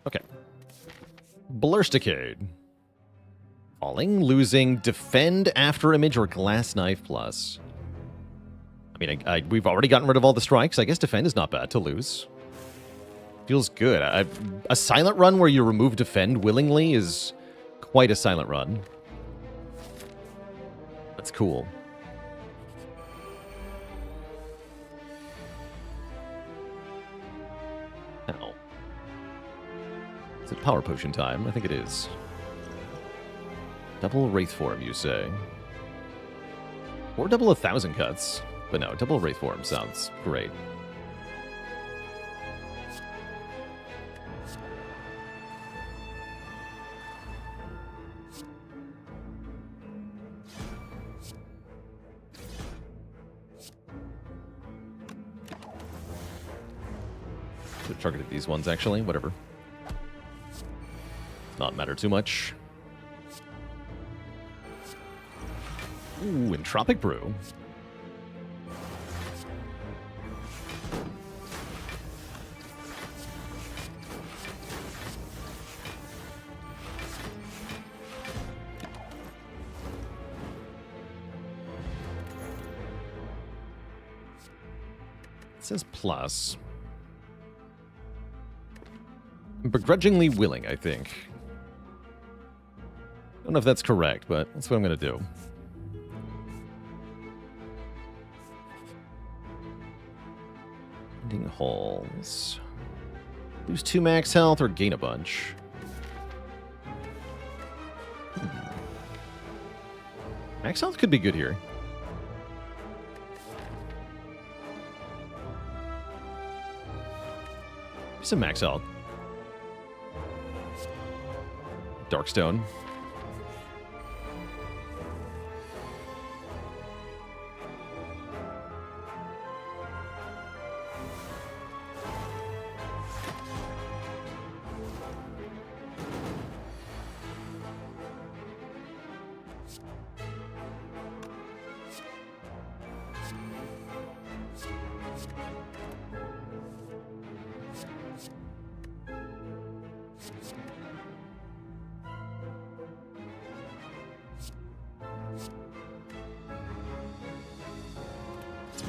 Okay. Blursticade. Falling, losing, defend after image, or glass knife plus. I mean, we've already gotten rid of all the strikes. I guess defend is not bad to lose. Feels good. A silent run where you remove defend willingly is quite a silent run. That's cool. Now. Is it power potion time? I think it is. Double Wraith Form, you say? Or double 1,000 cuts. But no, double Wraith Form sounds great. Should have targeted these ones, actually. Whatever. Not matter too much. Ooh, Entropic Brew. It says plus. I'm begrudgingly willing, I think. I don't know if that's correct, but that's what I'm going to do. Ending holes. Lose 2 max health or gain a bunch. Max health could be good here. Some max health. Darkstone.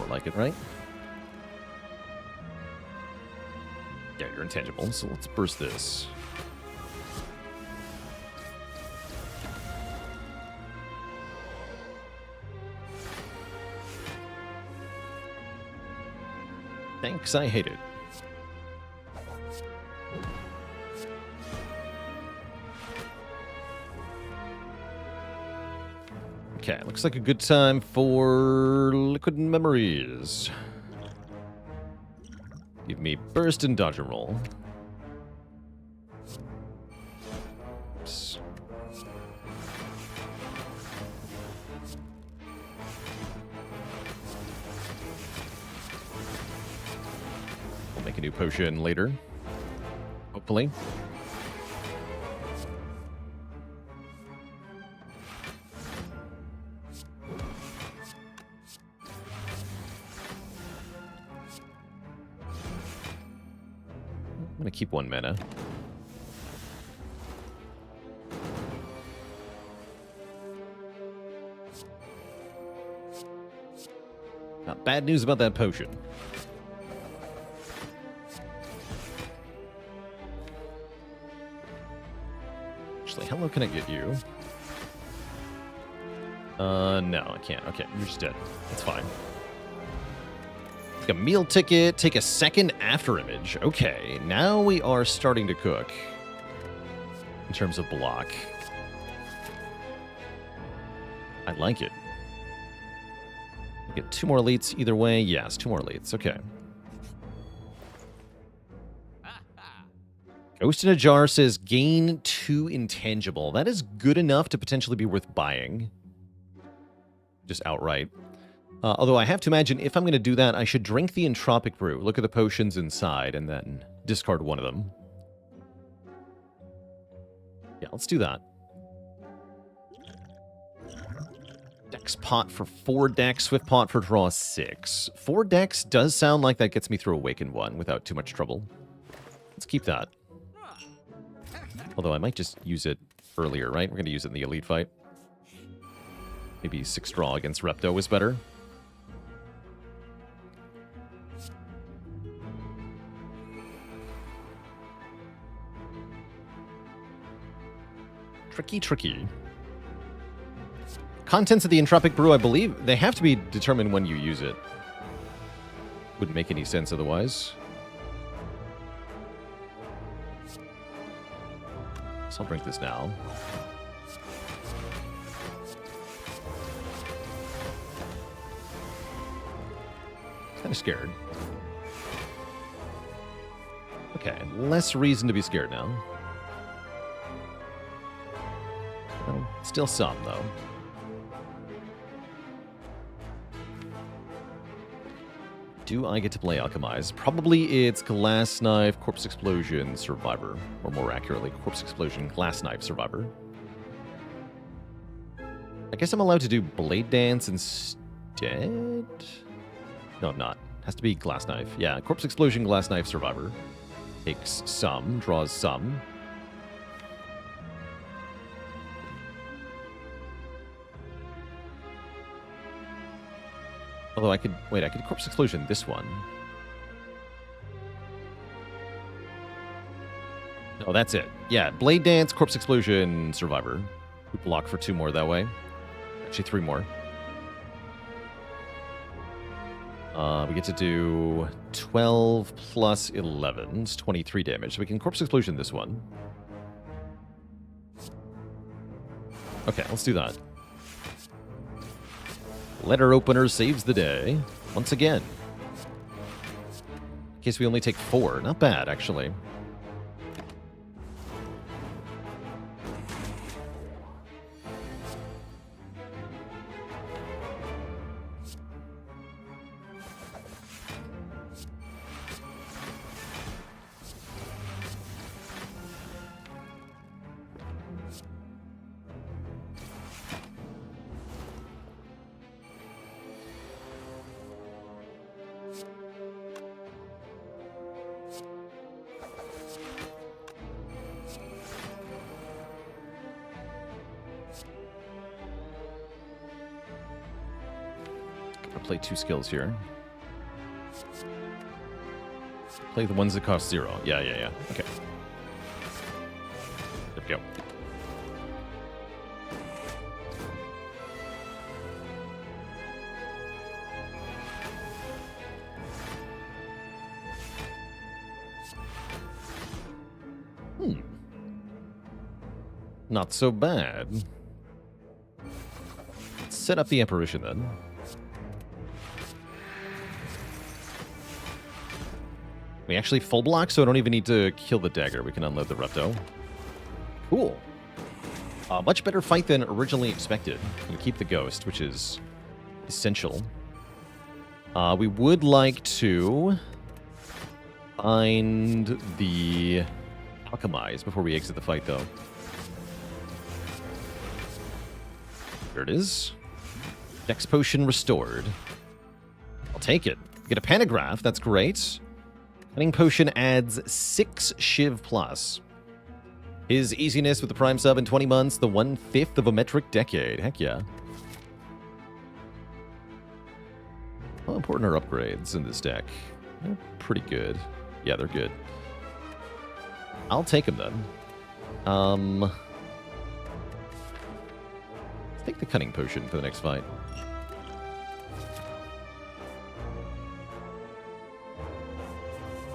Like it, right? Yeah, you're intangible, so let's burst this. Thanks, I hate it. Okay, looks like a good time for Liquid Memories. Give me burst and dodge and roll. Oops. We'll make a new potion later. Hopefully. I'm gonna keep 1 mana. Not bad news about that potion. Actually, hello, can I get you? No, I can't. Okay, you're just dead. That's fine. Take a meal ticket, take a second after image. Okay, now we are starting to cook in terms of block. I like it. Get 2 more elites either way. Yes, 2 more elites. Okay. Ghost in a Jar says gain 2 intangible. That is good enough to potentially be worth buying. Just outright. Although I have to imagine if I'm going to do that, I should drink the entropic brew, look at the potions inside, and then discard one of them. Yeah, let's do that. Dex pot for 4 decks, Swift pot for draw 6. 4 decks does sound like that gets me through Awakened 1 without too much trouble. Let's keep that. Although I might just use it earlier, right? We're going to use it in the elite fight. Maybe 6 draw against Repto is better. Tricky. Contents of the entropic brew, I believe, they have to be determined when you use it. Wouldn't make any sense otherwise. So I'll drink this now. Kind of scared. Okay, less reason to be scared now. Well, still some, though. Do I get to play Alchemize? Probably it's Glass Knife, Corpse Explosion, Survivor. Or more accurately, Corpse Explosion, Glass Knife, Survivor. I guess I'm allowed to do Blade Dance instead? No, I'm not. Has to be Glass Knife. Yeah, Corpse Explosion, Glass Knife, Survivor. Takes some, draws some. Although I could... Wait, I could Corpse Explosion this one. Oh, that's it. Yeah, Blade Dance, Corpse Explosion, Survivor. We block for 2 more that way. Actually, 3 more. We get to do 12 plus 11. It's 23 damage. So we can Corpse Explosion this one. Okay, let's do that. Letter Opener saves the day. Once again. In case we only take 4. Not bad, actually. Play 2 skills here. Play the ones that cost 0. Yeah. Okay. There we go. Not so bad. Let's set up the apparition then. We actually full block, so I don't even need to kill the dagger. We can unload the Repto. Cool. Much better fight than originally expected. We keep the ghost, which is essential. We would like to find the Alchemize before we exit the fight, though. There it is. Dex Potion restored. I'll take it. Get a Panagraph. That's great. Cunning Potion adds 6 Shiv plus. His easiness with the Prime sub in 20 months, the 1/5 of a metric decade. Heck yeah. How important are upgrades in this deck? They're pretty good. Yeah, they're good. I'll take them then. Let's take the Cunning Potion for the next fight.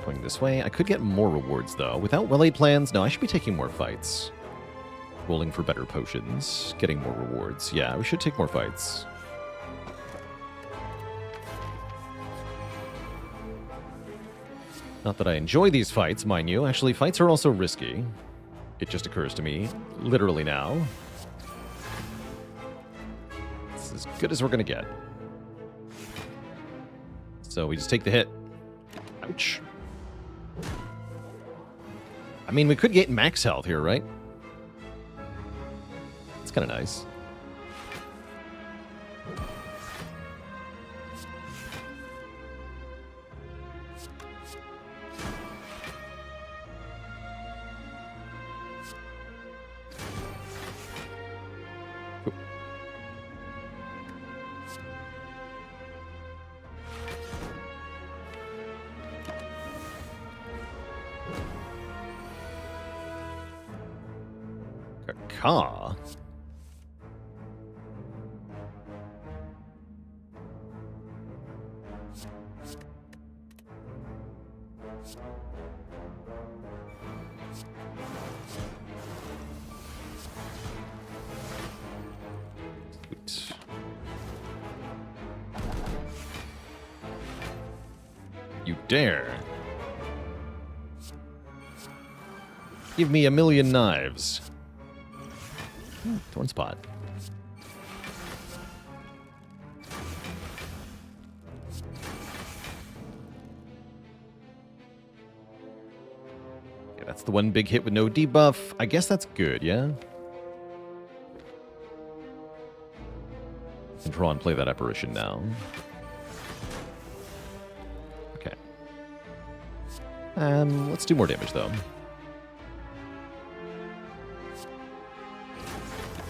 Going this way. I could get more rewards, though. Without well-laid plans, no, I should be taking more fights. Rolling for better potions. Getting more rewards. Yeah, we should take more fights. Not that I enjoy these fights, mind you. Actually, fights are also risky. It just occurs to me, literally now. It's as good as we're going to get. So we just take the hit. Ouch. I mean, we could get max health here, right? It's kind of nice. Car. You dare. Give me 1,000,000 knives. Thorn spot. Okay, that's the one big hit with no debuff. I guess that's good, yeah? And draw and play that apparition now. Okay. Let's do more damage, though.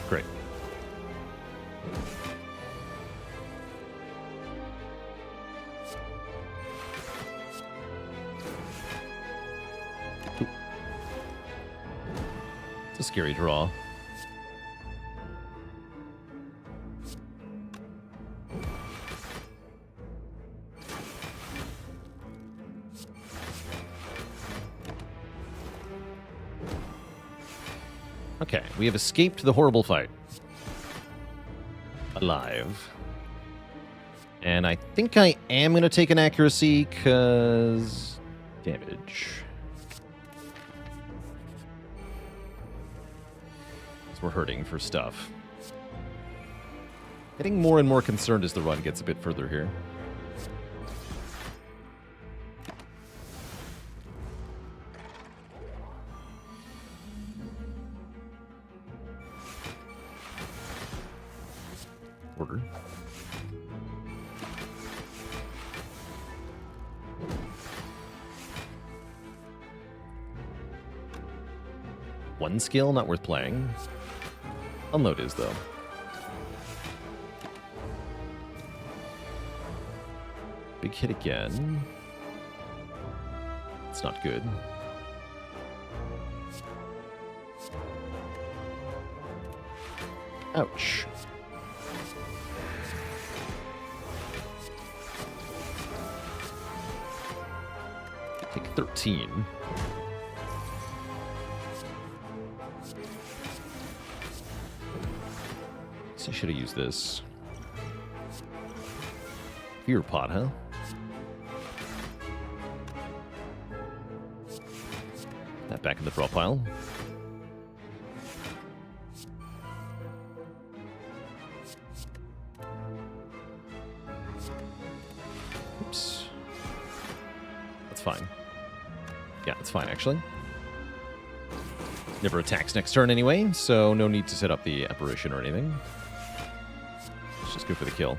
Great. Ooh. It's a scary draw. Okay, we have escaped the horrible fight. Alive. And I think I am going to take an accuracy, because... damage. Because we're hurting for stuff. Getting more and more concerned as the run gets a bit further here. Order. One skill, not worth playing. Unload is, though. Big hit again. It's not good. Ouch. Take 13. So I should have used this. Fear pot, huh? That back in the draw pile. Oops. That's fine. Yeah, it's fine, actually. Never attacks next turn anyway, so no need to set up the apparition or anything. Let's just go for the kill.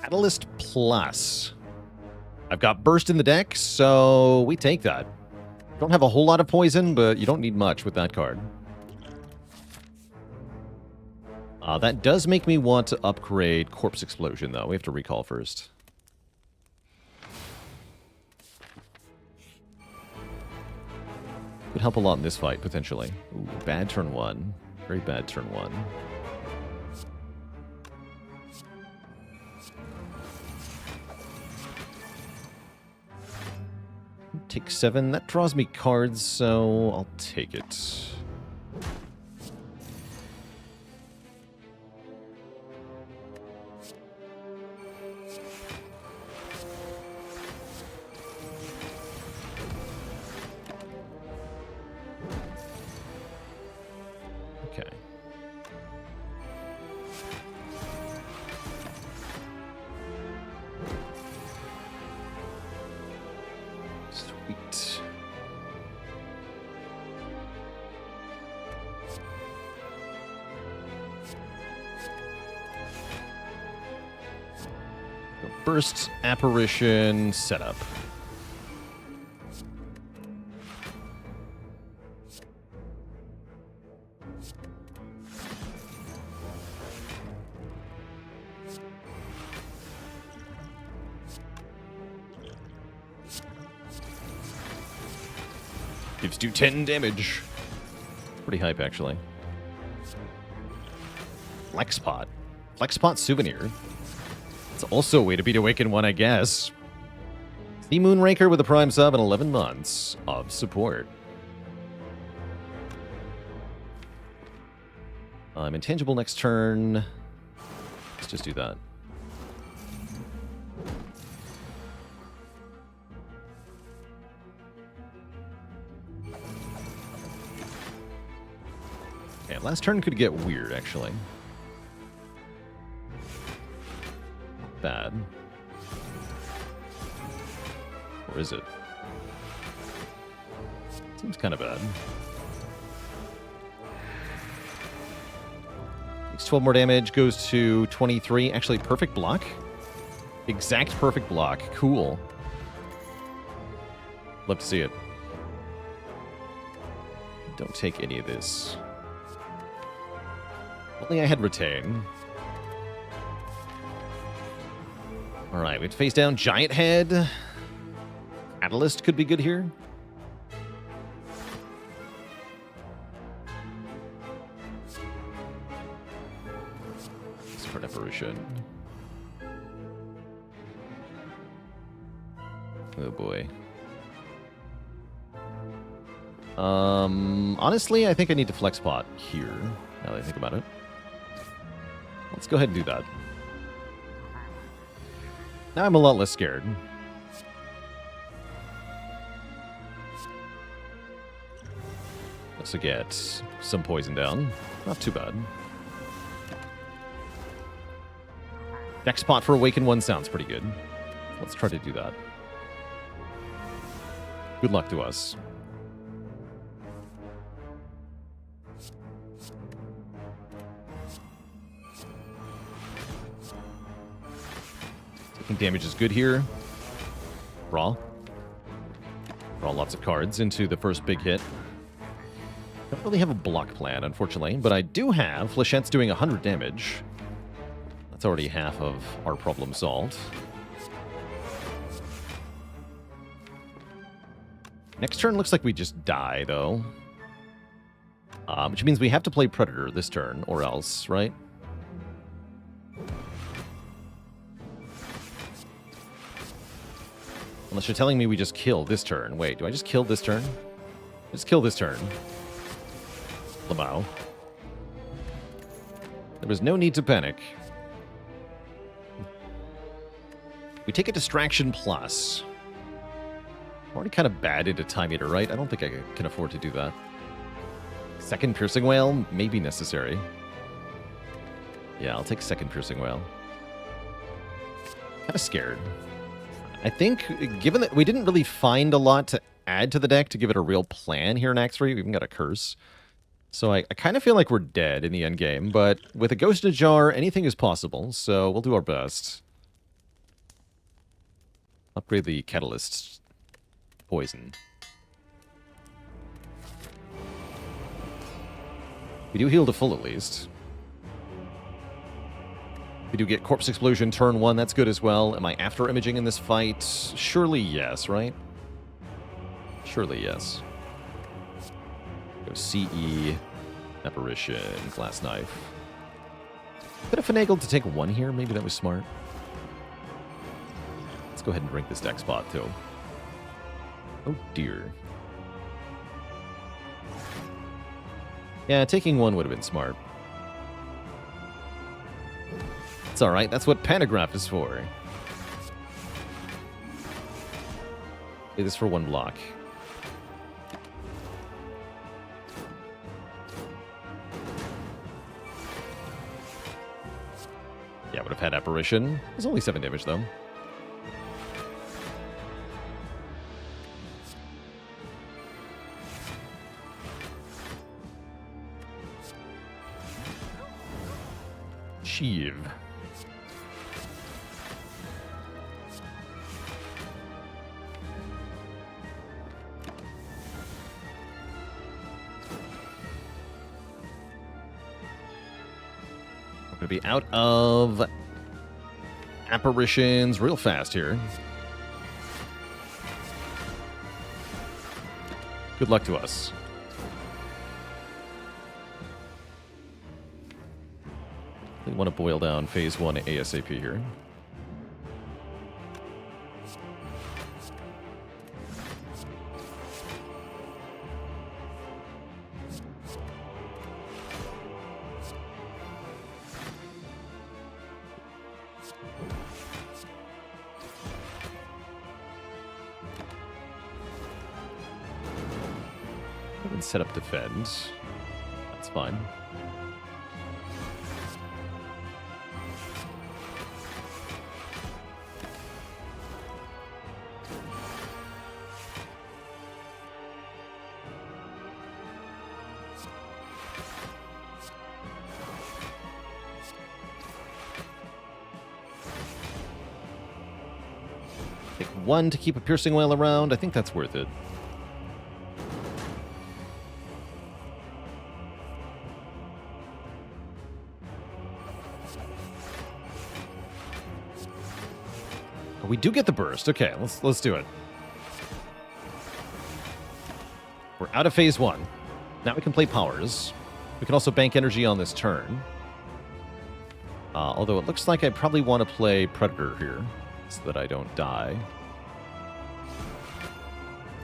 Catalyst Plus. I've got Burst in the deck, so we take that. Don't have a whole lot of poison, but you don't need much with that card. That does make me want to upgrade Corpse Explosion, though. We have to recall first. Could help a lot in this fight, potentially. Ooh, bad turn 1. Very bad turn 1. Take 7. That draws me cards, so I'll take it. Okay. Sweet. Burst, apparition, setup. Gives do 10 damage. Pretty hype, actually. Flexpot. Flexpot souvenir. It's also a way to beat Awaken 1, I guess. The Moonraker with a Prime sub and 11 months of support. I'm intangible next turn. Let's just do that. Okay, last turn could get weird, actually. Bad. Or is it? Seems kind of bad. Takes 12 more damage, goes to 23. Actually, perfect block. Exact perfect block. Cool. Love to see it. Don't take any of this. Only I had retain. Alright, we have to face down Giant Head. Catalyst could be good here. Smart apparition. Oh boy. Honestly, I think I need to flex pot here, now that I think about it. Let's go ahead and do that. Now I'm a lot less scared. Also get some poison down. Not too bad. Next pot for Awaken 1 sounds pretty good. Let's try to do that. Good luck to us. Taking damage is good here. Draw. Draw lots of cards into the first big hit. Don't really have a block plan, unfortunately, but I do have Flechette's doing 100 damage. That's already half of our problem solved. Next turn looks like we just die, though. Which means we have to play Predator this turn, or else, right? Unless you're telling me we just kill this turn. Wait, do I just kill this turn? Just kill this turn. Lamau. There was no need to panic. We take a Distraction Plus. I'm already kind of bad into Time Eater, right? I don't think I can afford to do that. Second Piercing Whale may be necessary. Yeah, I'll take second Piercing Whale. Kind of scared. I think, given that we didn't really find a lot to add to the deck to give it a real plan here in Act 3, we even got a Curse. So I kind of feel like we're dead in the end game, but with a Ghost in a Jar, anything is possible, so we'll do our best. Upgrade the Catalyst poison. We do heal to full, at least. We do get Corpse Explosion turn 1. That's good as well. Am I after imaging in this fight? Surely yes, right? Surely yes. Go CE, Apparition, Glass Knife. Could have finagled to take 1 here. Maybe that was smart. Let's go ahead and drink this deck spot, too. Oh, dear. Yeah, taking 1 would have been smart. It's alright, that's what Panagraph is for. Play this for 1 block. Yeah, would have had Apparition. It's only 7 damage, though. Sheev. We're going to be out of Apparitions real fast here. Good luck to us. We want to boil down phase 1 ASAP here. And set up defend. That's fine. Take 1 to keep a Piercing Wail around. I think that's worth it. We do get the burst. Okay, let's do it. We're out of phase 1. Now we can play powers. We can also bank energy on this turn. Although it looks like I probably want to play Predator here so that I don't die.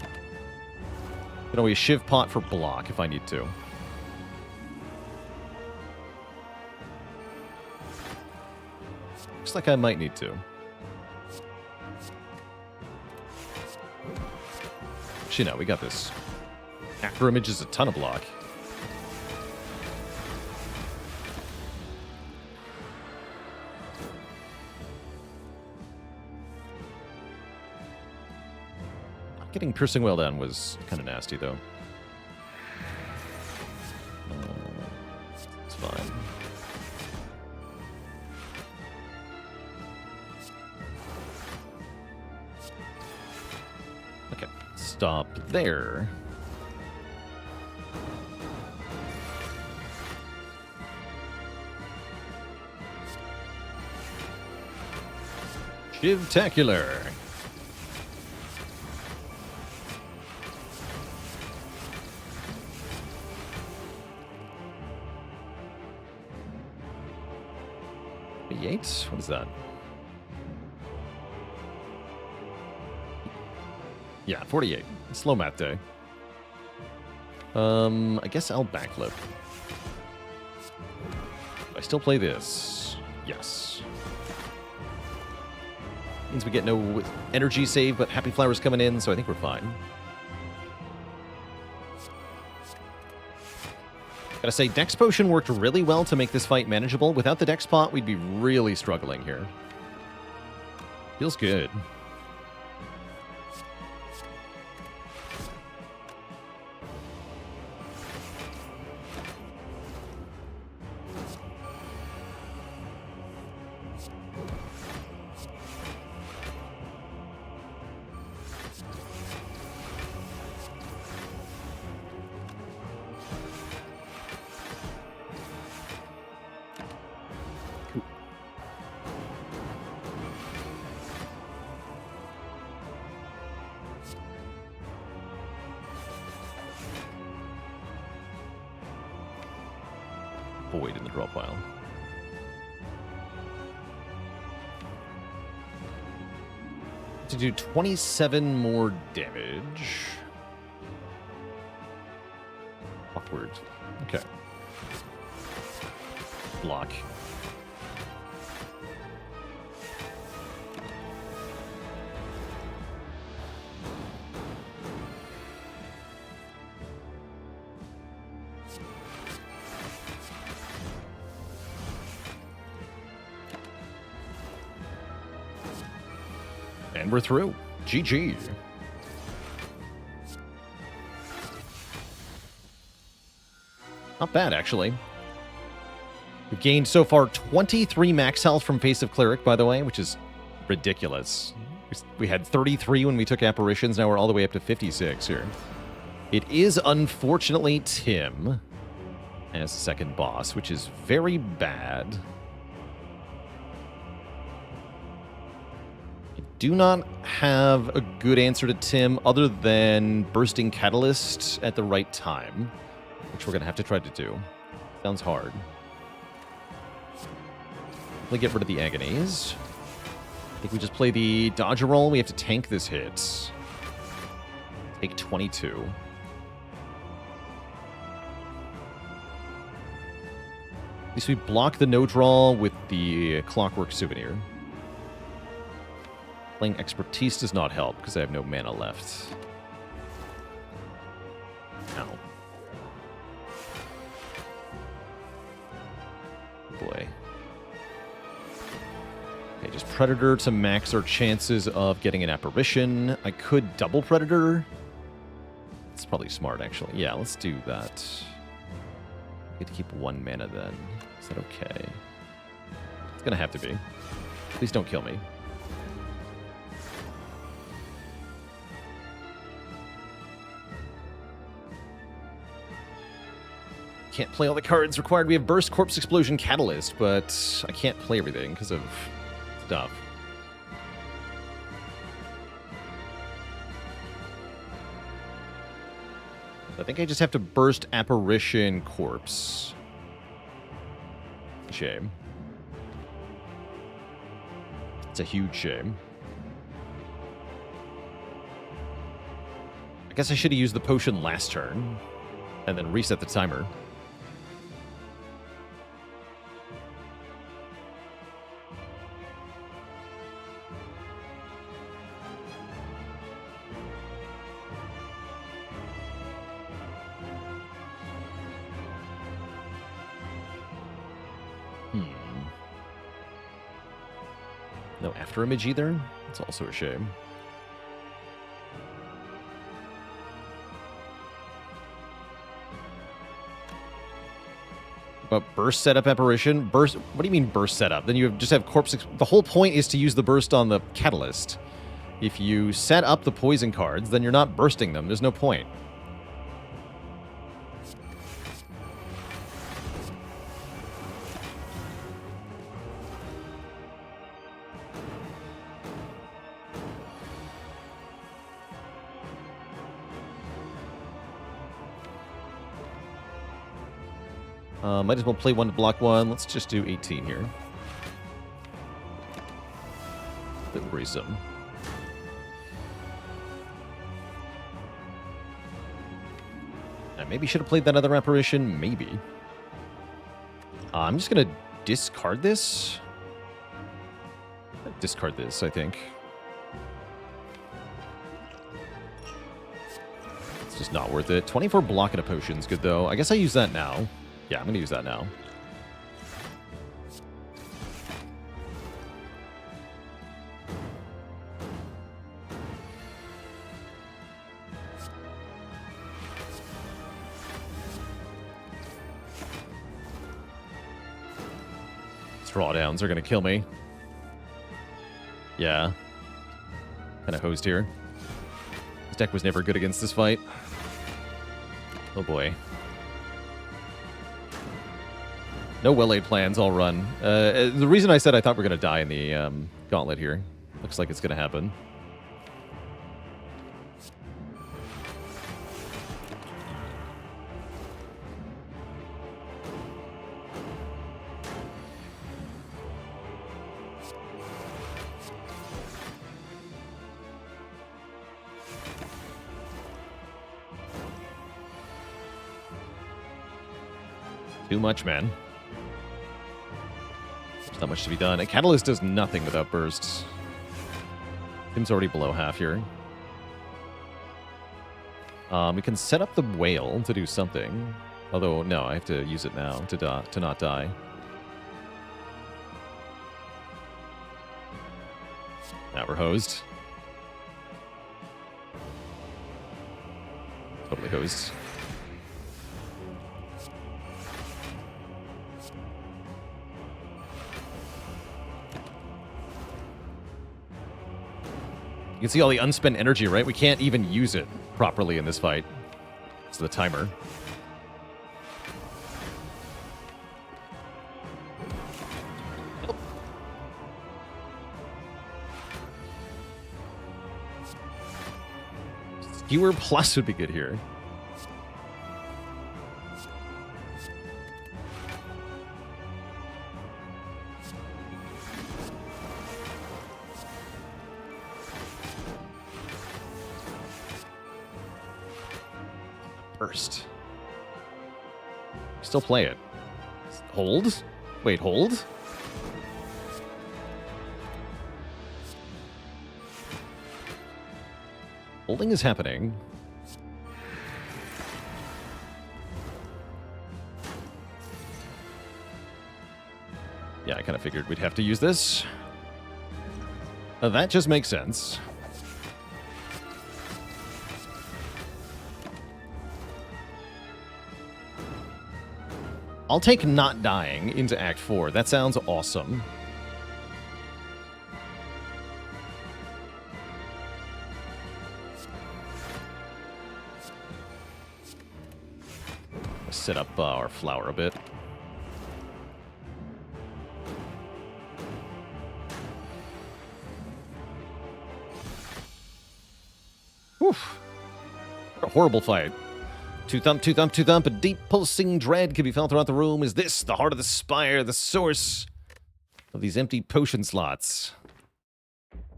I can always Shiv Pot for block if I need to. Looks like I might need to. Actually, no, we got this. After Image is a ton of block. Getting Piercing Wail down was kind of nasty, though. It's fine. Okay, stop there. Shivtacular. What is that? Yeah, 48. Slow math day. I guess I'll backflip. I still play this. Yes. Means we get no energy save, but Happy Flower's coming in, so I think we're fine. Gotta say, Dex Potion worked really well to make this fight manageable. Without the Dex Pot, we'd be really struggling here. Feels good. Void in the draw pile. To do 27 more damage. Awkward. Okay. Block. And we're through. GG. Not bad, actually. We've gained so far 23 max health from Face of Cleric, by the way, which is ridiculous. We had 33 when we took Apparitions, now we're all the way up to 56 here. It is, unfortunately, Tim as the second boss, which is very bad. I do not have a good answer to Tim other than bursting Catalyst at the right time, which we're going to have to try to do. Sounds hard. We'll get rid of the Agonies. I think we just play the dodge roll. We have to tank this hit. Take 22. At least we block the no draw with the Clockwork Souvenir. Playing Expertise does not help because I have no mana left. Ow. Boy. Okay, just Predator to max our chances of getting an Apparition. I could double Predator. It's probably smart, actually. Yeah, let's do that. I get to keep 1 mana then. Is that okay? It's gonna have to be. Please don't kill me. Can't play all the cards required. We have Burst, Corpse Explosion, Catalyst, but I can't play everything because of stuff. I think I just have to burst Apparition, Corpse. Shame. It's a huge shame. I guess I should have used the potion last turn and then reset the timer. No after image either? It's also a shame. But burst setup Apparition? Burst? What do you mean burst setup? Then you just have Corpse... The whole point is to use the burst on the Catalyst. If you set up the poison cards, then you're not bursting them. There's no point. Might as well play 1 to block 1. Let's just do 18 here. A bit worrisome. I maybe should have played that other Apparition. Maybe. I'm just going to discard this. Discard this, I think. It's just not worth it. 24 block and a potion's good, though. I guess I use that now. Yeah, I'm going to use that now. Drawdowns are going to kill me. Yeah. Kind of hosed here. This deck was never good against this fight. Oh boy. No well-laid plans, I'll run. The reason I said I thought we are going to die in the gauntlet here. Looks like it's going to happen. Too much, man. There's not much to be done. A Catalyst does nothing without bursts. Tim's already below half here. We can set up the whale to do something. Although, no, I have to use it now to not die. Now we're hosed. Totally hosed. You can see all the unspent energy, right? We can't even use it properly in this fight. It's the timer. Oh. Skewer Plus would be good here. Burst. Still play it. Hold? Wait, hold? Holding is happening. Yeah, I kind of figured we'd have to use this. That just makes sense. I'll take not dying into Act 4. That sounds awesome. Let's set up our flower a bit. Whew. What a horrible fight. Two thump, a deep pulsing dread can be felt throughout the room. Is this the heart of the Spire, the source of these empty potion slots?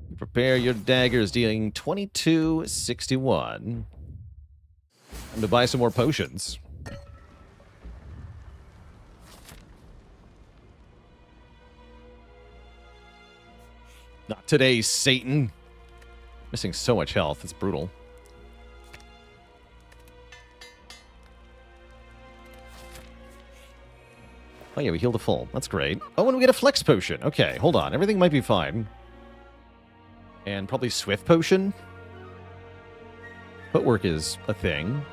You prepare your daggers, dealing 2261. Time to buy some more potions. Not today, Satan. Missing so much health, it's brutal. Oh yeah, we healed a full. That's great. Oh, and we get a flex potion. Okay, hold on. Everything might be fine. And probably swift potion. Footwork is a thing.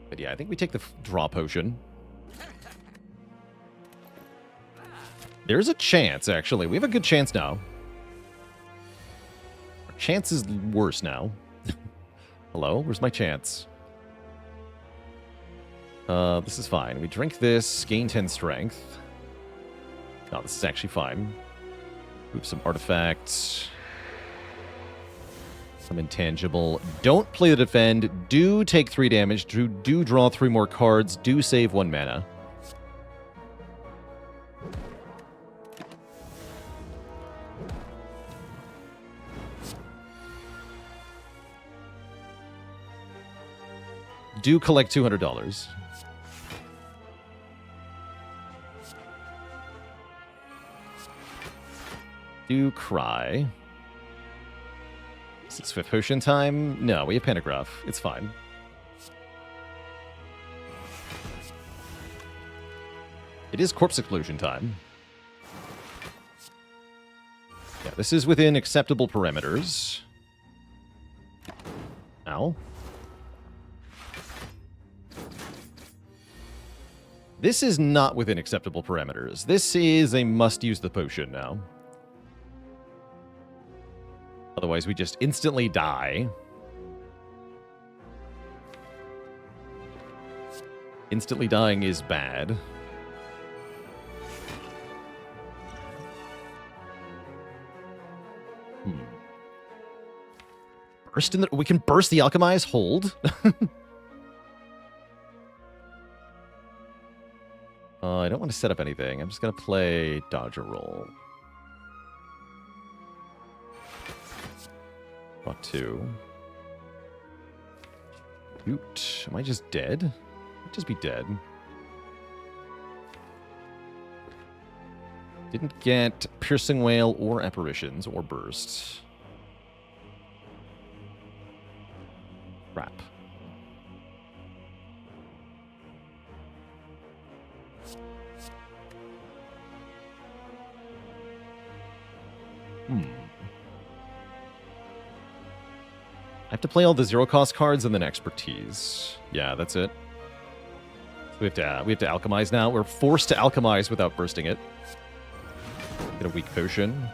But yeah, I think we take the draw potion. There's a chance, actually. We have a good chance now. Our chance is worse now. Hello? Where's my chance? This is fine. We drink this, gain 10 strength. No, this is actually fine. Move some artifacts. Some intangible. Don't play the defend. Do take 3 damage. Do draw 3 more cards. Do save 1 mana. Do collect $200. Do cry. Is it Swift Potion time? No, we have Pantograph. It's fine. It is Corpse Explosion time. Yeah, this is within acceptable parameters. Ow. This is not within acceptable parameters. This is a must-use the potion now. Otherwise, we just instantly die. Instantly dying is bad. Burst in the... We can burst the Alchemize? Hold. I don't want to set up anything. I'm just going to play Dodge or Roll. Draw 2. Shoot. Am I just dead? Just be dead. Didn't get Piercing Wail or Apparitions or Burst. Crap. I have to play all the zero-cost cards and then Expertise. Yeah, that's it. So we have to alchemize now. We're forced to alchemize without bursting it. Get a weak potion.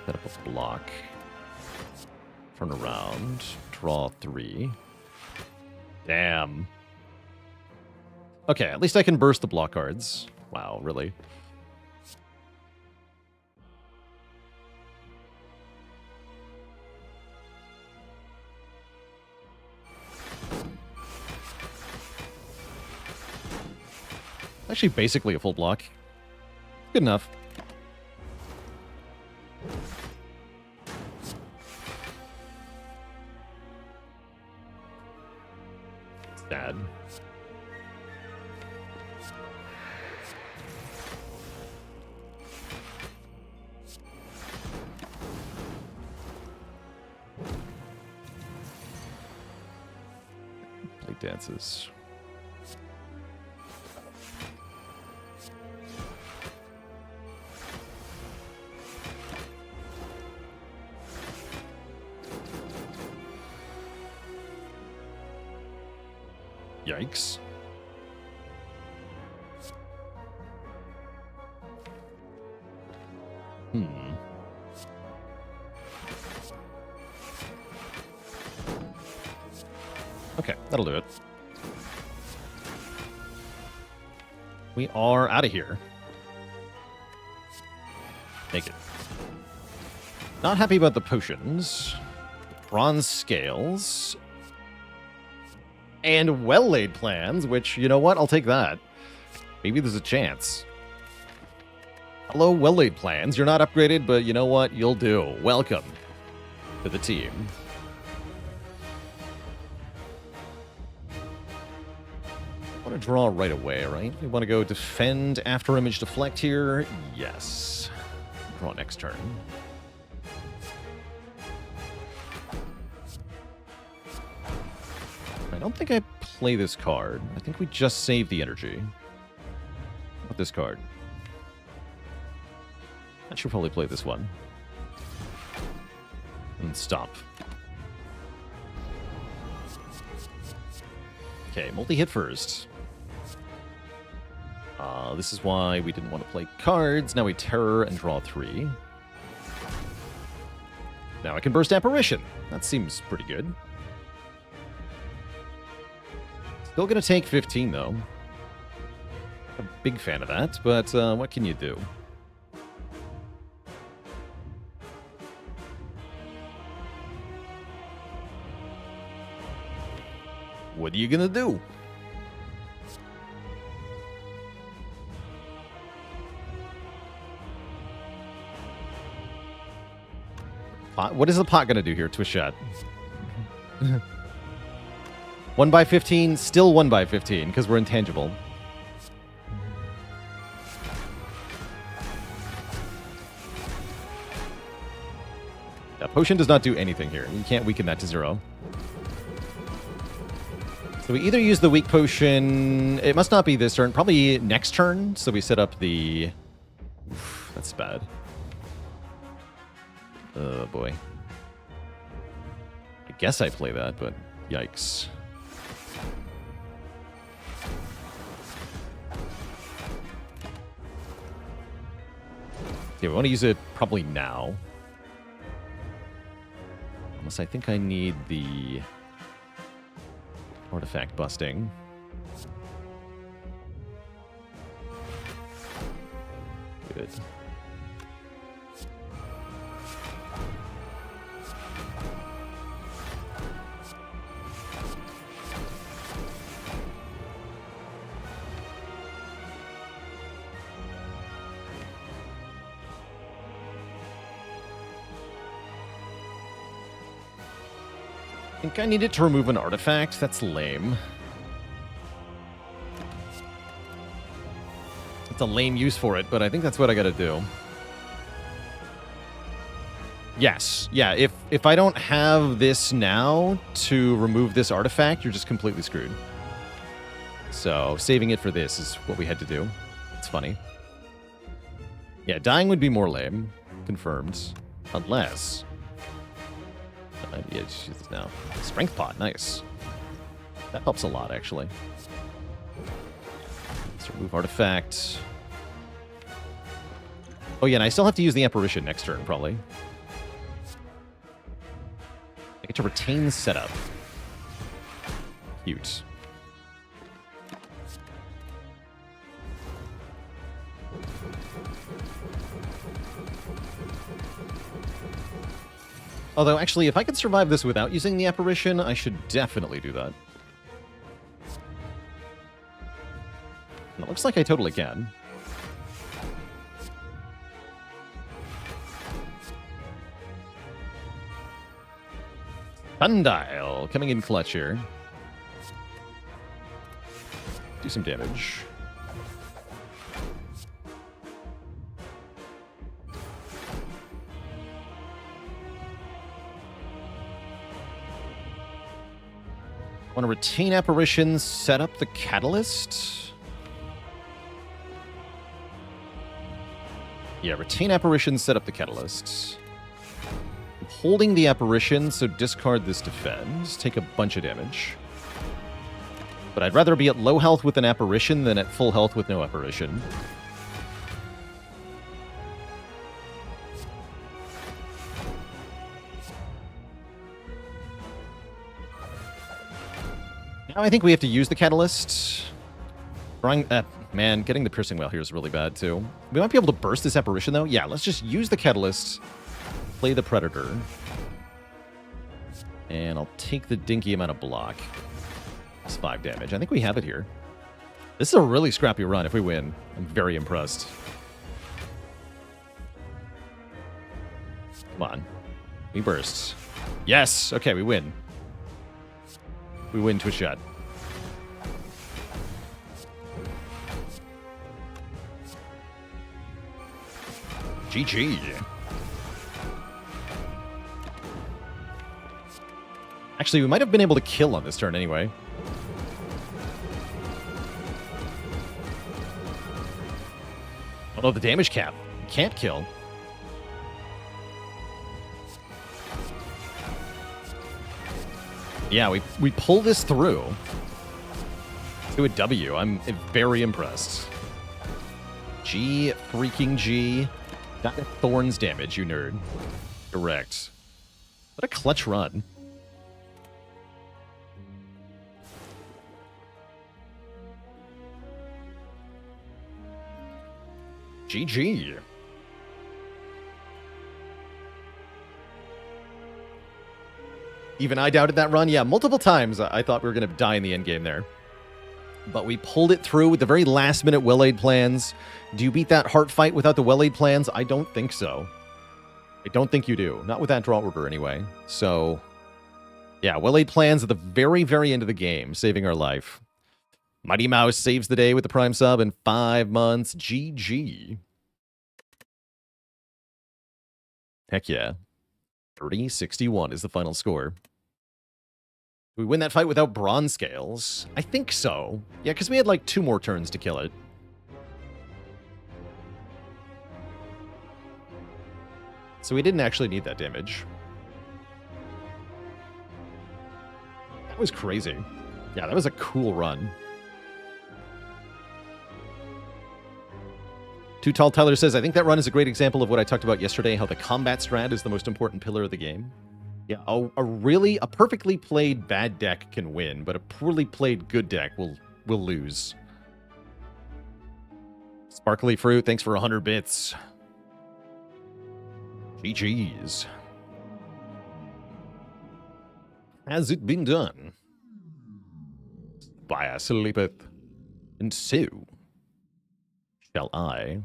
Set up a block. Turn around. Draw 3. Damn. Okay, at least I can burst the block cards. Wow, really? Actually, basically a full block. Good enough. Sad. Play dances. Yikes. Okay, that'll do it. We are out of here. Take it. Not happy about the potions. Bronze scales. And well-laid plans, which, you know what? I'll take that. Maybe there's a chance. Hello, well-laid plans. You're not upgraded, but you know what? You'll do. Welcome to the team. I want to draw right away, right? We want to go defend after image deflect here. Yes. Draw next turn. I don't think I play this card. I think we just save the energy. What this card? I should probably play this one. And stop. Okay, multi-hit first. This is why we didn't want to play cards. Now we terror and draw 3. Now I can burst Apparition. That seems pretty good. Still gonna take 15, though. A big fan of that, but what can you do? What are you gonna do? Pot? What is the pot gonna do here? Twist shot. 1 by 15, still 1 by 15, because we're intangible. Yeah, potion does not do anything here. You can't weaken that to 0. So we either use the weak potion. It must not be this turn. Probably next turn. So we set up the... Oof, that's bad. Oh, boy. I guess I play that, but yikes. Okay, we want to use it probably now. Unless I think I need the artifact busting. Good. I think I needed to remove an artifact. That's lame. It's a lame use for it, but I think that's what I gotta do. Yes, yeah, if I don't have this now to remove this artifact, you're just completely screwed. So, saving it for this is what we had to do. It's funny. Yeah, dying would be more lame. Confirmed. Unless... yeah, just use this now. Strength pot, nice. That helps a lot, actually. Let's remove artifact. Oh yeah, and I still have to use the apparition next turn, probably. I get to retain setup. Cute. Although, actually, if I could survive this without using the apparition, I should definitely do that. And it looks like I totally can. Sundial coming in clutch here. Do some damage. Want to retain apparitions, set up the catalyst. Yeah, retain apparitions, set up the catalyst. I'm holding the apparition, so discard this defend. Take a bunch of damage. But I'd rather be at low health with an apparition than at full health with no apparition. Now I think we have to use the catalyst. Man, getting the piercing whale here is really bad, too. We might be able to burst this apparition, though. Yeah, let's just use the catalyst. Play the predator. And I'll take the dinky amount of block. It's 5 damage. I think we have it here. This is a really scrappy run if we win. I'm very impressed. Come on. We burst. Yes! Okay, we win. We win to a shot. GG. Actually, we might have been able to kill on this turn anyway. Although the damage cap can't kill. Yeah, we pull this through to a W. I'm very impressed. G freaking G. Got Thorns damage, you nerd. Correct. What a clutch run. GG. Even I doubted that run. Yeah, multiple times I thought we were going to die in the end game there. But we pulled it through with the very last-minute well-laid plans. Do you beat that heart fight without the well-laid plans? I don't think so. I don't think you do. Not with that draw order, anyway. So, yeah, well-laid plans at the very, very end of the game, saving our life. Mighty Mouse saves the day with the Prime sub in 5 months. GG. Heck yeah. 30-61 is the final score. We win that fight without bronze scales? I think so. Yeah, because we had like 2 more turns to kill it. So we didn't actually need that damage. That was crazy. Yeah, that was a cool run. Too Tall Tyler says, I think that run is a great example of what I talked about yesterday, how the combat strat is the most important pillar of the game. Yeah, a perfectly played bad deck can win, but a poorly played good deck will lose. Sparkly Fruit, thanks for 100 bits. GG's. Has it been done? Spire sleepeth, and so shall I.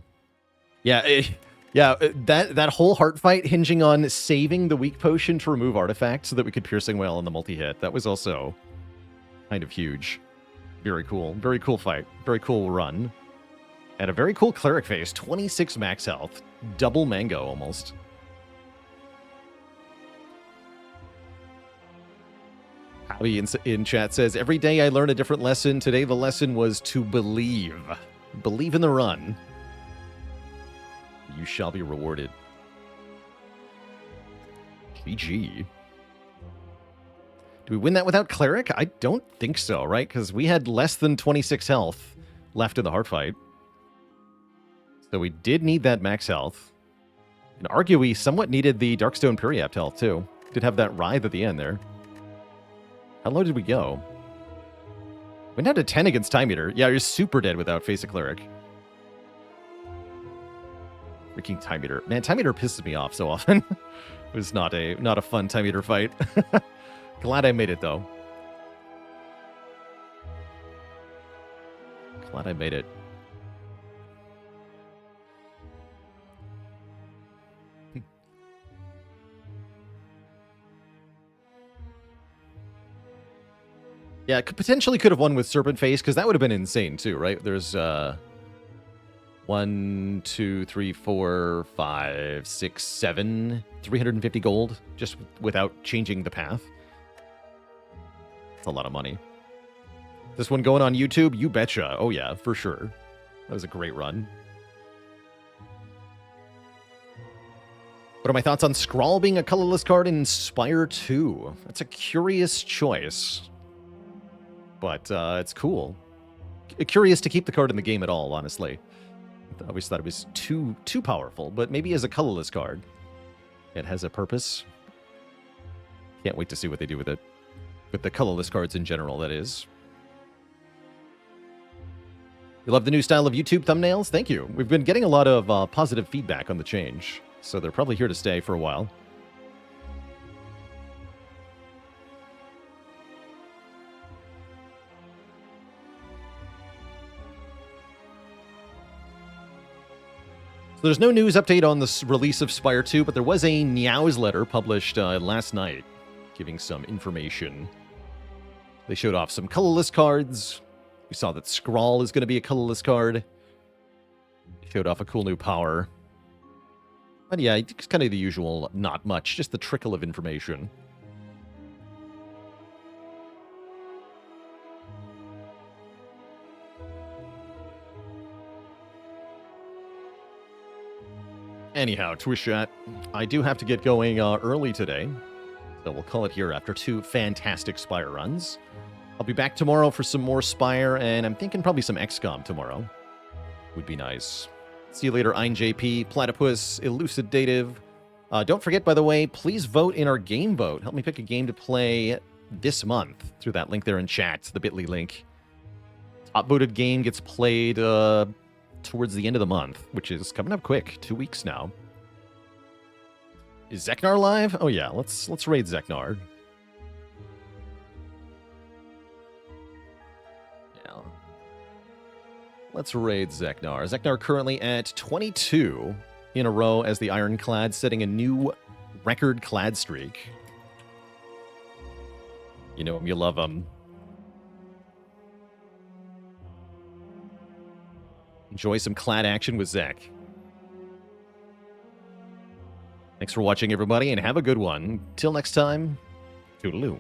Yeah, that whole heart fight hinging on saving the weak potion to remove artifacts so that we could piercing whale on the multi-hit. That was also kind of huge. Very cool. Very cool fight. Very cool run. And a very cool cleric face, 26 max health, double mango almost. Howie in chat says, every day I learn a different lesson. Today the lesson was to believe. Believe in the run. You shall be rewarded. GG. Do we win that without cleric? I don't think so, right? Because we had less than 26 health left in the hard fight. So we did need that max health. And argue we somewhat needed the Darkstone Periapt health, too. Did have that writhe at the end there. How low did we go? Went down to 10 against Time Eater. Yeah, you're super dead without Face a Cleric. Freaking Time Eater. Man, Time Eater pisses me off so often. It was not a fun Time Eater fight. Glad I made it, though. Glad I made it. Yeah, potentially could have won with Serpent Face, because that would have been insane, too, right? There's, 1, 2, 3, 4, 5, 6, 7, 350 gold, just without changing the path. That's a lot of money. This one going on YouTube? You betcha. Oh, yeah, for sure. That was a great run. What are my thoughts on Scrawl being a colorless card in Spire 2? That's a curious choice. But it's cool. Curious to keep the card in the game at all, honestly. I always thought it was too powerful, but maybe as a colorless card, it has a purpose. Can't wait to see what they do with it. With the colorless cards in general, that is. You love the new style of YouTube thumbnails? Thank you. We've been getting a lot of positive feedback on the change, so they're probably here to stay for a while. So there's no news update on the release of Spire 2, but there was a newsletter published last night giving some information. They showed off some colorless cards. We saw that Scrawl is going to be a colorless card. Showed off a cool new power. But yeah, it's kind of the usual, not much, just the trickle of information. Anyhow, Twitch chat, I do have to get going early today, so we'll call it here after 2 fantastic Spire runs. I'll be back tomorrow for some more Spire, and I'm thinking probably some XCOM tomorrow. Would be nice. See you later, InJP, Platypus, Elucidative. Don't forget, by the way, please vote in our game vote. Help me pick a game to play this month through that link there in chat, the bit.ly link. Top voted game gets played towards the end of the month, which is coming up quick. 2 weeks now. Is Zeknar live? Oh yeah, let's raid Zeknar. Yeah. Let's raid Zeknar. Zeknar currently at 22 in a row as the Ironclad, setting a new record clad streak. You know him, you love him. Enjoy some clad action with Zek. Thanks for watching, everybody, and have a good one. Till next time, toodaloo.